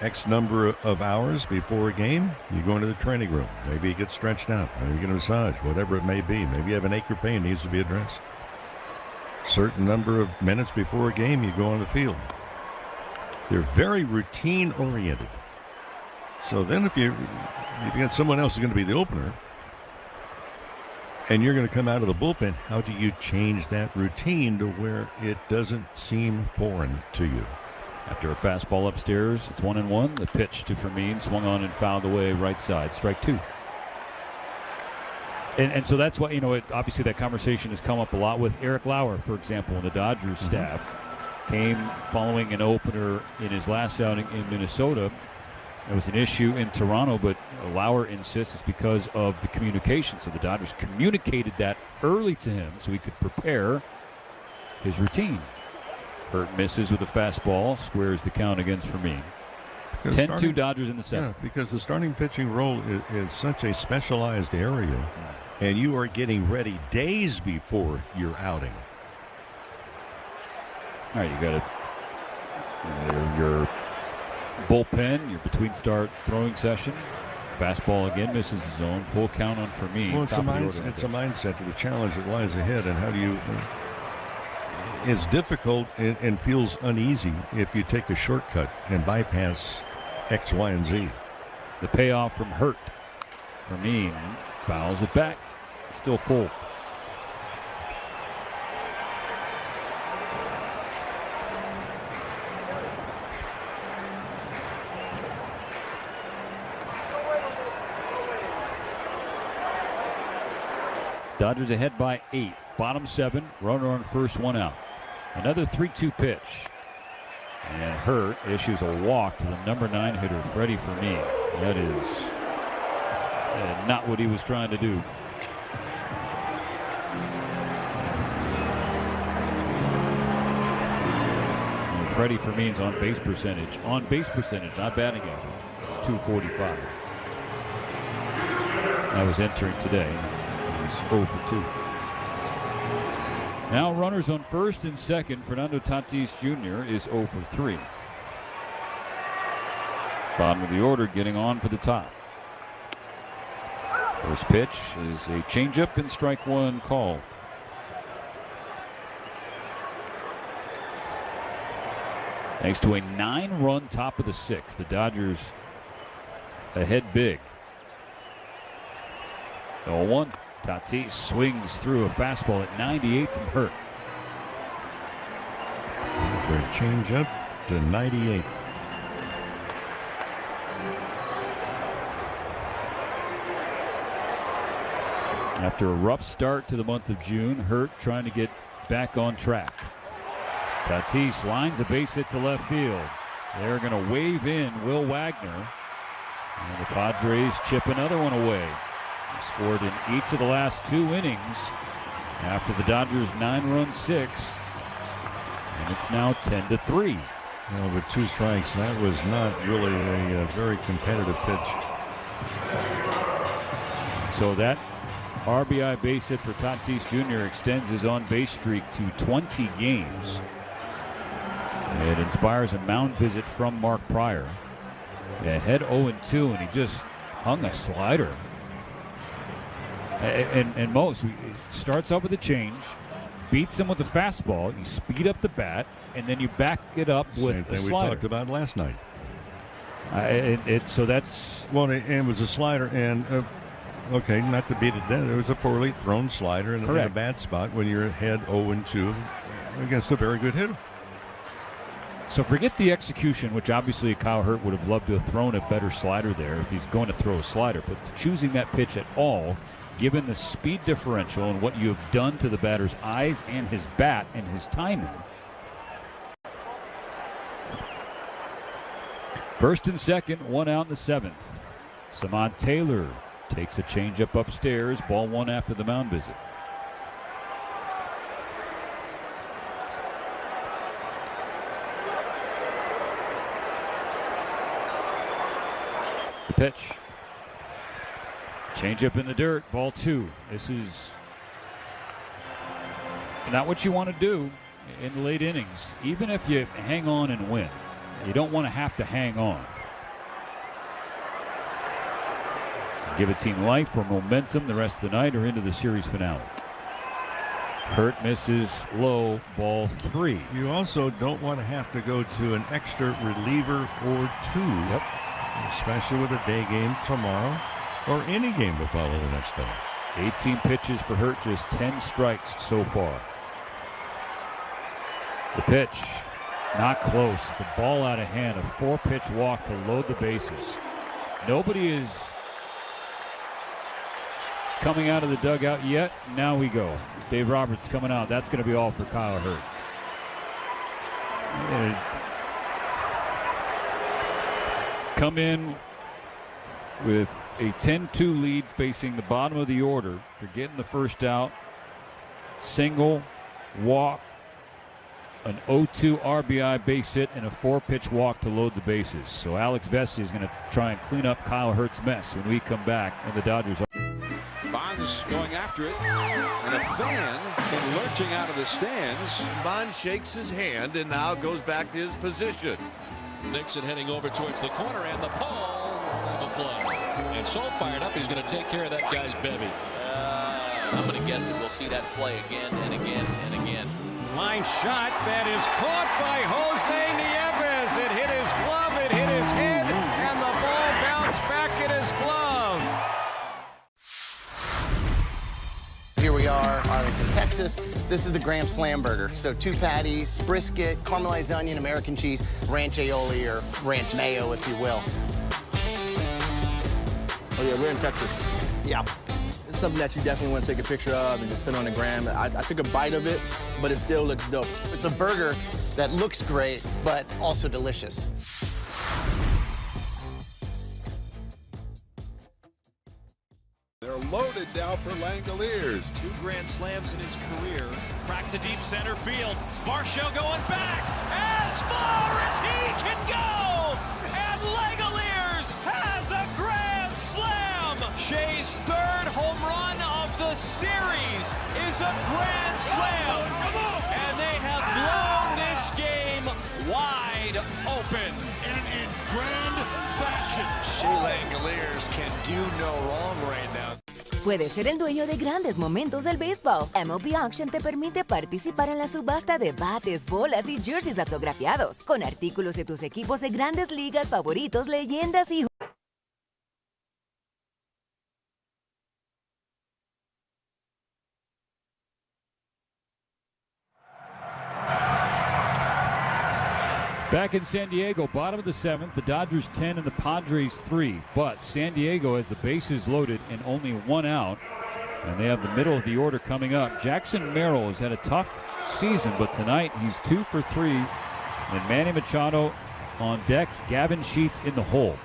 X number of hours before a game, you go into the training room. Maybe you get stretched out. Maybe you get a massage, whatever it may be. Maybe you have an ache or pain needs to be addressed. Certain number of minutes before a game, you go on the field. They're very routine oriented. So then if you got someone else who's going to be the opener and you're going to come out of the bullpen, how do you change that routine to where it doesn't seem foreign to you? After a fastball upstairs, it's 1-1. The pitch to Fermin, swung on and fouled away right side, strike 2. And so that's why, obviously that conversation has come up a lot with Eric Lauer, for example, in the Dodgers staff. Came following an opener in his last outing in Minnesota. There was an issue in Toronto, but Lauer insists it's because of the communication. So the Dodgers communicated that early to him so he could prepare his routine. Hurt misses with a fastball, squares the count against Fermin. 10-2 Dodgers in the 7th. Yeah, because the starting pitching role is such a specialized area, and you are getting ready days before your outing. All right, you got your bullpen, your between start throwing session. Fastball again, misses his own. Full count on Fermin. Well, it's a mindset to the challenge that lies ahead, and how do you... It's difficult and feels uneasy if you take a shortcut and bypass X, Y, and Z. The payoff from Hurt. Fermin fouls it back. Still full. Dodgers ahead by 8. Bottom 7. Runner on first, 1 out. Another 3-2 pitch. And Hurt issues a walk to the number 9 hitter, Freddie Fermin. That is not what he was trying to do. Freddie Fermin's on-base percentage. On-base percentage, not batting average. It's .245. That was entering today. He's 0 for 2. Now runners on first and second. Fernando Tatis Jr. is 0 for 3. Bottom of the order getting on for the top. First pitch is a changeup and strike one call. Thanks to a 9-run top of the 6th, the Dodgers ahead big. 0-1. Tatis swings through a fastball at 98 from Hurt. For a changeup to 98. After a rough start to the month of June, Hurt trying to get back on track. Tatis lines a base hit to left field. They're going to wave in Will Wagner. And the Padres chip another one away. They scored in each of the last 2 innings after the Dodgers' 9-run 6. And it's now 10-3. Well, with 2 strikes, that was not really a very competitive pitch. So that RBI base hit for Tatis Jr. extends his on-base streak to 20 games. It inspires a mound visit from Mark Pryor. Head 0-2, and he just hung a slider. And most starts off with a change, beats him with a fastball. You speed up the bat, and then you back it up with Same a thing we slider. talked about last night. So that's well, it was a slider, and okay, not to beat it then. It was a poorly thrown slider in a bad spot when you're ahead 0-2 against a very good hitter. So forget the execution, which obviously Kyle Hurt would have loved to have thrown a better slider there if he's going to throw a slider. But choosing that pitch at all, given the speed differential and what you have done to the batter's eyes and his bat and his timing. First and second, 1 out in the 7th. Samad Taylor takes a changeup upstairs, ball 1 after the mound visit. The pitch. Changeup in the dirt, ball 2. This is not what you want to do in the late innings. Even if you hang on and win, you don't want to have to hang on. Give a team life or momentum the rest of the night or into the series finale. Hurt misses low, ball 3. You also don't want to have to go to an extra reliever or 2. Yep. Especially with a day game tomorrow or any game to follow the next day. 18 pitches for Hurt, just 10 strikes so far. The pitch, not close. It's a ball out of hand, a 4-pitch walk to load the bases. Nobody is coming out of the dugout yet. Now we go. Dave Roberts coming out. That's going to be all for Kyle Hurt. Come in with a 10-2 lead facing the bottom of the order. They're getting the first out. Single, walk, an 0-2 RBI base hit, and a 4-pitch walk to load the bases. So Alex Vesey is going to try and clean up Kyle Hurt's mess when we come back, and the Dodgers are. Bonds going after it, and a fan came lurching out of the stands. Bonds shakes his hand and now goes back to his position. Nixon heading over towards the corner, and the pole of a play. And so fired up, he's going to take care of that guy's bevy. I'm going to guess that we'll see that play again and again and again. Line shot that is caught by Jose Nieves. It hit his glove, it hit his head, and the ball bounced back in his glove. Here we are, Arlington, Texas. This is the Graham Slam Burger. So 2 patties, brisket, caramelized onion, American cheese, ranch aioli, or ranch mayo, if you will. Oh yeah, we're in Texas. Yeah. It's something that you definitely want to take a picture of and just put on the gram. I took a bite of it, but it still looks dope. It's a burger that looks great, but also delicious. They're loaded now for Langoliers. 2 grand slams in his career. Crack to deep center field. Varsho going back as far wide open. And in grand fashion. Shea Langoliers can do no wrong right now. Puedes ser el dueño de grandes momentos del béisbol. MLB Auction te permite participar en la subasta de bates, bolas y jerseys autografiados, con artículos de tus equipos de grandes ligas favoritos, leyendas y... Back in San Diego, bottom of the 7th, the Dodgers 10 and the Padres 3. But San Diego has the bases loaded and only one out. And they have the middle of the order coming up. Jackson Merrill has had a tough season, but tonight he's 2 for 3. And Manny Machado on deck, Gavin Sheets in the hole.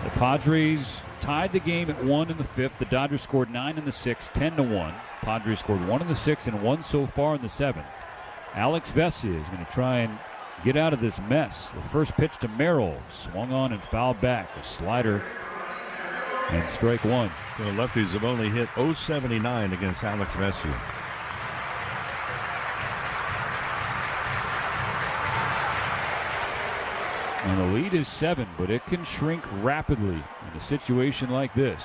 The Padres tied the game at 1 in the 5th. The Dodgers scored 9 in the 6th, 10-1. Padres scored 1 in the 6th and 1 so far in the 7th. Alex Vesia is going to try and get out of this mess. The first pitch to Merrill, swung on and fouled back. A slider and strike one. The lefties have only hit .079 against Alex Vesia. And the lead is 7, but it can shrink rapidly in a situation like this.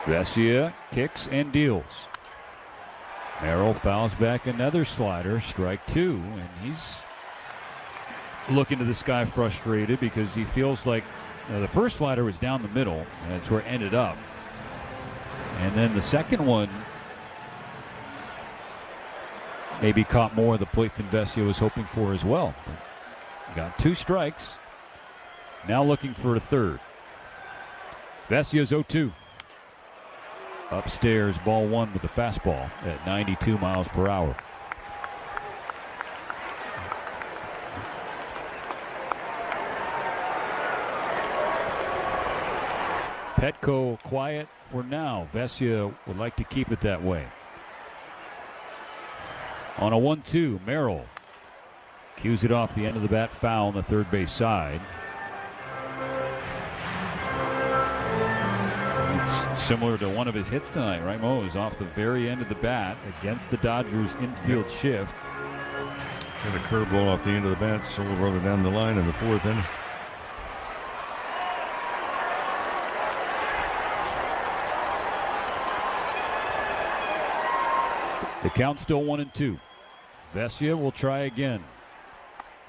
Vesia kicks and deals. Merrill fouls back another slider, strike 2, and he's looking to the sky frustrated because he feels like the first slider was down the middle, and that's where it ended up. And then the second one maybe caught more of the plate than Vesia was hoping for as well. Got 2 strikes. Now looking for a third. Vesia's 0-2. Upstairs, ball 1 with the fastball at 92 miles per hour. Petco quiet for now. Vesia would like to keep it that way. On a 1-2, Merrill cues it off the end of the bat, foul on the third base side. It's similar to one of his hits tonight, right, Mo? It was off the very end of the bat against the Dodgers infield shift. Hit a curveball off the end of the bat, so we'll run it down the line in the 4th inning. The count's still 1-2. Vesia will try again.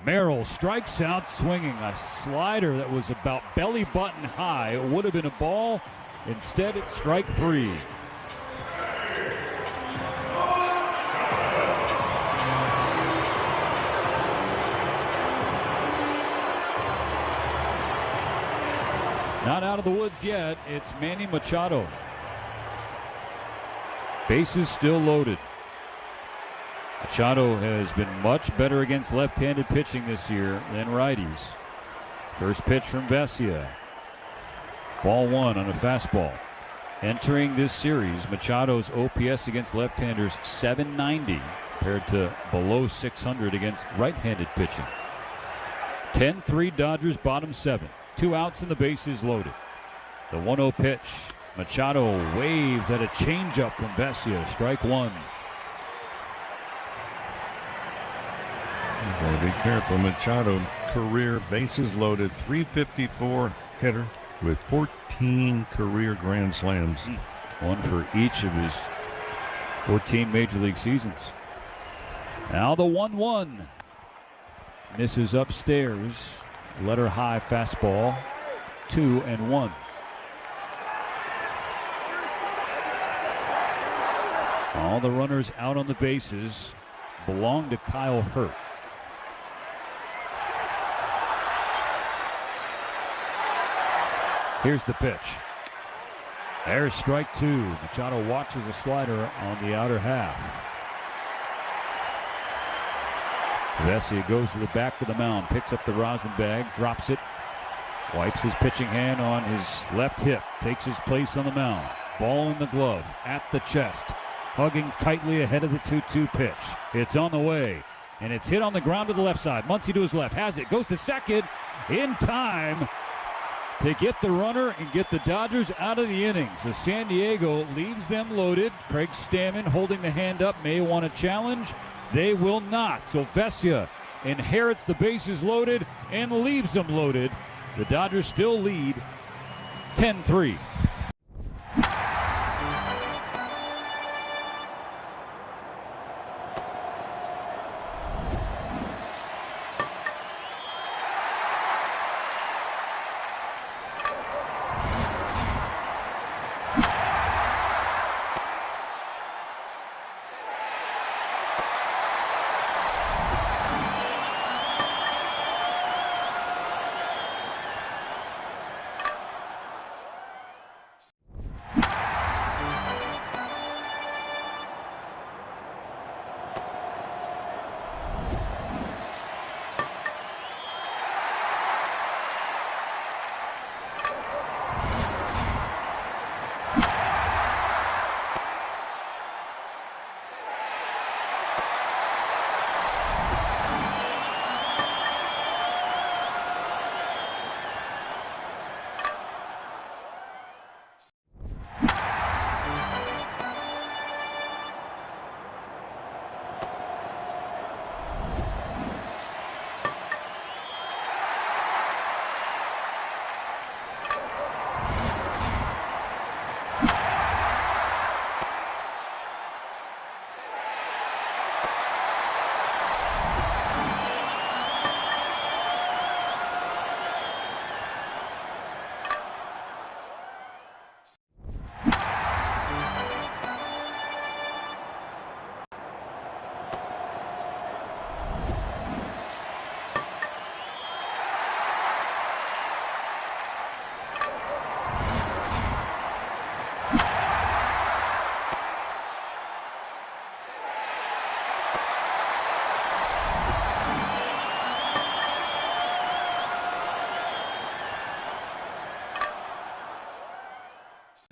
Merrill strikes out swinging a slider that was about belly button high. It would have been a ball. Instead, it's strike 3. Not out of the woods yet. It's Manny Machado. Bases still loaded. Machado has been much better against left-handed pitching this year than righties. First pitch from Vesia. Ball 1 on a fastball. Entering this series, Machado's OPS against left-handers 790 compared to below 600 against right-handed pitching. 10-3 Dodgers, bottom 7. 2 outs and the bases loaded. The 1-0 pitch. Machado waves at a changeup from Vesia. Strike 1. Gotta be careful. Machado, career bases loaded, .354 hitter with 14 career grand slams. 1 for each of his 14 major league seasons. Now the 1-1. Misses upstairs. Letter high fastball. 2-1. All the runners out on the bases belong to Kyle Hurt. Here's the pitch. There's strike 2. Machado watches a slider on the outer half. Vesia goes to the back of the mound, picks up the rosin bag, drops it, wipes his pitching hand on his left hip, takes his place on the mound. Ball in the glove, at the chest, hugging tightly ahead of the 2-2 pitch. It's on the way, and it's hit on the ground to the left side. Muncy to his left, has it, goes to second, in time. to get the runner and get the Dodgers out of the inning. So San Diego leaves them loaded. Craig Stammen holding the hand up, may want to challenge. They will not. So Vesia inherits the bases loaded and leaves them loaded. The Dodgers still lead 10-3.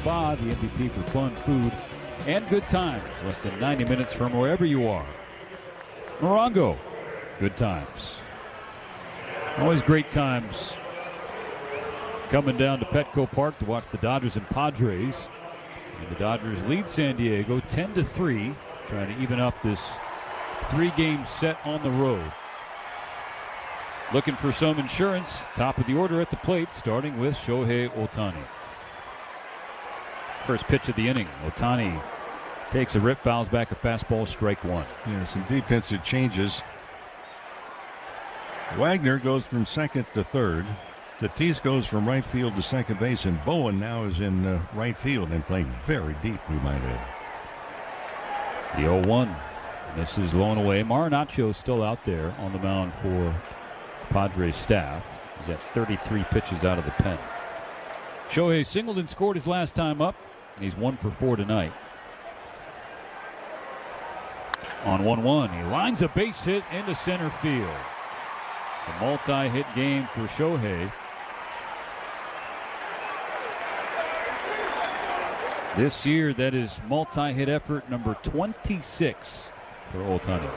Spa, the MVP for fun, food, and good times. Less than 90 minutes from wherever you are. Morongo, good times. Always great times coming down to Petco Park to watch the Dodgers and Padres. And the Dodgers lead San Diego 10-3, trying to even up this 3-game set on the road. Looking for some insurance. Top of the order at the plate, starting with Shohei Ohtani. First pitch of the inning. Ohtani takes a rip, fouls back a fastball, strike one. Yeah, some defensive changes. Wagner goes from second to third. Tatis goes from right field to second base, and Bowen now is in right field and playing very deep, we might add. The 0-1. This is blown away. Marinaccio still out there on the mound for Padres staff. He's at 33 pitches out of the pen. Shohei singled and scored his last time up. He's 1 for 4 tonight. On 1-1, he lines a base hit into center field. It's a multi-hit game for Shohei. This year, that is multi-hit effort number 26 for Ohtani.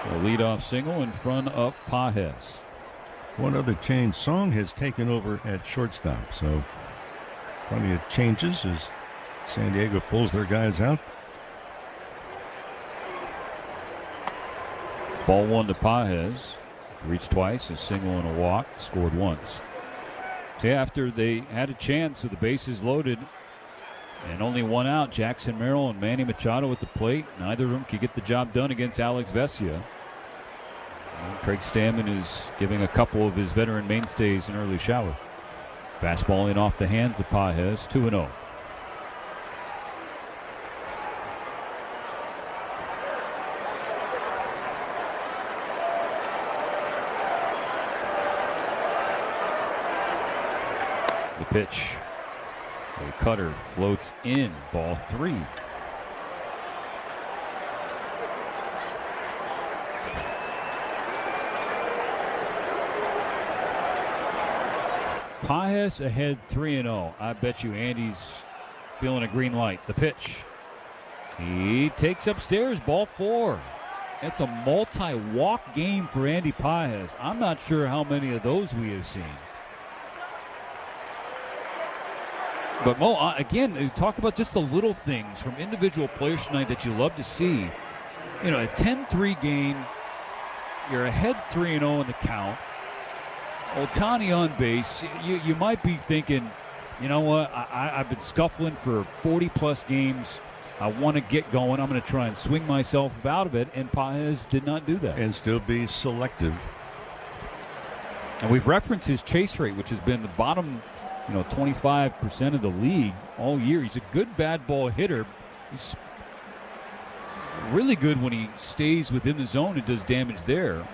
A leadoff single in front of Pages. One other change. Song has taken over at shortstop, so plenty of changes as San Diego pulls their guys out. Ball one to Pages. Reached twice, a single and a walk, scored once. So after they had a chance with the bases loaded and only one out, Jackson Merrill and Manny Machado at the plate. Neither of them could get the job done against Alex Vesia. And Craig Stammen is giving a couple of his veteran mainstays an early shower. Fastball in off the hands of Pages, 2-0. The pitch. A cutter floats in, ball 3. Pages ahead 3-0. I bet you Andy's feeling a green light. The pitch. He takes upstairs, ball 4. It's a multi-walk game for Andy Pages. I'm not sure how many of those we have seen. But Mo, again, talk about just the little things from individual players tonight that you love to see. You know, a 10-3 game, you're ahead 3-0 in the count. Ohtani on base, you might be thinking, you know what, I've been scuffling for 40-plus games. I want to get going. I'm going to try and swing myself out of it, and Pages did not do that. And still be selective. And we've referenced his chase rate, which has been the bottom, 25% of the league all year. He's a good bad ball hitter. He's really good when he stays within the zone and does damage there.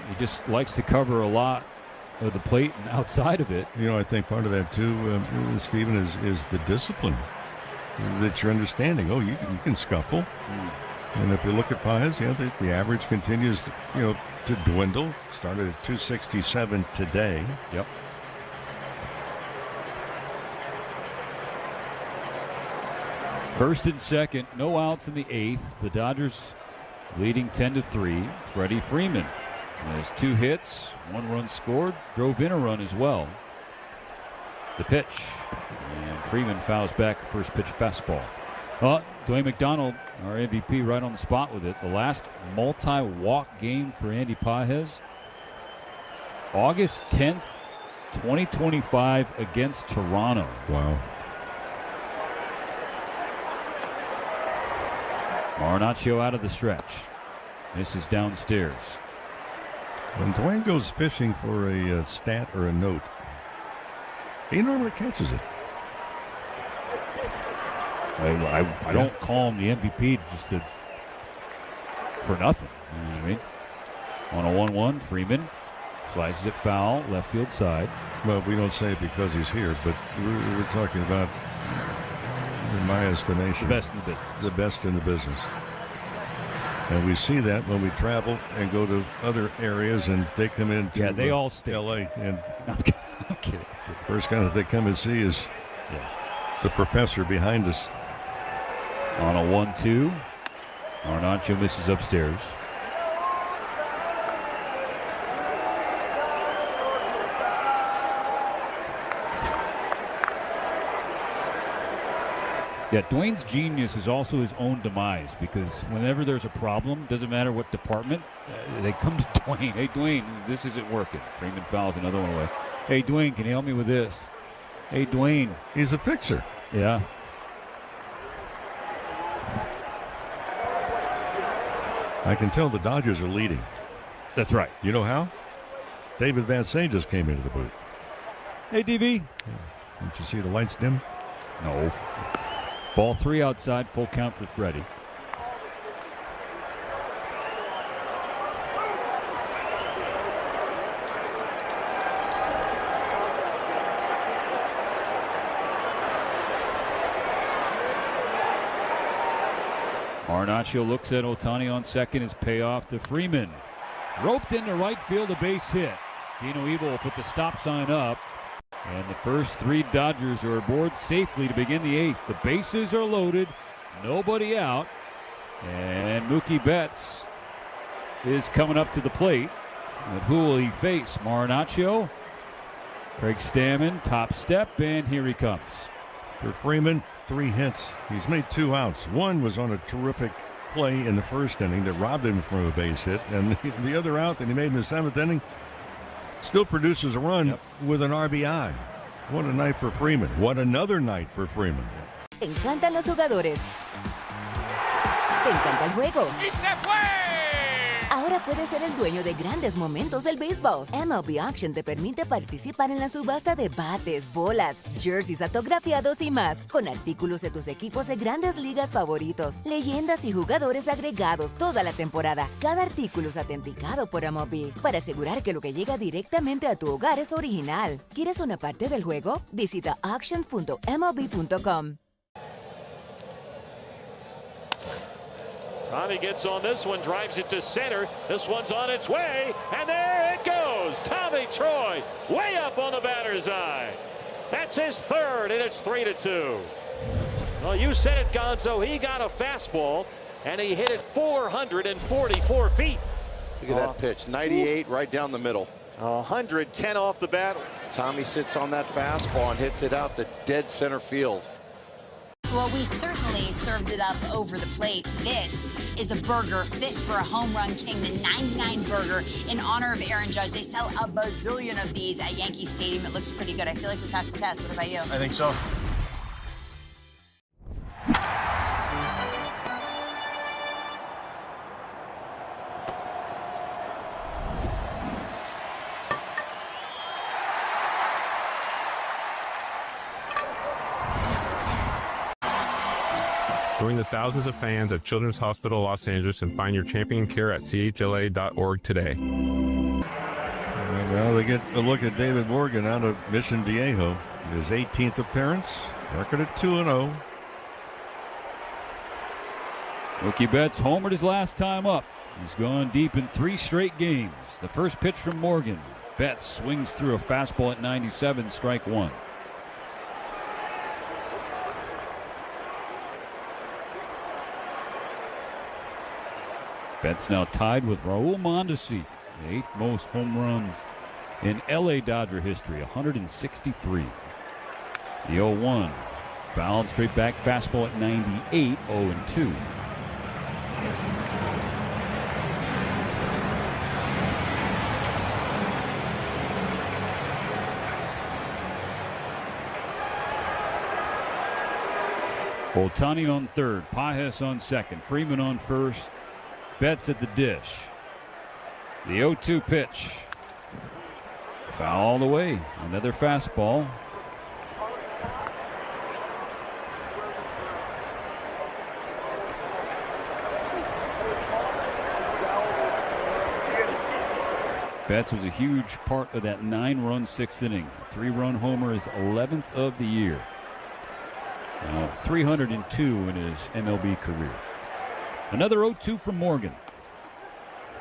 He just likes to cover a lot of the plate and outside of it. I think part of that, too, Stephen, is the discipline that you're understanding. You can scuffle. And if you look at Pages, the average continues, to dwindle. Started at 267 today. Yep. First and second, no outs in the eighth. The Dodgers leading 10-3. Freddie Freeman has 2 hits, 1 run scored, drove in a run as well. The pitch, and Freeman fouls back a first pitch fastball. Dwayne McDonald, our MVP, right on the spot with it. The last multi-walk game for Andy Pages, August 10th, 2025 against Toronto. Wow. Marinaccio out of the stretch. This is downstairs. When Dwayne goes fishing for a stat or a note, he normally catches it. I don't call him the MVP just for nothing. You know what I mean? On a 1-1, Freeman slices it foul, left field side. Well, we don't say it because he's here, but we're talking about, in my estimation, the best in the business. The best in the business. And we see that when we travel and go to other areas, and they come in to they all stay. L.A. And I'm kidding. The first guy that they come and see is the professor behind us. On a 1-2, Marinaccio misses upstairs. Yeah, Dwayne's genius is also his own demise, because whenever there's a problem, doesn't matter what department, they come to Dwayne. Hey, Dwayne, this isn't working. Freeman fouls another one away. Hey, Dwayne, can you help me with this? Hey, Dwayne. He's a fixer. Yeah. I can tell the Dodgers are leading. That's right. You know how? David Van Zandt just came into the booth. Hey, DV. Yeah. Didn't you see the lights dim? No. Ball 3 outside, full count for Freddie. Marinaccio looks at Ohtani on second. His payoff to Freeman. Roped into right field, a base hit. Dino Evil will put the stop sign up. And the first 3 Dodgers are aboard safely to begin the 8th. The bases are loaded. Nobody out. And Mookie Betts is coming up to the plate. And who will he face? Marinaccio. Craig Stammen, top step, and here he comes. For Freeman, 3 hits. He's made 2 outs. One was on a terrific play in the first inning that robbed him from a base hit. And the other out that he made in the 7th inning still produces a run with an RBI. What a night for Freeman. What another night for Freeman. Te encantan los jugadores. Te encanta el juego. ¡Y se fue! Ahora puedes ser el dueño de grandes momentos del béisbol. MLB Auction te permite participar en la subasta de bates, bolas, jerseys autografiados y más, con artículos de tus equipos de grandes ligas favoritos, leyendas y jugadores agregados toda la temporada. Cada artículo es autenticado por MLB para asegurar que lo que llega directamente a tu hogar es original. ¿Quieres una parte del juego? Visita auctions.mlb.com. Tommy gets on this one, drives it to center. This one's on its way, and there it goes. Tommy Troy way up on the batter's eye. That's his 3rd, and it's 3-2. Well, you said it, Gonzo. He got a fastball and he hit it 444 feet. Look at that pitch, 98 right down the middle. 110 off the bat. Tommy sits on that fastball and hits it out to dead center field. Well, we certainly served it up over the plate. This is a burger fit for a home run king, the 99 burger in honor of Aaron Judge. They sell a bazillion of these at Yankee Stadium. It looks pretty good. I feel like we passed the test. What about you? I think so. Join the thousands of fans at Children's Hospital Los Angeles and find your champion care at chla.org today. Well, they get a look at David Morgan out of Mission Viejo. His 18th appearance, record at 2-0. Mookie Betts homered his last time up. He's gone deep in 3 straight games. The first pitch from Morgan. Betts swings through a fastball at 97, strike 1. Betts now tied with Raul Mondesi, the 8th most home runs in LA Dodger history, 163. The 0-1, fouled straight back fastball at 98, 0-2. Ohtani on third, Pages on second, Freeman on first. Betts at the dish. The 0-2 pitch. Foul all the way. Another fastball. Betts was a huge part of that 9-run 6th inning. 3-run homer, his 11th of the year. 302 in his MLB career. Another 0-2 from Morgan.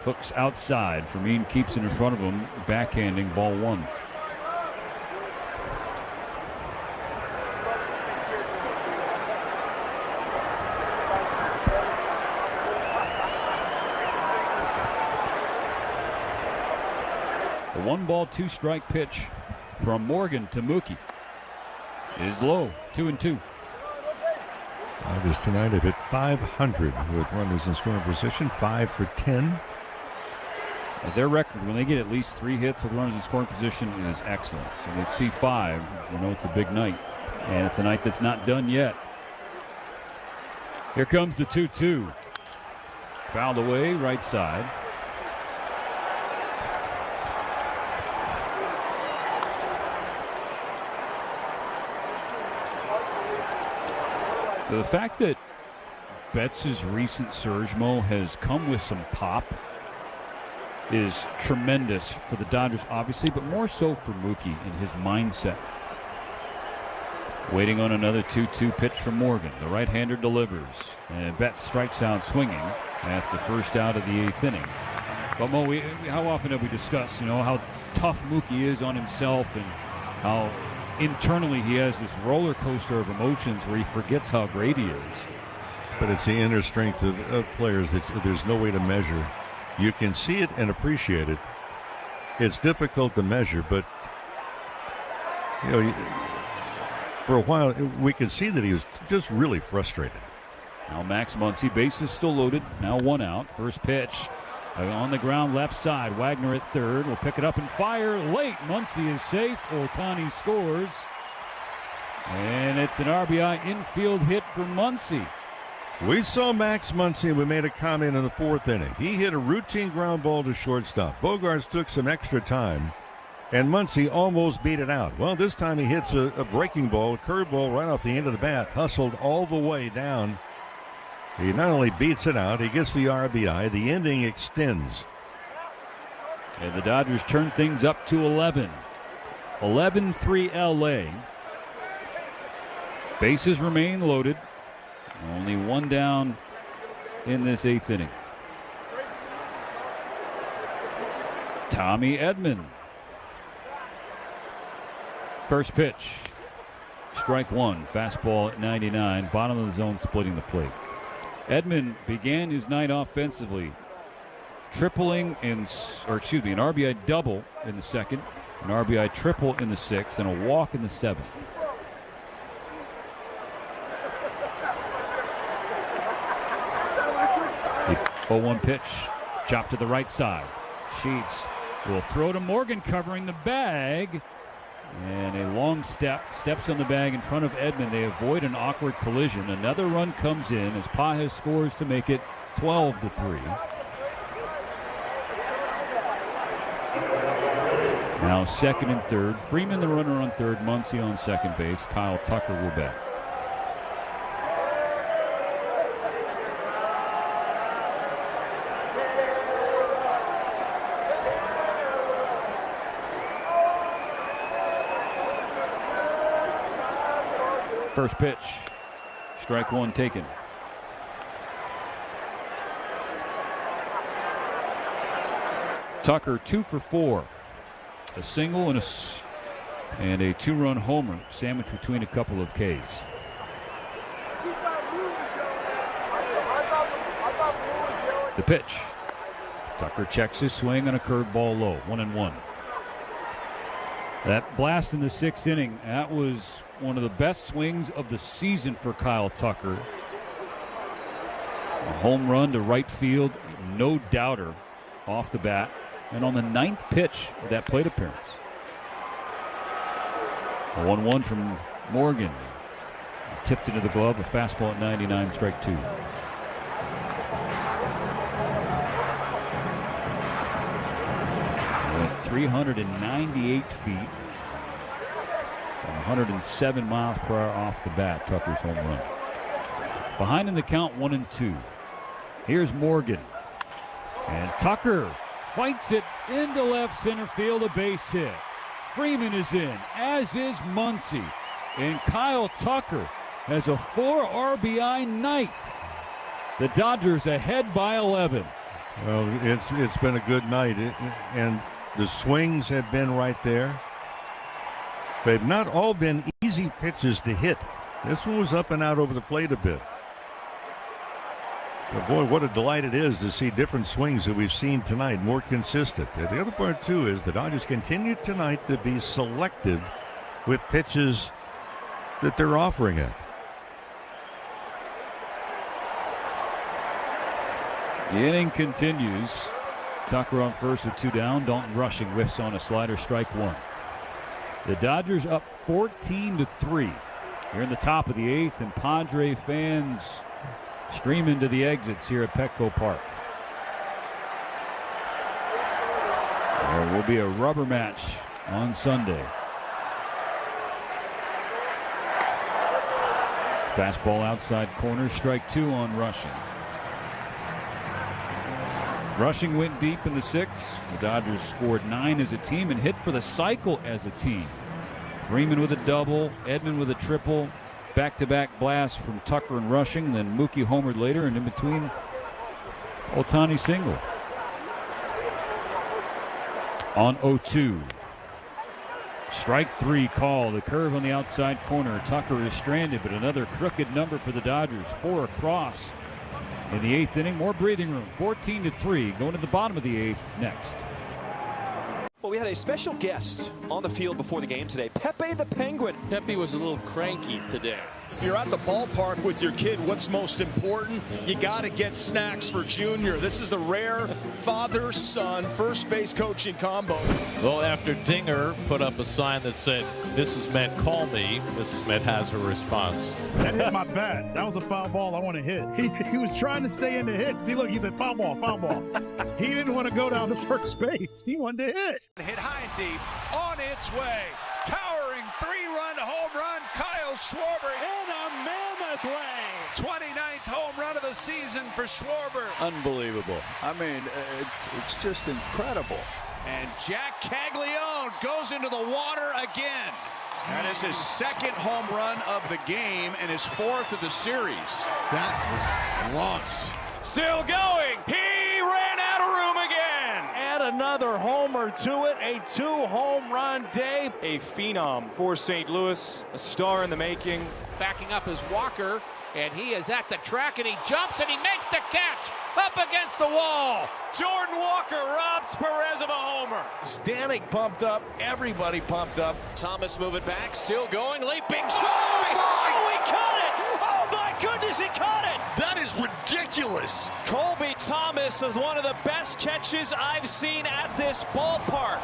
Hooks outside. Fermin keeps it in front of him, backhanding ball 1. The 1-ball, 2-strike pitch from Morgan to Mookie is low, 2-2. Tigers tonight have hit 500 with runners in scoring position, 5 for 10. Their record, when they get at least 3 hits with runners in scoring position, is excellent. So they see 5, you know it's a big night. And it's a night that's not done yet. Here comes the 2-2. Fouled away, right side. The fact that Betts' recent surge, Mo, has come with some pop is tremendous for the Dodgers, obviously, but more so for Mookie and his mindset. Waiting on another 2-2 pitch from Morgan. The right-hander delivers, and Betts strikes out swinging. That's the first out of the 8th inning. But Mo, how often have we discussed, how tough Mookie is on himself and how internally he has this roller coaster of emotions where he forgets how great he is. But it's the inner strength of players that there's no way to measure. You can see it and appreciate it. It's difficult to measure, but for a while we could see that he was just really frustrated. Now Max Muncy, bases still loaded. Now 1 out. First pitch on the ground, left side. Wagner at third will pick it up and fire late. Muncy is safe. Ohtani scores. And it's an RBI infield hit for Muncy. We saw Max Muncy. We made a comment in the 4th inning. He hit a routine ground ball to shortstop. Bogaerts took some extra time, and Muncy almost beat it out. Well, this time he hits a breaking ball, a curveball right off the end of the bat, hustled all the way down. He not only beats it out, he gets the RBI. The inning extends. And the Dodgers turn things up to 11. 11-3 LA. Bases remain loaded. Only 1 down in this 8th inning. Tommy Edman. First pitch. Strike 1. Fastball at 99. Bottom of the zone, splitting the plate. Edman began his night offensively, tripling an RBI double in the second, an RBI triple in the sixth, and a walk in the seventh. The 0-1 pitch, chopped to the right side. Sheets will throw to Morgan, covering the bag, and a long steps on the bag in front of Edman. They avoid an awkward collision. Another run comes in as Pages scores to make it 12-3. Now second and third. Freeman the runner on third. Muncy on second base. Kyle Tucker will bat. First pitch. Strike one taken. Tucker 2 for 4. A single and a two-run homer sandwiched between a couple of Ks. The pitch. Tucker checks his swing on a curveball low. 1-1. That blast in the sixth inning, that was one of the best swings of the season for Kyle Tucker. A home run to right field, no doubter off the bat. And on the ninth pitch of that plate appearance. A 1-1 from Morgan. Tipped into the glove, a fastball at 99, strike two. Went 398 feet. And 107 miles per hour off the bat, Tucker's home run. Behind in the count, 1-2. Here's Morgan. And Tucker fights it into left center field, a base hit. Freeman is in, as is Muncy. And Kyle Tucker has a 4 RBI night. The Dodgers ahead by 11. Well, it's been a good night, and the swings have been right there. They've not all been easy pitches to hit. This one was up and out over the plate a bit. But boy, what a delight it is to see different swings that we've seen tonight, more consistent. The other part, too, is the Dodgers continue tonight to be selective with pitches that they're offering it. The inning continues. Tucker on first with 2 down. Dalton Rushing whiffs on a slider, strike one. The Dodgers up 14-3. Here in the top of the 8th, and Padre fans stream into the exits here at Petco Park. There will be a rubber match on Sunday. Fastball outside corner, strike two on Rushing. Rushing went deep in the 6th. The Dodgers scored 9 as a team and hit for the cycle as a team. Freeman with a double, Edman with a triple. Back-to-back blasts from Tucker and Rushing, then Mookie homered later, and in between, Ohtani single. On 0-2. Strike three call. The curve on the outside corner. Tucker is stranded, but another crooked number for the Dodgers. 4 across in the 8th inning. More breathing room. 14-3. Going to the bottom of the 8th next. Well, we had a special guest on the field before the game today, Pepe the Penguin. Pepe was a little cranky today. If you're at the ballpark with your kid, what's most important? You got to get snacks for Junior. This is a rare father-son first base coaching combo. Well, after Dinger put up a sign that said, "Mrs. Met, call me," Mrs. Met has her response. That hit my bat. That was a foul ball I want to hit. He was trying to stay in the hit. See, look, he said foul ball, foul ball. He didn't want to go down to first base. He wanted to hit. Hit high and deep, on its way. Towering 3-run home run, Kyle Schwarber in a mammoth way. 29th home run of the season for Schwarber. Unbelievable. I mean, it's just incredible. And Jack Caglione goes into the water again. That is his 2nd home run of the game and his 4th of the series. That was launched. Still going. He ran out of room again. Add another homer to it. A 2-home run day. A phenom for St. Louis. A star in the making. Backing up is Walker. And he is at the track, and he jumps, and he makes the catch up against the wall. Jordan Walker robs Perez of a homer. Stanek pumped up. Everybody pumped up. Thomas moving back, still going, leaping try. Oh, he caught it! Oh, my goodness, he caught it! That is ridiculous. Colby Thomas is one of the best catches I've seen at this ballpark.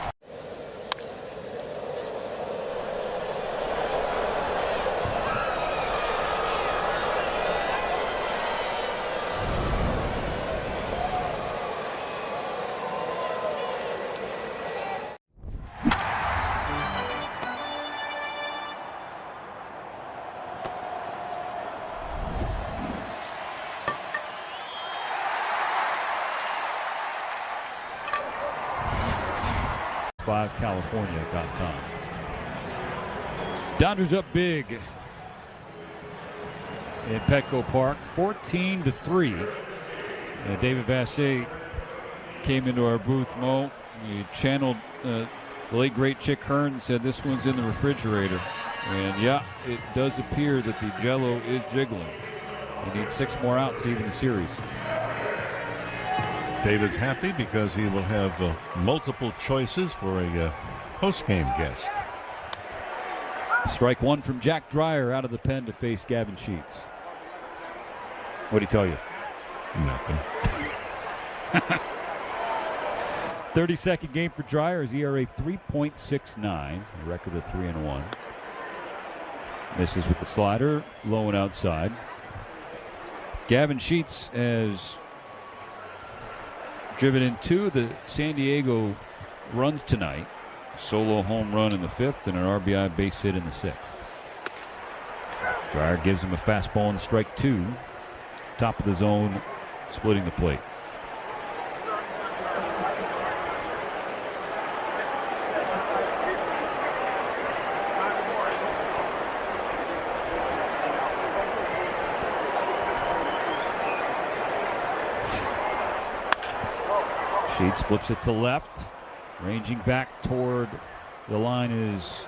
California.com. Dodgers up big in Petco Park, 14-3. David Vassay came into our booth, Mo. He channeled the late great Chick Hearn and said this one's in the refrigerator. And yeah, it does appear that the jello is jiggling. He needs 6 more outs to even the series. David's happy because he will have multiple choices for a post-game guest. Strike one from Jack Dreyer out of the pen to face Gavin Sheets. What'd he tell you? Nothing. 32nd game for Dreyer. His ERA 3.69, a record of 3-1. Misses with the slider, low and outside. Gavin Sheets has driven in 2 of the San Diego runs tonight. Solo home run in the 5th and an RBI base hit in the 6th. Dreyer gives him a fastball and strike 2. Top of the zone, splitting the plate. Sheets flips it to left. Ranging back toward the line is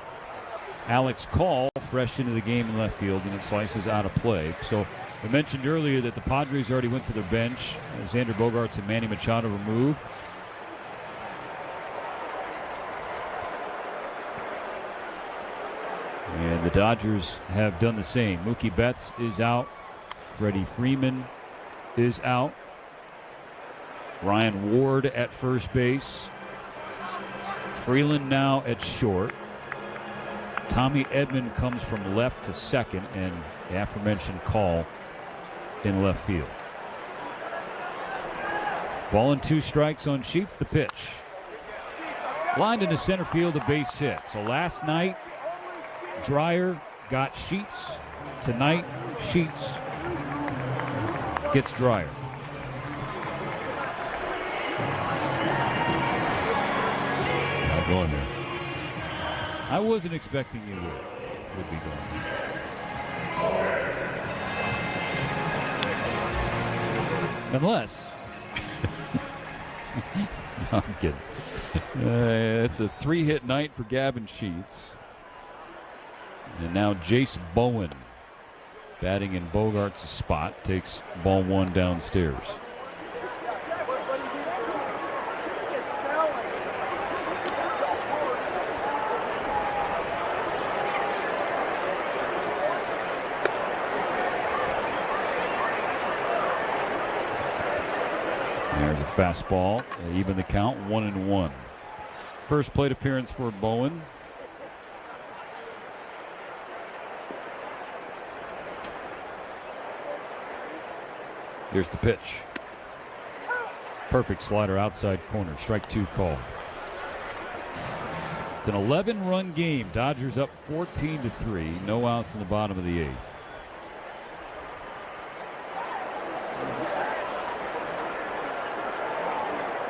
Alex Call, fresh into the game in left field, and it slices out of play. So I mentioned earlier that the Padres already went to their bench. Xander Bogaerts and Manny Machado removed. And the Dodgers have done the same. Mookie Betts is out. Freddie Freeman is out. Ryan Ward at first base. Freeland now at short. Tommy Edman comes from left to second, and the aforementioned Call in left field. Ball and 2 strikes on Sheets. The pitch. Lined into center field, a base hit. So last night, Dreyer got Sheets. Tonight, Sheets gets Dreyer. Not going there. I wasn't expecting you would be going there. Unless. No, I'm kidding. It's a 3-hit night for Gavin Sheets. And now Jace Bowen, batting in Bogaerts' spot, takes ball 1 downstairs. There's a fastball, even the count, 1-1. First plate appearance for Bowen. Here's the pitch. Perfect slider outside corner. Strike 2 call. It's an 11-run game. Dodgers up 14-3. No outs in the bottom of the 8th.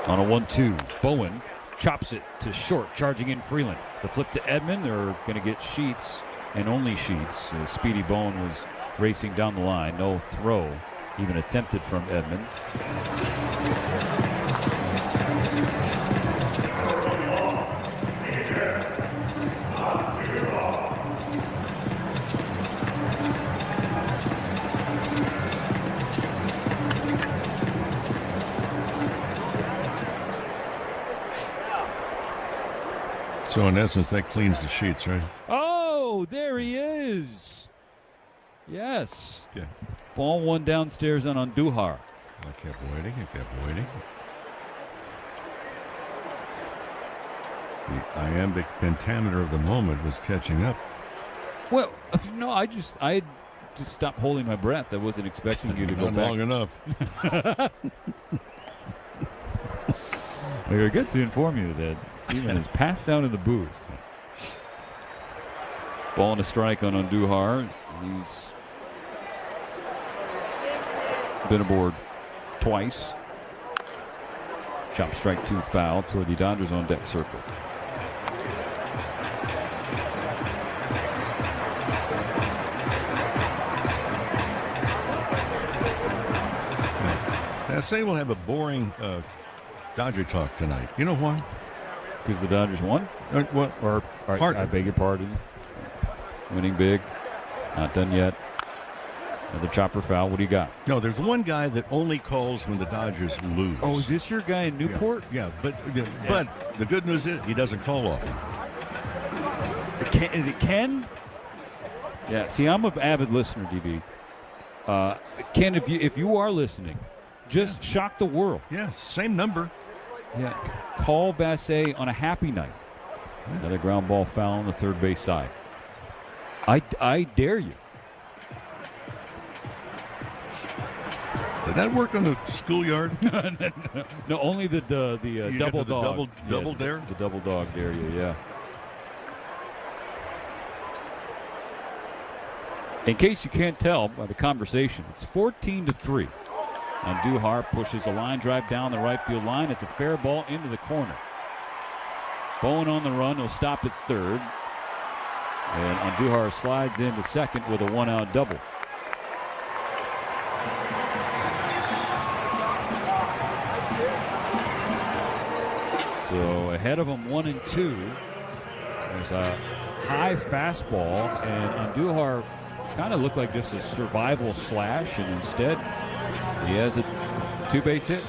On a 1-2, Bowen chops it to short, charging in Freeland. The flip to Edman. They're going to get Sheets, and only Sheets. Speedy Bowen was racing down the line. No throw even attempted from Edman. So in essence, that cleans the sheets, right? Oh, there he is. Yes. Yeah. Ball one downstairs on Andujar. I kept waiting. The iambic pentameter of the moment was catching up. Well, no, I just stopped holding my breath. I wasn't expecting you to go Not back. long enough. We were good to inform you that Steven has passed out in the booth. Ball and a strike on Andujar. He's been aboard twice. Chop strike 2 foul toward the Dodgers on deck circle. I say we'll have a boring Dodger talk tonight. You know why? Because the Dodgers won? I beg your pardon. Winning big. Not done yet. Another chopper foul. What do you got? No, there's one guy that only calls when the Dodgers lose. Oh, is this your guy in Newport? Yeah, but the good news is he doesn't call often. Is it Ken? Yeah, see, I'm an avid listener, DB. Ken, if you are listening, just shock the world. Yes, same number. Yeah, call Bassett on a happy night. Another ground ball foul on the third base side. I dare you. Did that work on the schoolyard? No, only the double dog. Double dare? The double dog dare you, yeah. In case you can't tell by the conversation, it's 14-3. Andujar pushes a line drive down the right field line. It's a fair ball into the corner. Bowen on the run. He'll stop at third. And Andujar slides into second with a 1-out double. So ahead of him 1-2. There's a high fastball, and Andujar kind of looked like just a survival slash, and instead he has a two-base hit.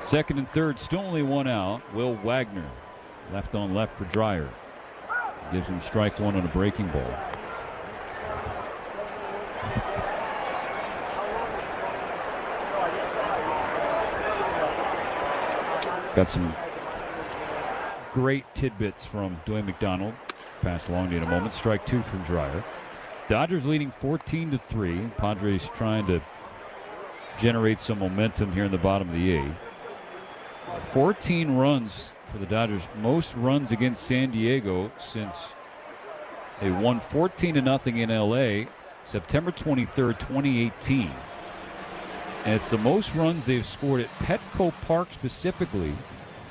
Second and third, still only 1 out. Will Wagner, left on left for Dreyer. Gives him strike 1 on a breaking ball. Got some great tidbits from Dwayne McDonald. Pass along to you in a moment. Strike 2 from Dreyer. Dodgers leading 14-3. Padres trying to generate some momentum here in the bottom of the 8th. 14 runs for the Dodgers. Most runs against San Diego since they won 14-0 in L.A. September 23rd, 2018. And it's the most runs they've scored at Petco Park specifically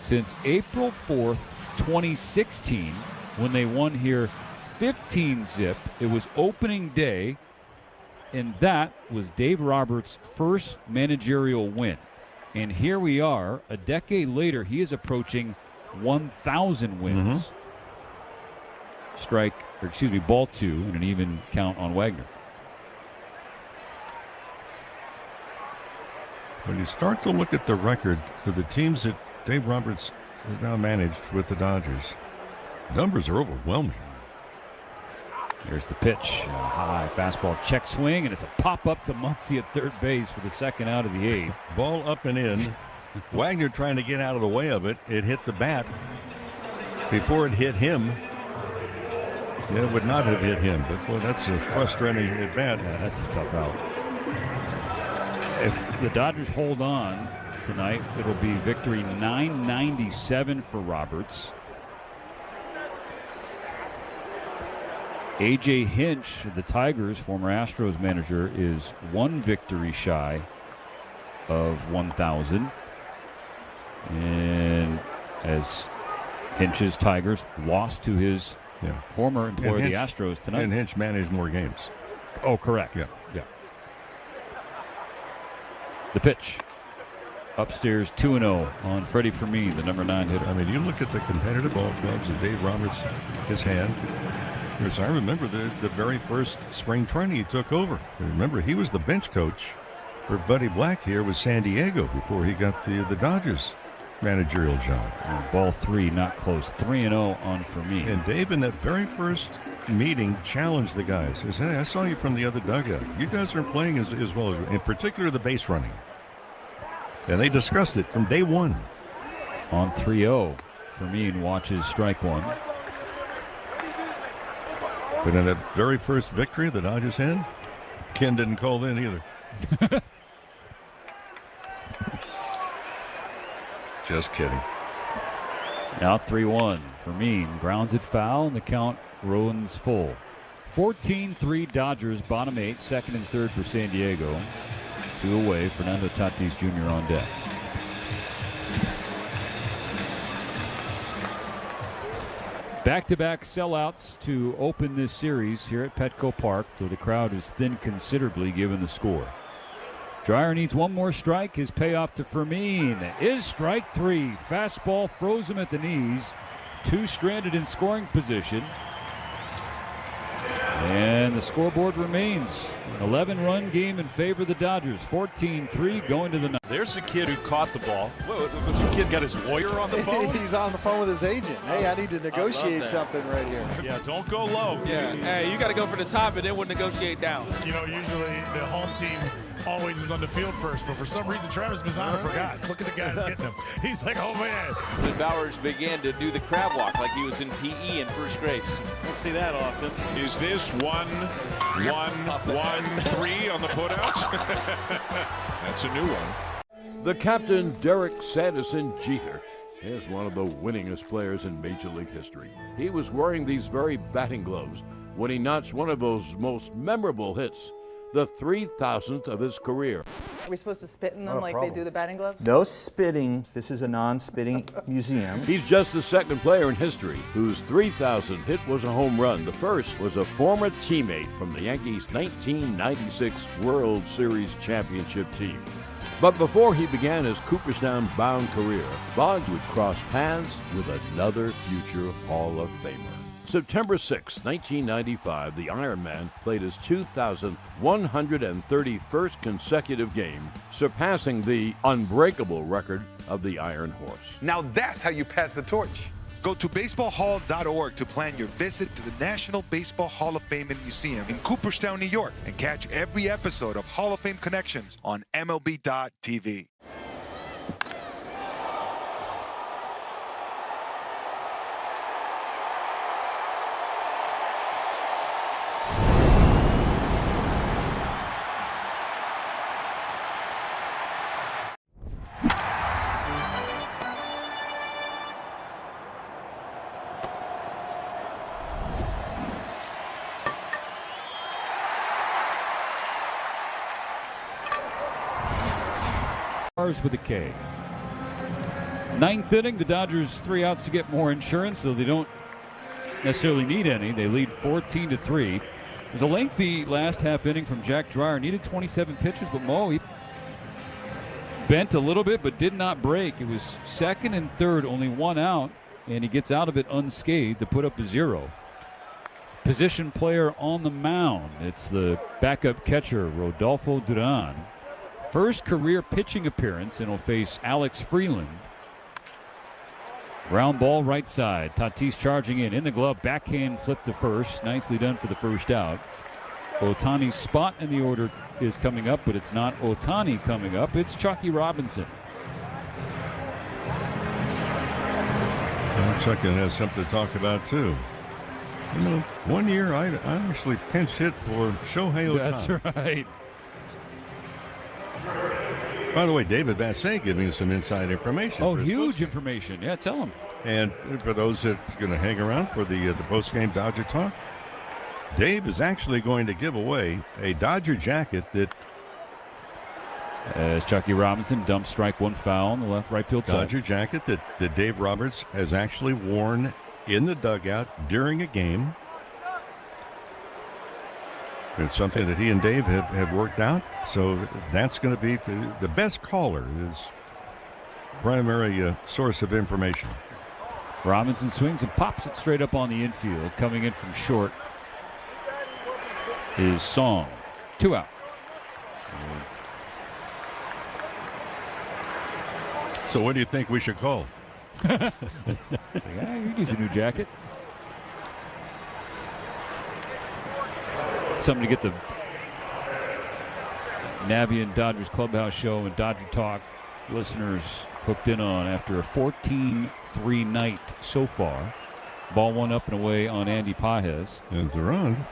since April 4th, 2016, when they won here 15-zip. It was opening day, and that was Dave Roberts' first managerial win. And here we are, a decade later, he is approaching 1,000 wins. Ball 2, and an even count on Wagner. When you start to look at the record for the teams that Dave Roberts has now managed with the Dodgers, numbers are overwhelming. Here's the pitch. High fastball check swing, and it's a pop-up to Muncy at third base for the second out of the 8th. Ball up and in. Wagner trying to get out of the way of it. It hit the bat before it hit him. Yeah, it would not have hit him, but boy, that's a frustrating at bat. Yeah, that's a tough out. If the Dodgers hold on tonight, it'll be victory 997 for Roberts. A.J. Hinch, the Tigers' former Astros manager, is 1 victory shy of 1,000. And as Hinch's Tigers lost to his former employer, the Astros, tonight. And Hinch managed more games. Oh, correct. Yeah. The pitch. Upstairs 2-0 on Freddie Fermin, the number 9 hitter. I mean, you look at the competitive ball clubs that Dave Roberts has had. Because I remember the very first spring training he took over. Remember, he was the bench coach for Buddy Black here with San Diego before he got the Dodgers managerial job. Ball 3, not close. 3-0 on Fermin. And Dave, in that very first meeting, challenged the guys. He said, hey, I saw you from the other dugout. You guys aren't playing as well, in particular the base running. And they discussed it from day one. On 3-0, Fermin watches strike one. But in that very first victory the Dodgers had, Ken didn't call in either. Just kidding. Now 3-1. Fermin grounds it foul, and the count runs full. 14-3 Dodgers, bottom 8, second and third for San Diego. 2 away. Fernando Tatis Jr. on deck. Back-to-back sellouts to open this series here at Petco Park, though the crowd is thinned considerably given the score. Dreyer needs one more strike. His payoff to Fermin is strike 3. Fastball froze him at the knees. 2 stranded in scoring position. And the scoreboard remains an 11-run game in favor of the Dodgers. 14-3 going to the ninth. There's the kid who caught the ball. Was the kid got his lawyer on the phone? He's on the phone with his agent. Hey, I need to negotiate something right here. Yeah, don't go low. Yeah, hey, you got to go for the top and then we'll negotiate down. You know, usually the home team always is on the field first, but for some reason Travis Mazzano forgot. Look at the guys getting him. He's like, oh man. Then Bowers began to do the crab walk like he was in PE in first grade. Don't see that often. Is this 1-1-1-3 on the putout? That's a new one. The captain, Derek Sanderson Jeter, is one of the winningest players in Major League history. He was wearing these very batting gloves when he notched one of those most memorable hits, the 3,000th of his career. Are we supposed to spit in them like they do the batting gloves? No spitting. This is a non-spitting museum. He's just the second player in history whose 3,000th hit was a home run. The first was a former teammate from the Yankees' 1996 World Series championship team. But before he began his Cooperstown-bound career, Bonds would cross paths with another future Hall of Famer. September 6, 1995, the Iron Man played his 2,000th 131st consecutive game, surpassing the unbreakable record of the Iron Horse. Now that's how you pass the torch. Go to baseballhall.org to plan your visit to the National Baseball Hall of Fame and Museum in Cooperstown, New York, and catch every episode of Hall of Fame Connections on MLB.tv. With a K. Ninth inning, the Dodgers 3 outs to get more insurance, though they don't necessarily need any. They lead 14-3. It was a lengthy last half inning from Jack Dreyer. Needed 27 pitches, but Mo, he bent a little bit but did not break. It was second and third, only 1 out, and he gets out of it unscathed to put up a 0. Position player on the mound. It's the backup catcher, Rodolfo Duran. First career pitching appearance, and he'll face Alex Freeland. Ground ball right side. Tatis charging in the glove. Backhand flip to first. Nicely done for the first out. Ohtani's spot in the order is coming up, but it's not Ohtani coming up. It's Chucky Robinson. Well, Chucky has something to talk about, too. You know, one year I actually pinch hit for Shohei Ohtani. That's right. By the way, David Bassett giving us some inside information. Oh, huge information. Yeah, tell him. And for those that are going to hang around for the post-game Dodger talk, Dave is actually going to give away a Dodger jacket that... As Chucky Robinson dumps strike 1 foul on the left right field side. Dodger jacket that Dave Roberts has actually worn in the dugout during a game. It's something that he and Dave have worked out. So that's going to be the best caller is primary source of information. Robinson swings and pops it straight up on the infield. Coming in from short is Song. 2 out. So what do you think we should call? Yeah, you use a new jacket. Something to get the Navy and Dodgers Clubhouse Show and Dodger Talk listeners hooked in on after a 14-3 night so far. Ball 1 up and away on Andy Pages. And the run.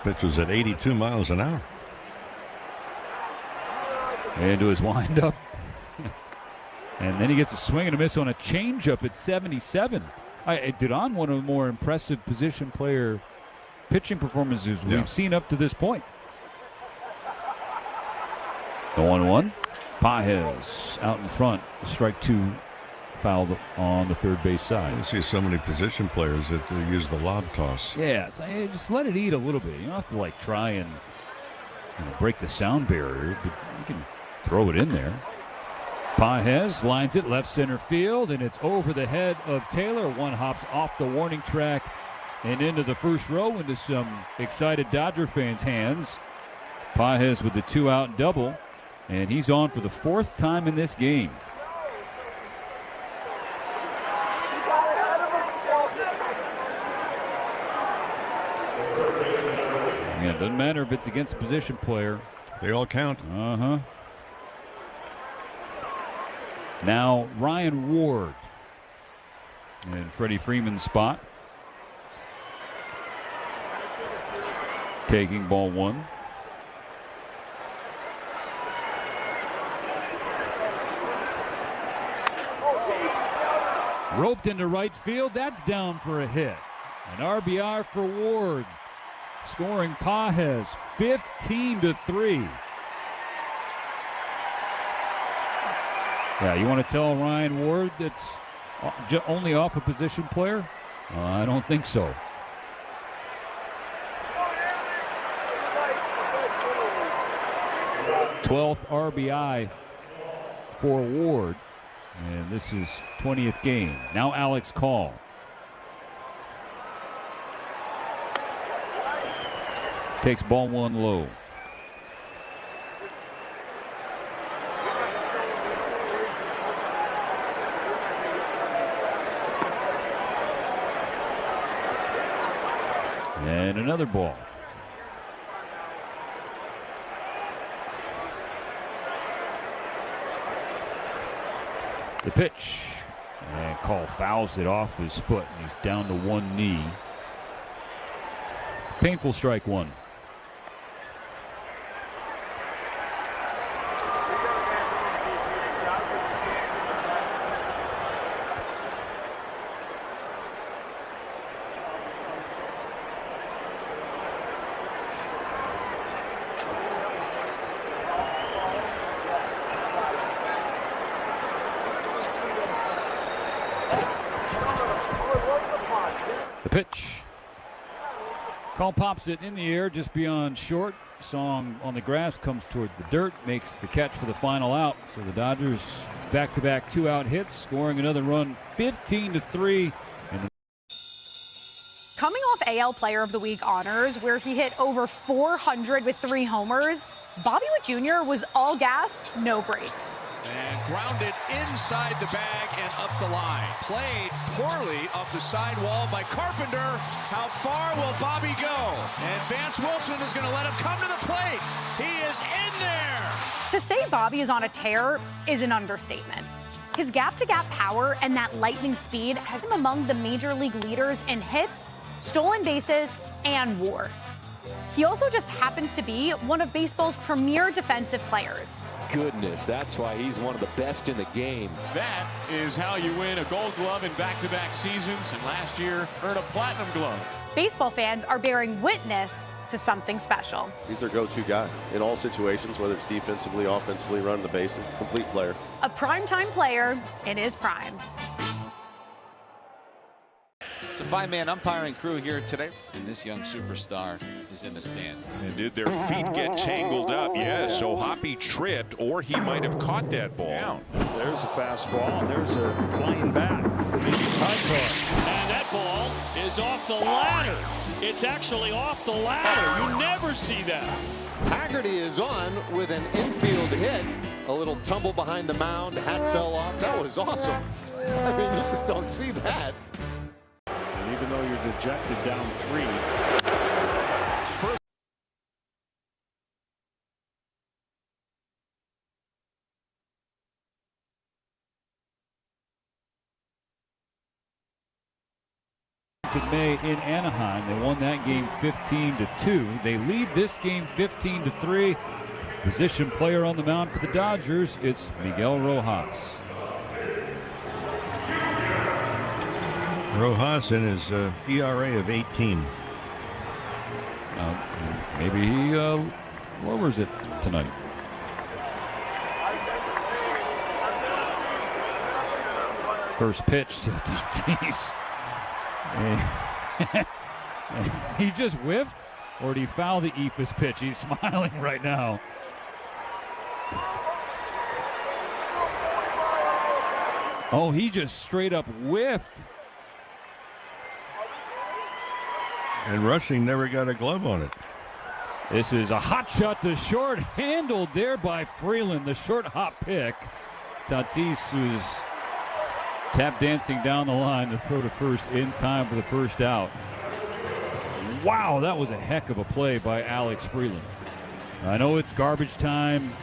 Pitch was at 82 miles an hour. Into his windup. And then he gets a swing and a miss on a changeup at 77. Dudon, one of the more impressive position player pitching performances we've seen up to this point. The 1-1. Pages out in front. Strike 2 fouled on the third base side. You see so many position players that use the lob toss. Yeah, just let it eat a little bit. You don't have to try and break the sound barrier, but you can throw it in there. Pages lines it left center field, and it's over the head of Taylor. One hops off the warning track and into the first row into some excited Dodger fans' hands. Pages with the 2-out double, and he's on for the 4th time in this game. Yeah, it doesn't matter if it's against a position player. They all count. Uh-huh. Now Ryan Ward in Freddie Freeman's spot. Taking ball 1. Roped into right field. That's down for a hit. An RBI for Ward. Scoring Pages 15-3. Yeah, you want to tell Ryan Ward that's only off a position player? I don't think so. #12th RBI for Ward. And this is 20th game. Now Alex Call. Takes ball 1 low. And another ball. The pitch. And Call fouls it off his foot, and he's down to 1 knee. Painful strike 1. The pitch. Call pops it in the air just beyond short. Song on the grass comes toward the dirt, makes the catch for the final out. So the Dodgers back-to-back 2-out hits, scoring another run 15-3. Coming off AL Player of the Week honors, where he hit over 400 with 3 homers, Bobby Witt Jr. was all gas, no brakes. And grounded inside the bag and up the line. Played poorly off the sidewall by Carpenter. How far will Bobby go? And Vance Wilson is going to let him come to the plate. He is in there. To say Bobby is on a tear is an understatement. His gap-to-gap power and that lightning speed have him among the major league leaders in hits, stolen bases, and WAR. He also just happens to be one of baseball's premier defensive players. Goodness, that's why he's one of the best in the game. That is how you win a Gold Glove in back-to-back seasons, and last year earned a Platinum Glove. Baseball fans are bearing witness to something special. He's their go-to guy in all situations, whether it's defensively, offensively, running the bases. Complete player. A primetime player in his prime. It's a 5-man umpiring crew here today, and this young superstar is in the stands. And did their feet get tangled up? Yeah, so Hoppy tripped, or he might have caught that ball. There's a fastball. There's a flying bat. It's a high car. And that ball is off the ladder. It's actually off the ladder. You never see that. Haggerty is on with an infield hit. A little tumble behind the mound. Hat fell off. That was awesome. I mean, you just don't see that. And even though you're dejected down 3. First May in Anaheim. They won that game 15-2. They lead this game 15-3. Position player on the mound for the Dodgers, it's Miguel Rojas. Rojas in his ERA of 18. Maybe he lowers it tonight. First pitch to Tatis. He just whiffed, or did he foul the Ephus pitch? He's smiling right now. Oh, he just straight up whiffed. And Rushing never got a glove on it. This is a hot shot to short, handled there by Freeland, the short hop pick. Tatis was tap dancing down the line to throw to first in time for the first out. Wow, that was a heck of a play by Alex Freeland. I know it's garbage time.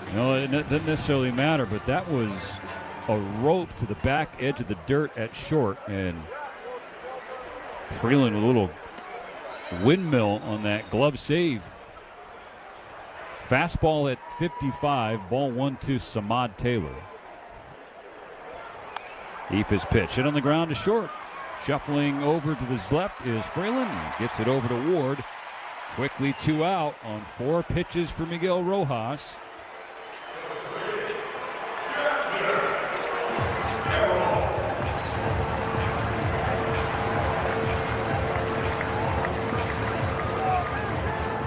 You know, it doesn't necessarily matter, but that was a rope to the back edge of the dirt at short, and Freeland with a little windmill on that glove save. Fastball at 55, ball 1 to Samad Taylor. Ephus pitch hit on the ground to short. Shuffling over to his left is Freeland. Gets it over to Ward. Quickly 2 out on 4 pitches for Miguel Rojas.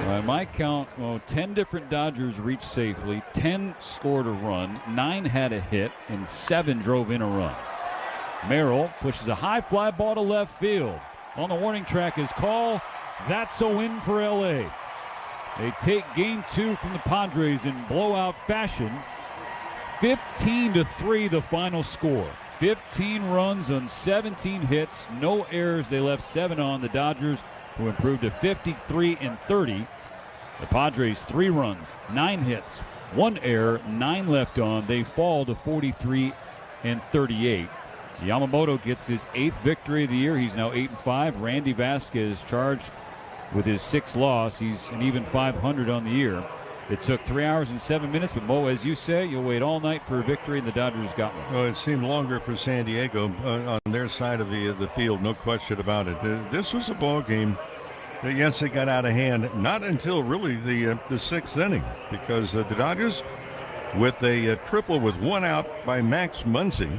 By my count, 10 different Dodgers reached safely, 10 scored a run, 9 had a hit, and 7 drove in a run. Merrill pushes a high fly ball to left field. On the warning track is call. That's a win for LA. They take game 2 from the Padres in blowout fashion. 15-3 the final score. 15 runs on 17 hits, no errors. They left 7 on. The Dodgers, who improved to 53-30. The Padres 3 runs, 9 hits, 1 error, 9 left on. They fall to 43-38. Yamamoto gets his 8th victory of the year. He's now 8-5. Randy Vasquez charged with his 6th loss. He's an even 500 on the year. It took 3 hours and 7 minutes, but Mo, as you say, you'll wait all night for a victory, and the Dodgers got one. Well, it seemed longer for San Diego on their side of the field, no question about it. This was a ball game that, yes, it got out of hand, not until really the 6th inning, because the Dodgers, with a triple with 1 out by Max Muncy,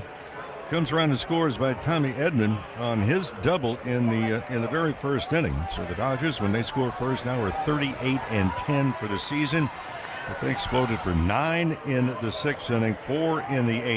comes around and scores by Tommy Edman on his double in the very first inning. So the Dodgers, when they score first, now are 38-10 for the season. They exploded for 9 in the 6th inning, 4 in the 8th.